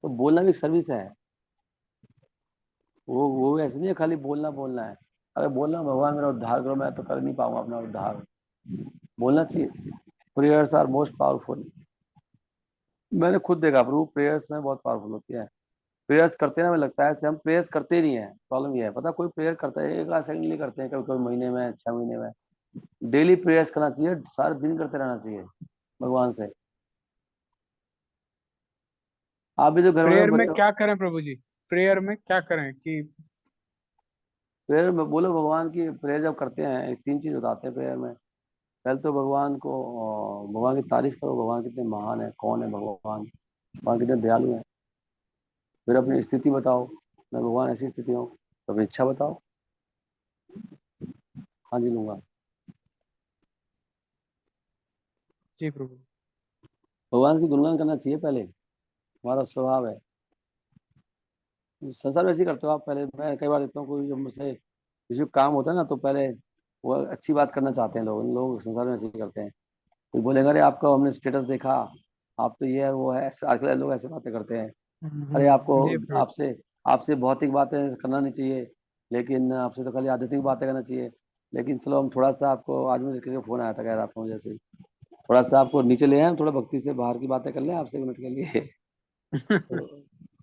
तो बोलना भी एक सर्विस है, वो ऐसे नहीं है खाली बोलना बोलना है। अगर बोलना भगवान मेरा उद्धार करो, मैं तो कर नहीं पाऊंगा अपना उद्धार, बोलना चाहिए, प्रेयर्स आर मोस्ट पावरफुल। मैंने खुद देखा प्रभु, प्रेयर्स में बहुत पावरफुल होती है। प्रेयर्स करते हैं ना, हमें लगता है ऐसे हम प्रेयर्स करते ही नहीं है। प्रॉब्लम ये है, पता, कोई प्रेयर करता है एक आध सेकंड नहीं करते हैं, कभी कभी महीने में, 6 महीने में। डेली प्रेयर्स करना चाहिए, सारे दिन करते रहना चाहिए भगवान से। आप भी जो घर में प्रेयर में बच्चों, क्या करें प्रभु जी? प्रेयर में क्या करें कि प्रेयर में बोलो भगवान की, प्रेयर जब करते हैं एक 3 चीज बताते हैं प्रेयर में। पहले तो भगवान को, भगवान की तारीफ करो, भगवान कितने महान है, कौन है भगवान, भगवान कितने दयालु है। फिर अपनी स्थिति बताओ, मैं भगवान ऐसी स्थिति हूँ, तो अपनी इच्छा बताओ, हाँ जी लूंगा। जी प्रभु। भगवान की गुणगान करना चाहिए पहले, हमारा स्वभाव है। संसार में ऐसे ही करते हो आप। पहले मैं कई बार देखता हूँ, कोई जब मुझसे किसी को काम होता है ना, तो पहले वो अच्छी बात करना चाहते हैं लोग, लोग संसार में ऐसे ही करते हैं। कोई बोलेगा अरे आपका हमने स्टेटस देखा, आप तो ये है वो है, आजकल लोग ऐसे बातें करते हैं। अरे आपको, जी प्रभु। आपसे आपसे भौतिक बातें करना नहीं चाहिए, लेकिन आपसे तो खाली आध्यात्मिक बातें करना चाहिए। लेकिन चलो हम थोड़ा सा आपको, आज मुझे किसी का फोन आया था, कह रहा था मुझे जैसे थोड़ा सा आपको नीचे ले आए, थोड़ा भक्ति से बाहर की बातें कर लें आपसे 1 मिनट के लिए।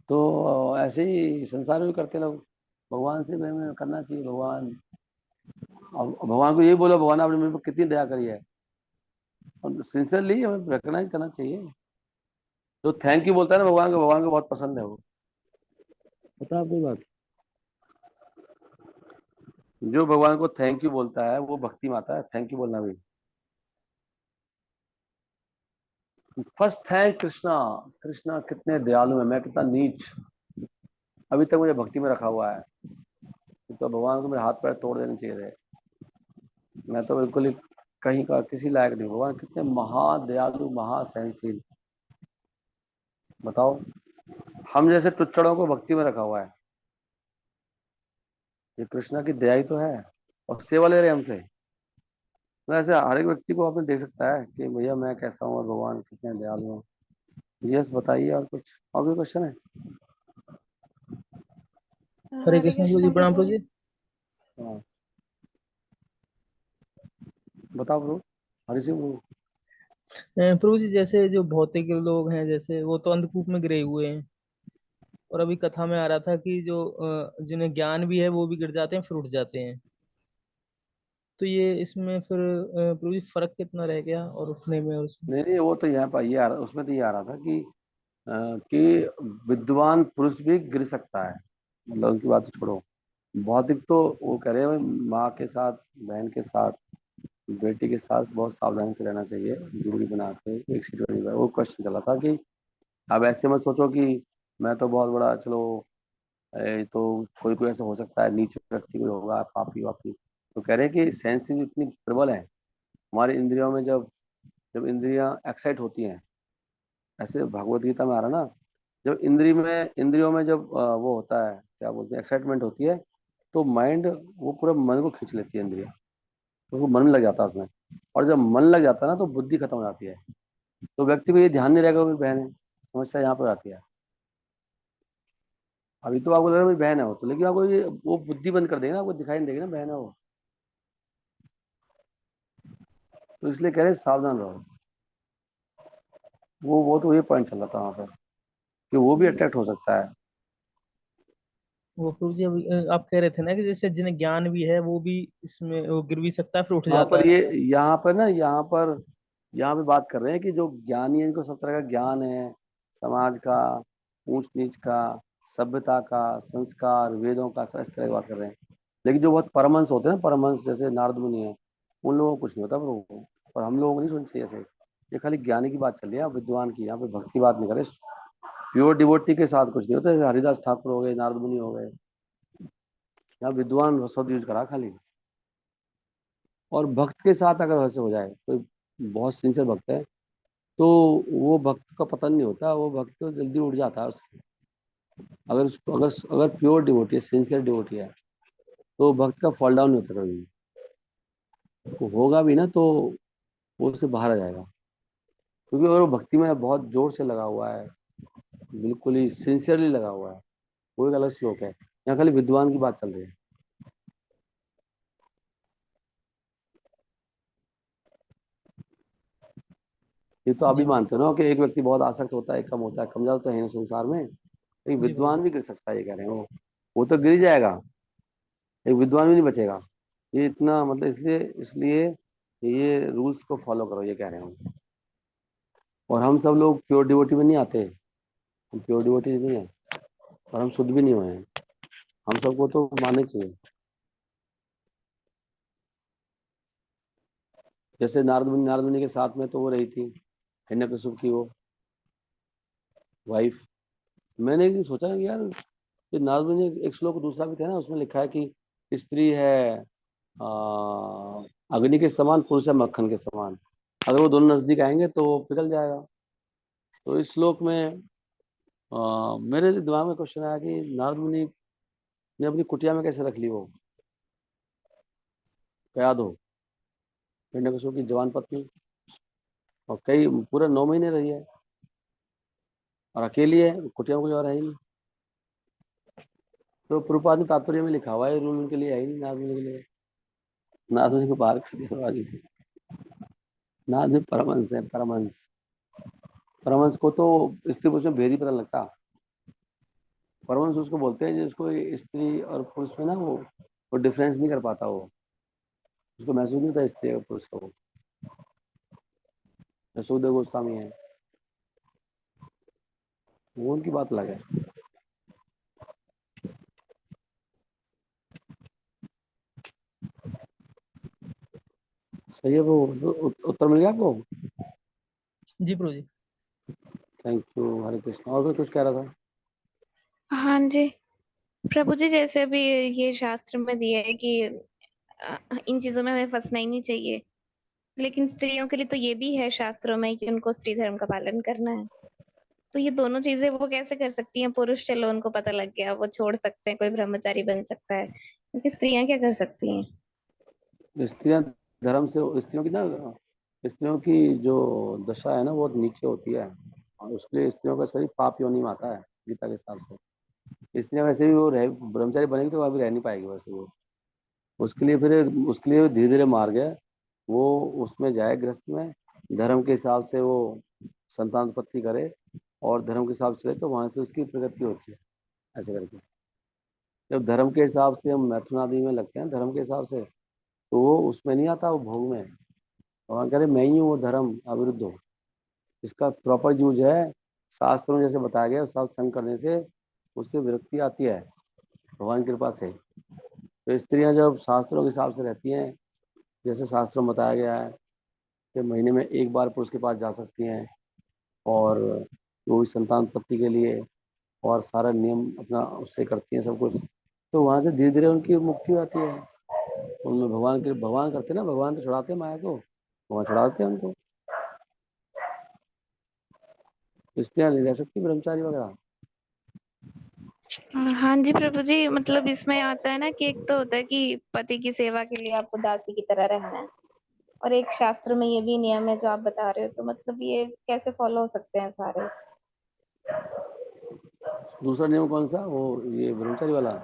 तो ऐसे ही संसार में भी करते लोग। भगवान से में करना चाहिए। भगवान, अब भगवान को यही बोलो, भगवान आपने मेरे पर कितनी दया करी है, और सिंसियरली हमें रिकॉग्नाइज करना चाहिए। तो थैंक यू बोलता है ना भगवान को, भगवान को बहुत पसंद है वो। पता है आपको ये बात? जो भगवान को थैंक यू बोलता है वो भक्ति में आता है, थैंक यू बोलना भी। First thank Krishna. कृष्णा कितने दयालु है, मैं कितना नीच, अभी तक मुझे भक्ति में रखा हुआ है। तो भगवान को मेरे हाथ पैर तोड़ देने चाहिए थे, मैं तो बिल्कुल ही कहीं का किसी लायक नहीं। भगवान कितने महादयालु, महासहनशील, बताओ। हम जैसे टुच्चड़ों को भक्ति में रखा हुआ है, ये कृष्णा की दया ही तो है। और सेवा ले रहे हैं हमसे। तो ऐसे हर एक व्यक्ति को आपने देख सकता है कि भैया मैं कैसा हूँ और भगवान कितने दयालु हैं। यस बताइए, और कुछ और भी क्वेश्चन है? हरे हरे कृष्ण प्रभु जी, कृष्णा प्रणाम प्रभु प्रभु जी। जी। हाँ बताओ प्रभु, हरि सिंह प्रभु। प्रभु जी, जैसे जो भौतिक लोग हैं, जैसे वो तो अंधकूप में गिरे हुए हैं, और अभी कथा में आ रहा था कि जो जिन्हें ज्ञान भी है वो भी गिर जाते हैं, फिर उठ जाते हैं। तो ये इसमें फिर प्रभु जी फर्क कितना रह गया और उठने में और उसमें? नहीं नहीं, वो तो यहाँ पर ये आ रहा, उसमें तो ये आ रहा था कि विद्वान पुरुष भी गिर सकता है, मतलब उसकी बात तो छोड़ो। भौतिक तो वो कह रहे हैं माँ के साथ, बहन के साथ, बेटी के साथ बहुत सावधानी से रहना चाहिए, दूरी बना के एक सीट पर नहीं बैठ। वो क्वेश्चन चला था कि अब ऐसे मत सोचो कि मैं तो बहुत बड़ा, चलो तो कोई कोई ऐसा हो सकता है, नीच व्यक्ति कोई होगा, पापी वापी। तो कह रहे हैं कि सेंसेस इतनी प्रबल है हमारी इंद्रियों में, जब जब इंद्रियां एक्साइट होती हैं, ऐसे भगवत गीता में आ रहा ना, जब इंद्रियों में जब वो होता है, क्या बोलते हैं, एक्साइटमेंट होती है, तो माइंड वो पूरा मन को खींच लेती है इंद्रिया, तो वो मन में लग जाता है उसमें। और जब मन लग जाता है ना, तो बुद्धि खत्म हो जाती है। तो व्यक्ति को ये ध्यान नहीं रहेगा वो मेरी बहन है, समस्या यहाँ पर आती है। अभी तो आपको लग रहा है मेरी बहन है वो, तो लेकिन आपको ये वो बुद्धि बंद कर देगी ना, आपको दिखाई नहीं देगी ना बहन है वो। तो इसलिए कह रहे हैं सावधान रहो। वो तो ये पॉइंट चल रहा था वहां पर, कि वो भी अट्रैक्ट हो सकता है। वो प्रभु जी अभी आप कह रहे थे ना कि जैसे जिन्हें ज्ञान भी है वो भी इसमें वो गिर भी सकता है, फिर उठ वहां जाता पर है। ये, यहाँ पर ना, यहाँ पे बात कर रहे हैं कि जो ज्ञानी है, इनको सब तरह का ज्ञान है, समाज का, ऊंच नीच का, सभ्यता का, संस्कार, वेदों का, सब इस तरह की बात कर रहे हैं। लेकिन जो बहुत परमहंस होते हैं ना, परमहंस जैसे नारद मुनि है, उन लोगों को कुछ नहीं होता प्रभु। और हम लोगों को नहीं सुननी चाहिए ऐसे। ये खाली ज्ञानी की बात चल रही है, विद्वान की, यहाँ पे भक्ति की बात नहीं करे। प्योर डिवोटी के साथ कुछ नहीं होता, जैसे हरिदास ठाकुर हो गए, नारद मुनि हो गए, यहाँ विद्वान शब्द यूज करा खाली। और भक्त के साथ अगर वैसे हो जाए, कोई बहुत सिंसियर भक्त है, तो वो भक्त का पतन नहीं होता, वो भक्त तो जल्दी उठ जाता है उससे। अगर उसको, अगर अगर प्योर डिवोटी है, सिंसियर डिवोटी है, तो भक्त का फॉल डाउन नहीं होता कभी भी। वो होगा भी ना तो वो उससे बाहर आ जाएगा। क्योंकि अगर वो भक्ति में बहुत जोर से लगा हुआ है, बिल्कुल ही सिंसियरली लगा हुआ है, वो एक अलग श्लोक है। यहाँ खाली विद्वान की बात चल रही है। ये तो आप भी जी मानते हो ना कि एक व्यक्ति बहुत आसक्त होता है, कम होता है, कम ज्यादा तो है ना संसार में। एक जी प्रभु विद्वान भी गिर सकता है, ये कह रहे हैं वो तो गिर ही जाएगा, एक विद्वान भी नहीं बचेगा। ये इतना मतलब इसलिए इसलिए ये रूल्स को फॉलो करो, ये कह रहे हैं। और हम सब लोग प्योर डिवोटी में नहीं आते, हम प्योर डिवोटीज नहीं है, और हम शुद्ध भी नहीं हुए हैं। हम सबको तो मानना चाहिए। जैसे नारद मुनि के साथ में तो वो रही थी हिरण्यकशिपु की वो वाइफ। मैंने एक दिन सोचा कि यार ये नारद मुनि, एक श्लोक दूसरा भी था ना, उसमें लिखा है कि स्त्री है अग्नि के समान, पुरुष है मक्खन के समान। अगर वो दोनों नजदीक आएंगे तो वो पिघल जाएगा। तो इस श्लोक में मेरे दिमाग में क्वेश्चन आया कि नारद मुनि ने अपनी कुटिया में कैसे रख ली वो याद हो, हिरण्यकशिपु की जवान पत्नी, और कई पूरे 9 महीने रही है, और अकेली है, कुटिया में कोई और है ही नहीं। तो प्रभुपाद ने तात्पर्य में लिखा हुआ है रूल उनके लिए है ही नहीं, नारद मुनि के लिए। नारद मुनि को बाहर कर दिया आगे से। नारद मुनि परमहंस है, परमहंस। परमहंस को तो स्त्री पुरुष में भेद ही पता नहीं लगता। परमहंस उसको बोलते हैं जिसको स्त्री और पुरुष में ना वो डिफरेंस नहीं कर पाता, वो उसको महसूस नहीं होता स्त्री और पुरुष को। सुखदेव गोस्वामी है, वो उनकी बात अलग है। सही है। वो उत्तर मिल गया आपको? जी प्रभु जी। Thank you. हरे कृष्ण। और कोई कुछ कह रहा था? हाँ जी प्रभु जी, जैसे अभी ये शास्त्र में दिया है कि इन चीजों में हमें फंसना ही नहीं चाहिए, लेकिन स्त्रियों के लिए तो ये भी है शास्त्रों में कि उनको स्त्री धर्म का पालन करना है। तो ये दोनों चीजें वो कैसे कर सकती हैं? पुरुष चलो उनको पता लग गया, वो छोड़ सकते हैं, कोई ब्रह्मचारी बन सकता है, लेकिन स्त्रियां क्या कर सकती हैं? स्त्रियां धर्म से, स्त्रियों की जो दशा है ना वो नीचे होती है, और उसके लिए स्त्रियों का शरीर पाप योनि में आता है गीता के हिसाब से। स्त्रियां वैसे भी वो रह ब्रह्मचारी बनेगी तो अभी रह नहीं पाएगी वैसे वो। उसके लिए फिर उसके लिए धीरे धीरे मार्ग है, वो उसमें जाए गृहस्थ में, धर्म के हिसाब से वो संतान उत्पत्ति करे, और धर्म के हिसाब से चले तो वहां से उसकी प्रगति होती है, ऐसे करके। जब धर्म के हिसाब से हम मैथुन आदि में लगते हैं, धर्म के हिसाब से, तो वो उसमें नहीं आता, वो भोग में। भगवान कह रहे मैं ही हूँ वो धर्म, अविरुद्ध हो। इसका प्रॉपर यूज है शास्त्रों में जैसे बताया गया, सब संग करने से उससे विरक्ति आती है भगवान की कृपा से। तो स्त्रियां जब शास्त्रों के हिसाब से रहती हैं, जैसे शास्त्रों में बताया गया है कि महीने में एक बार पुरुष के पास जा सकती हैं, और वो भी संतान उत्पत्ति के लिए, और सारा नियम अपना उससे करती हैं सब कुछ, तो वहां से धीरे धीरे उनकी मुक्ति आती है। उनमें भगवान करते ना, भगवान तो छुड़ाते हैं माया को, भगवान छुड़ाते हैं उनको। स्त्रियां नहीं रह सकती ब्रह्मचारी वगैरह। हाँ जी प्रभु जी, मतलब इसमें आता है ना कि एक तो होता है कि पति की सेवा के लिए आपको दासी की तरह रहना है, और एक शास्त्र में ये भी नियम है जो आप बता रहे हो, तो मतलब ये कैसे फॉलो हो सकते हैं सारे? दूसरा नियम कौन सा, वो ये ब्रह्मचारी वाला?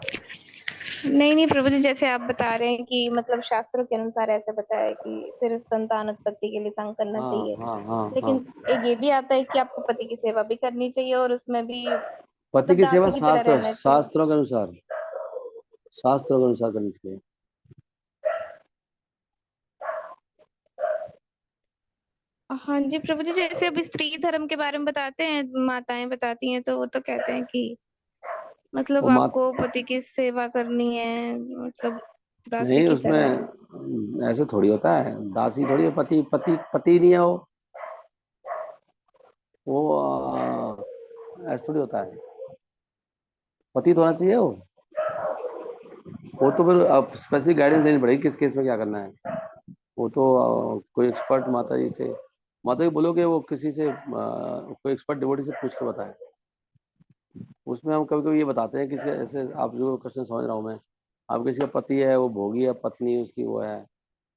नहीं नहीं प्रभु जी, जैसे आप बता रहे हैं कि मतलब शास्त्रों के अनुसार ऐसे बताया है कि सिर्फ संतान उत्पत्ति के लिए संग करना हाँ चाहिए, हाँ हाँ हाँ। लेकिन एक ये भी आता है कि आपको पति की सेवा भी करनी चाहिए और उसमें भी पति मतलब की सेवा दासी की तरह रहना चाहिए। शास्त्रों के अनुसार करनी चाहिए। हाँ जी प्रभु जी, जैसे अभी स्त्री धर्म के बारे में बताते हैं, माताएं बताती हैं, तो वो तो कहते हैं कि वो मतलब मात आपको पति की सेवा करनी है, मतलब दासी नहीं, की तरह। उसमें ऐसे थोड़ी होता है, दासी थोड़ी है, पति पति पति नहीं है वो ऐसे थोड़ी होता है। पति तो होना चाहिए वो तो फिर अब स्पेसिफिक गाइडेंस देनी पड़ेगी किस केस में क्या करना है। वो तो कोई एक्सपर्ट माता जी बोलोगे, वो किसी से कोई एक्सपर्ट डिवोटी से पूछ के बताए। उसमें हम कभी कभी ये बताते हैं किसी ऐसे, आप जो क्वेश्चन समझ रहा हूँ मैं, आप किसी का पति है, वो भोगी है, पत्नी उसकी वो है,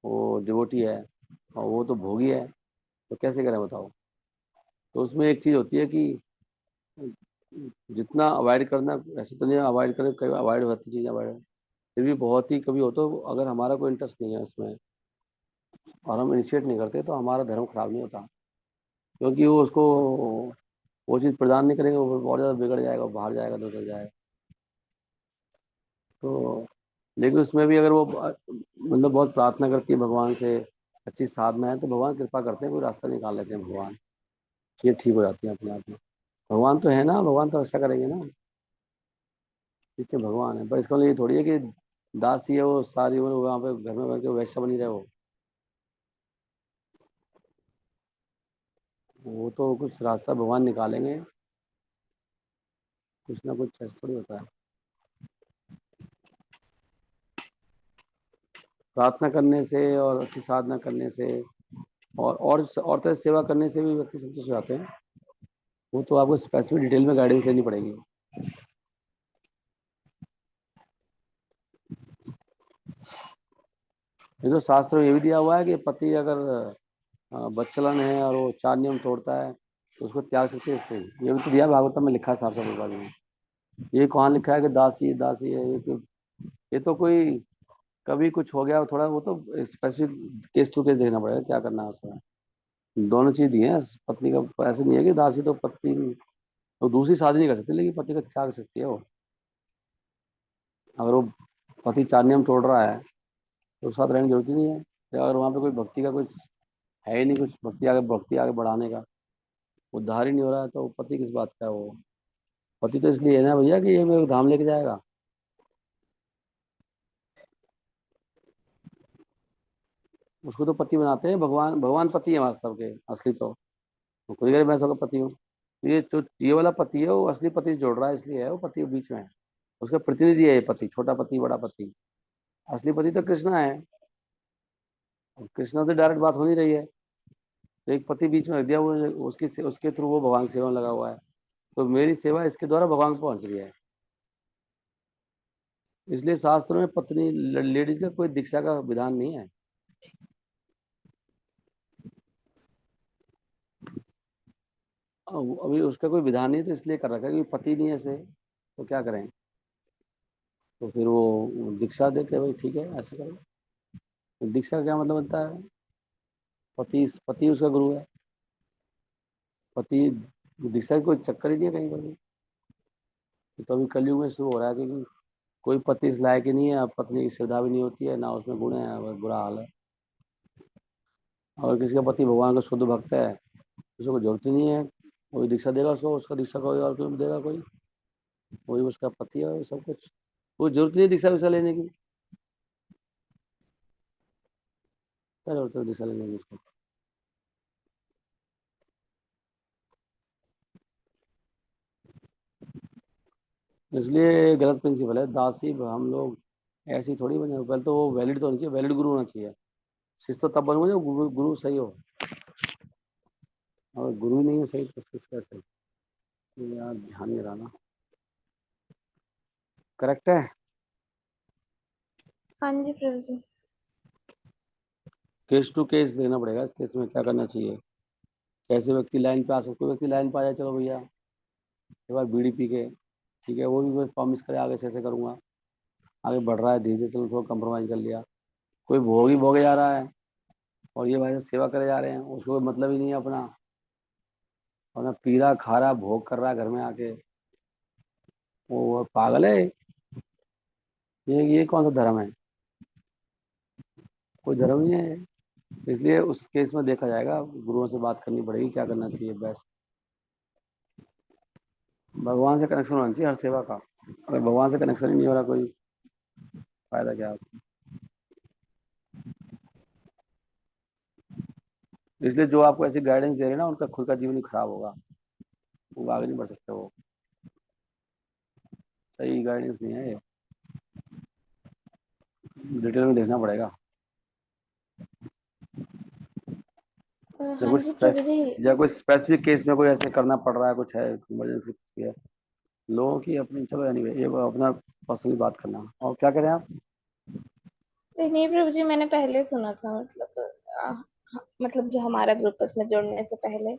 वो डिवोटी है, और वो तो भोगी है, तो कैसे करें बताओ? तो उसमें एक चीज होती है कि जितना अवॉइड करना, ऐसे तो नहीं अवॉइड करें, कई अवॉइड होती चीजें अवॉइड, फिर भी बहुत ही कभी हो तो, अगर हमारा कोई इंटरेस्ट नहीं है इसमें और हम इनिशिएट नहीं करते तो हमारा धर्म खराब नहीं होता। क्योंकि वो उसको वो चीज़ प्रदान नहीं करेगा, वो और ज़्यादा बिगड़ जाएगा, बाहर जाएगा तो उधर जाएगा। तो लेकिन उसमें भी अगर वो मतलब बहुत प्रार्थना करती है भगवान से, अच्छी साधना है, तो भगवान कृपा करते हैं, कोई रास्ता निकाल लेते हैं भगवान, ये ठीक हो जाती है अपने आप में। भगवान तो है ना, भगवान तो ऐसा करेंगे ना, पीछे भगवान है। पर इसका मतलब ये थोड़ी है कि दासी है वो सारी उम्र वहाँ पे घर में बैठ के वैश्य बनी रहे वो तो कुछ रास्ता भगवान निकालेंगे, कुछ ना कुछ ऐसा थोड़ी होता है। प्रार्थना करने से और अच्छी साधना करने से और तरह से सेवा करने से भी व्यक्ति संतुष्ट हो जाते हैं। वो तो आपको स्पेसिफिक डिटेल में गाइडेंस लेनी पड़ेगी। ये तो शास्त्र में ये भी दिया हुआ है कि पति अगर बच्चलन है और वो 4 नियम तोड़ता है तो उसको त्याग सकती है स्त्री। ये भी तो दिया भागवतम में लिखा है साफ साफ बारे में। ये कहाँ लिखा है कि दासी दासी है? ये तो कोई कभी कुछ हो गया थोड़ा, वो तो स्पेसिफिक केस टू केस देखना पड़ेगा क्या करना है उसमें। दोनों चीज दी है पत्नी का। ऐसे नहीं है कि दासी तो पत्नी तो दूसरी शादी नहीं कर सकती, लेकिन पति का त्याग सकती है वो। अगर वो पति 4 नियम तोड़ रहा है तो उसके साथ रहने की जरूरत ही नहीं है। या अगर वहाँ पे कोई भक्ति का कुछ है ही नहीं, कुछ भक्ति आगे बढ़ाने का उद्धार ही नहीं हो रहा है, तो पति किस बात का है वो? पति तो इसलिए है ना भैया कि ये मेरे को धाम लेके जाएगा। उसको तो पति बनाते हैं भगवान। भगवान पति है हमारे सबके असली तो। खुद ही मैं सबका पति हूँ। तो ये जो ये वाला पति है वो असली पति से जोड़ रहा है, इसलिए है वो पति के बीच में है। उसका प्रतिनिधि है ये पति, छोटा पति बड़ा पति। असली पति तो कृष्णा है, और कृष्णा से डायरेक्ट बात हो नहीं रही है, तो एक पति बीच में रख दिया। वो उसके थ्रू वो भगवान की सेवा में लगा हुआ है। तो मेरी सेवा इसके द्वारा भगवान को पहुंच रही है। इसलिए शास्त्रों में पत्नी लेडीज का कोई दीक्षा का विधान नहीं है। अभी उसका कोई विधान नहीं, तो इसलिए कर रखा है कि पति नहीं है ऐसे, तो क्या करें? तो फिर वो दीक्षा देते भाई ठीक है ऐसा करो। तो दीक्षा का क्या मतलब बनता है? पति उसका गुरु है। पति दीक्षा की कोई चक्कर ही नहीं है कहीं पर भी। तो अभी कलयुग में शुरू हो रहा है, क्योंकि कोई पति इस लायक ही नहीं है। अब पत्नी की श्रद्धा भी नहीं होती है ना, उसमें गुण है, बस बुरा हाल है। अगर किसी का पति भगवान का शुद्ध भक्त है, उसको जरूरत ही नहीं है कोई दीक्षा देगा उसको। उसका दीक्षा कोई और क्यों देगा? कोई वही उसका पति है, सब कुछ। कोई जरूरत नहीं है दीक्षा विक्षा लेने की। क्या जरूरत है दीक्षा लेने की उसको? इसलिए गलत प्रिंसिपल है। दासी हम लोग ऐसी थोड़ी बने। पहले तो वो वैलिड तो होनी चाहिए, वैलिड गुरु होना चाहिए। शिष्य तो तब बनूंगा जब गुरु सही हो। और गुरु नहीं है सही तो शिष्य कैसे? ये यार ध्यान में रहना। करेक्ट है। हाँ जी प्रभु जी। केस टू केस देखना पड़ेगा इस केस में क्या करना चाहिए। कैसे व्यक्ति लाइन पे आ सकते? कोई व्यक्ति लाइन पे आ जाए, चलो भैया एक बार बीड़ी पी के, ठीक है, वो भी बस प्रॉमिस करे आगे से ऐसे करूंगा, आगे बढ़ रहा है धीरे धीरे, चलो थोड़ा कंप्रोमाइज कर लिया। कोई भोग ही भोगे जा रहा है और ये भाई साहब सेवा करे जा रहे हैं, उसको कोई मतलब ही नहीं है अपना, और ना पी रहा खा रहा भोग कर रहा है घर में आके। वो पागल है। ये कौन सा धर्म है? कोई धर्म नहीं है। इसलिए उस केस में देखा जाएगा, गुरुओं से बात करनी पड़ेगी क्या करना चाहिए बेस्ट। भगवान से कनेक्शन होना चाहिए हर सेवा का। अगर भगवान से कनेक्शन ही नहीं हो रहा, कोई फायदा क्या है? इसलिए जो आपको ऐसी गाइडेंस दे रहे हैं ना, उनका खुद का जीवन ही खराब होगा। वो आगे नहीं बढ़ सकते। वो सही गाइडेंस नहीं है ये। डिटेल में देखना पड़ेगा। हाँ जी प्रभु जी। या कोई स्पेसिफिक केस में कोई ऐसे करना पड़ रहा है, कुछ है इमरजेंसी है लोगों की अपनी। चलो एनीवे ये अपना पर्सनली बात करना। और क्या करें आप? नहीं प्रभु जी, मैंने पहले सुना था, मतलब मतलब जो हमारा ग्रुप उसमें जोड़ने से पहले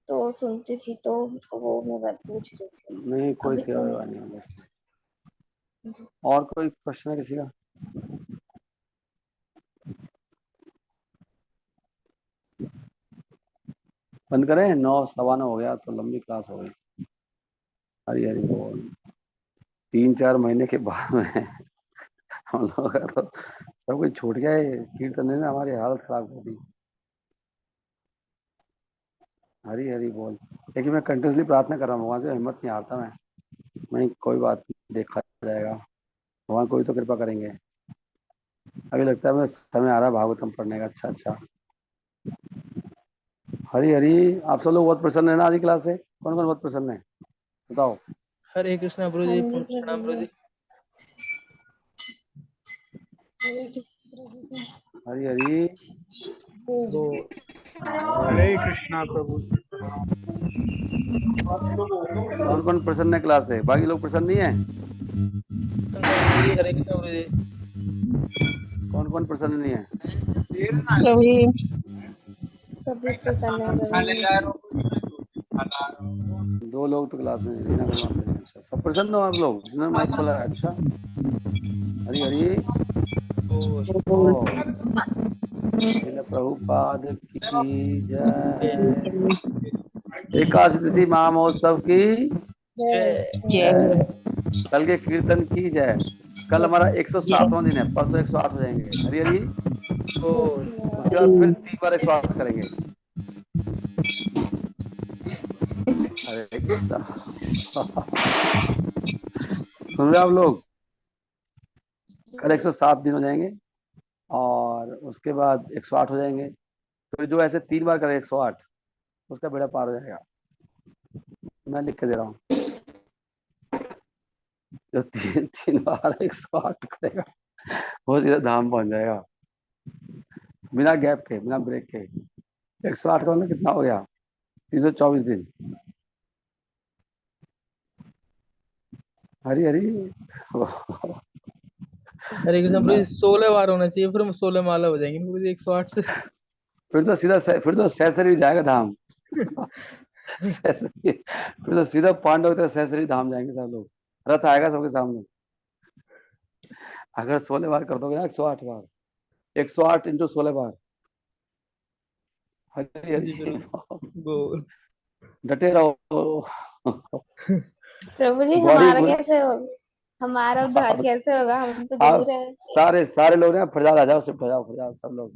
तो सुनती थी, तो वो मैं पूछ रही थी। नहीं कोई अभी सेवा तो वेवा नहीं। नहीं होगा। और कोई क्वेश्चन है किसी का? बंद करें? 9 सवा 9 हो गया तो लंबी क्लास हो गई। हरी हरी बोल। 3-4 महीने के बाद में हम लोग का तो सब कुछ छूट गया है। कीर्तन ने हमारी हालत खराब कर दी। हरी हरी बोल। लेकिन मैं कंटिन्यूसली प्रार्थना कर रहा हूँ, भगवान से हिम्मत नहीं हारता मैं कोई बात नहीं, देखा जाएगा, भगवान कोई तो कृपा करेंगे। अभी लगता है मैं समय आ रहा है भागवतम पढ़ने का। अच्छा अच्छा। हरी हरी। आप सब लोग बहुत प्रसन्न है ना आज की क्लास से? कौन कौन बहुत प्रसन्न है बताओ? हरे कृष्णा प्रभु हाँ जी, जी प्रणाम प्रभु प्रभु जी। जी। हरी हरी वो हरे कृष्णा प्रभु। कौन कौन प्रसन्न है क्लास से? बाकी लोग प्रसन्न नहीं है? प्रभु जी, हरे कृष्णा प्रभु जी। कौन कौन प्रसन्न नहीं है? प्रभु जी सभी प्रसन्न है प्रभु जी। 2 लोग तो क्लास में रीना को मानते हैं। अच्छा, सब प्रसन्न हो आप लोग जिन्होंने माइक खोला है? अच्छा। हरी हरी ओ। श्रील प्रभुपाद की जय। एकादशी तिथि महामहोत्सव की जय। कल के कीर्तन की जय। कल हमारा 107वां दिन है, परसों 108 हो जाएंगे। हरी हरी। उसके बाद फिर 3 बार 108 करेंगे। हरे कृष्णा। सुन रहे आप लोग? कल 107 दिन हो जाएंगे और उसके बाद 108 हो जाएंगे। फिर जो ऐसे 3 बार करे 108, उसका बेड़ा पार हो जाएगा। मैं लिख के दे रहा हूँ, जो 3 बार 108 करेगा वो सीधा धाम पहुंच जाएगा, बिना गैप के, बिना ब्रेक के। 108 का मतलब कितना हो गया? 324 दिन। हरी हरी। हरे कृष्णा प्रभु जी, 16 बार होना चाहिए, फिर हम 16 माला हो जाएंगे प्रभु जी 108 से। फिर तो सहसरी जाएगा धाम। सहसरी, फिर तो सीधा पांडव तक सहसरी धाम जाएंगे सब लोग। रथ आएगा सबके सामने। अगर 16 बार कर दोगे ना, 108 बार, 108 इंटू 16 बार। हरी जी हरी। प्रभु बोल। डटे रहो। प्रभु जी बॉडी हमारा पूरी। कैसे होगा? हमारा उद्धार कैसे होगा? हम तो आप दूर है। सारे सारे लोग ना फरजाद आ जाओ, सिर्फ फरजाद सब लोग,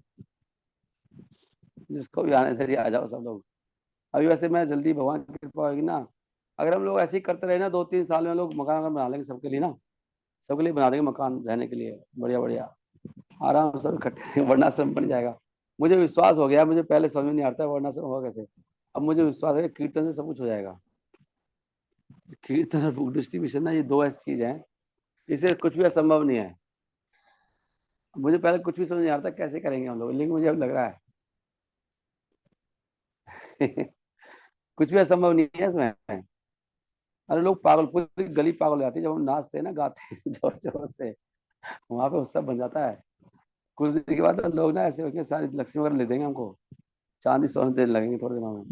जिसको भी आने से आ जाओ सब लोग। अभी वैसे मैं जल्दी, भगवान की कृपा होगी ना, अगर हम लोग ऐसे ही करते रहे ना 2-3 साल में लोग मकान वकान बना लेंगे सबके लिए ना, सबके लिए बना देंगे मकान रहने के लिए, बढ़िया बढ़िया आराम से इकट्ठे। वर्णाश्रम बन जाएगा। मुझे विश्वास हो गया, मुझे पहले समझ में नहीं आता वर्णाश्रम होगा कैसे। अब मुझे विश्वास है कि कीर्तन से सब कुछ हो जाएगा। कीर्तन और बुक डिस्ट्रीब्यूशन ना, ये 2 ऐसी चीज है, इसे कुछ भी असंभव नहीं है। मुझे पहले कुछ भी समझ नहीं आता कैसे करेंगे हम लोग, लेकिन मुझे अब लग रहा है कुछ भी असंभव नहीं है इसमें। अरे लोग पागल, पूरी गली पागल हो जाती है जब हम नाचते हैं ना, गाते हैं जोर जोर से, वहां पे उत्सव बन जाता है। कुछ दिन के बाद लोग ना ऐसे होंगे, सारी लक्ष्मी वगैरह ले देंगे हमको, चांदी सोने देने लगेंगे थोड़े दिनों में।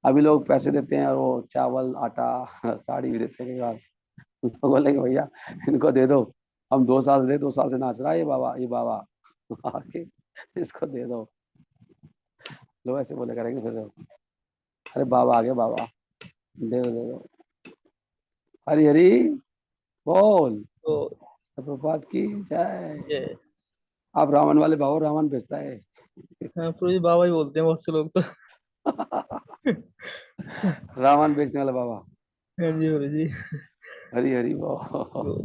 अभी लोग पैसे देते हैं और वो चावल आटा साड़ी भी देते हैं कई बार। तो बोलेंगे भैया इनको दे दो, हम 2 साल से 2 साल से नाच रहा है ये बाबा आके इसको दे दो। लोग ऐसे बोले करेंगे फिर। अरे बाबा आ गए बाबा, दे दो दे दो। हरी हरी बोल। बोल। प्रभुपाद की जय। जय। आप रावण वाले भाव, रावण बेचता है। हाँ प्रभु जी, बाबा ही बोलते हैं बहुत से लोग तो। रावण बेचने वाला बाबा। हाँ जी प्रभु जी। हरी हरी बोल। बोल।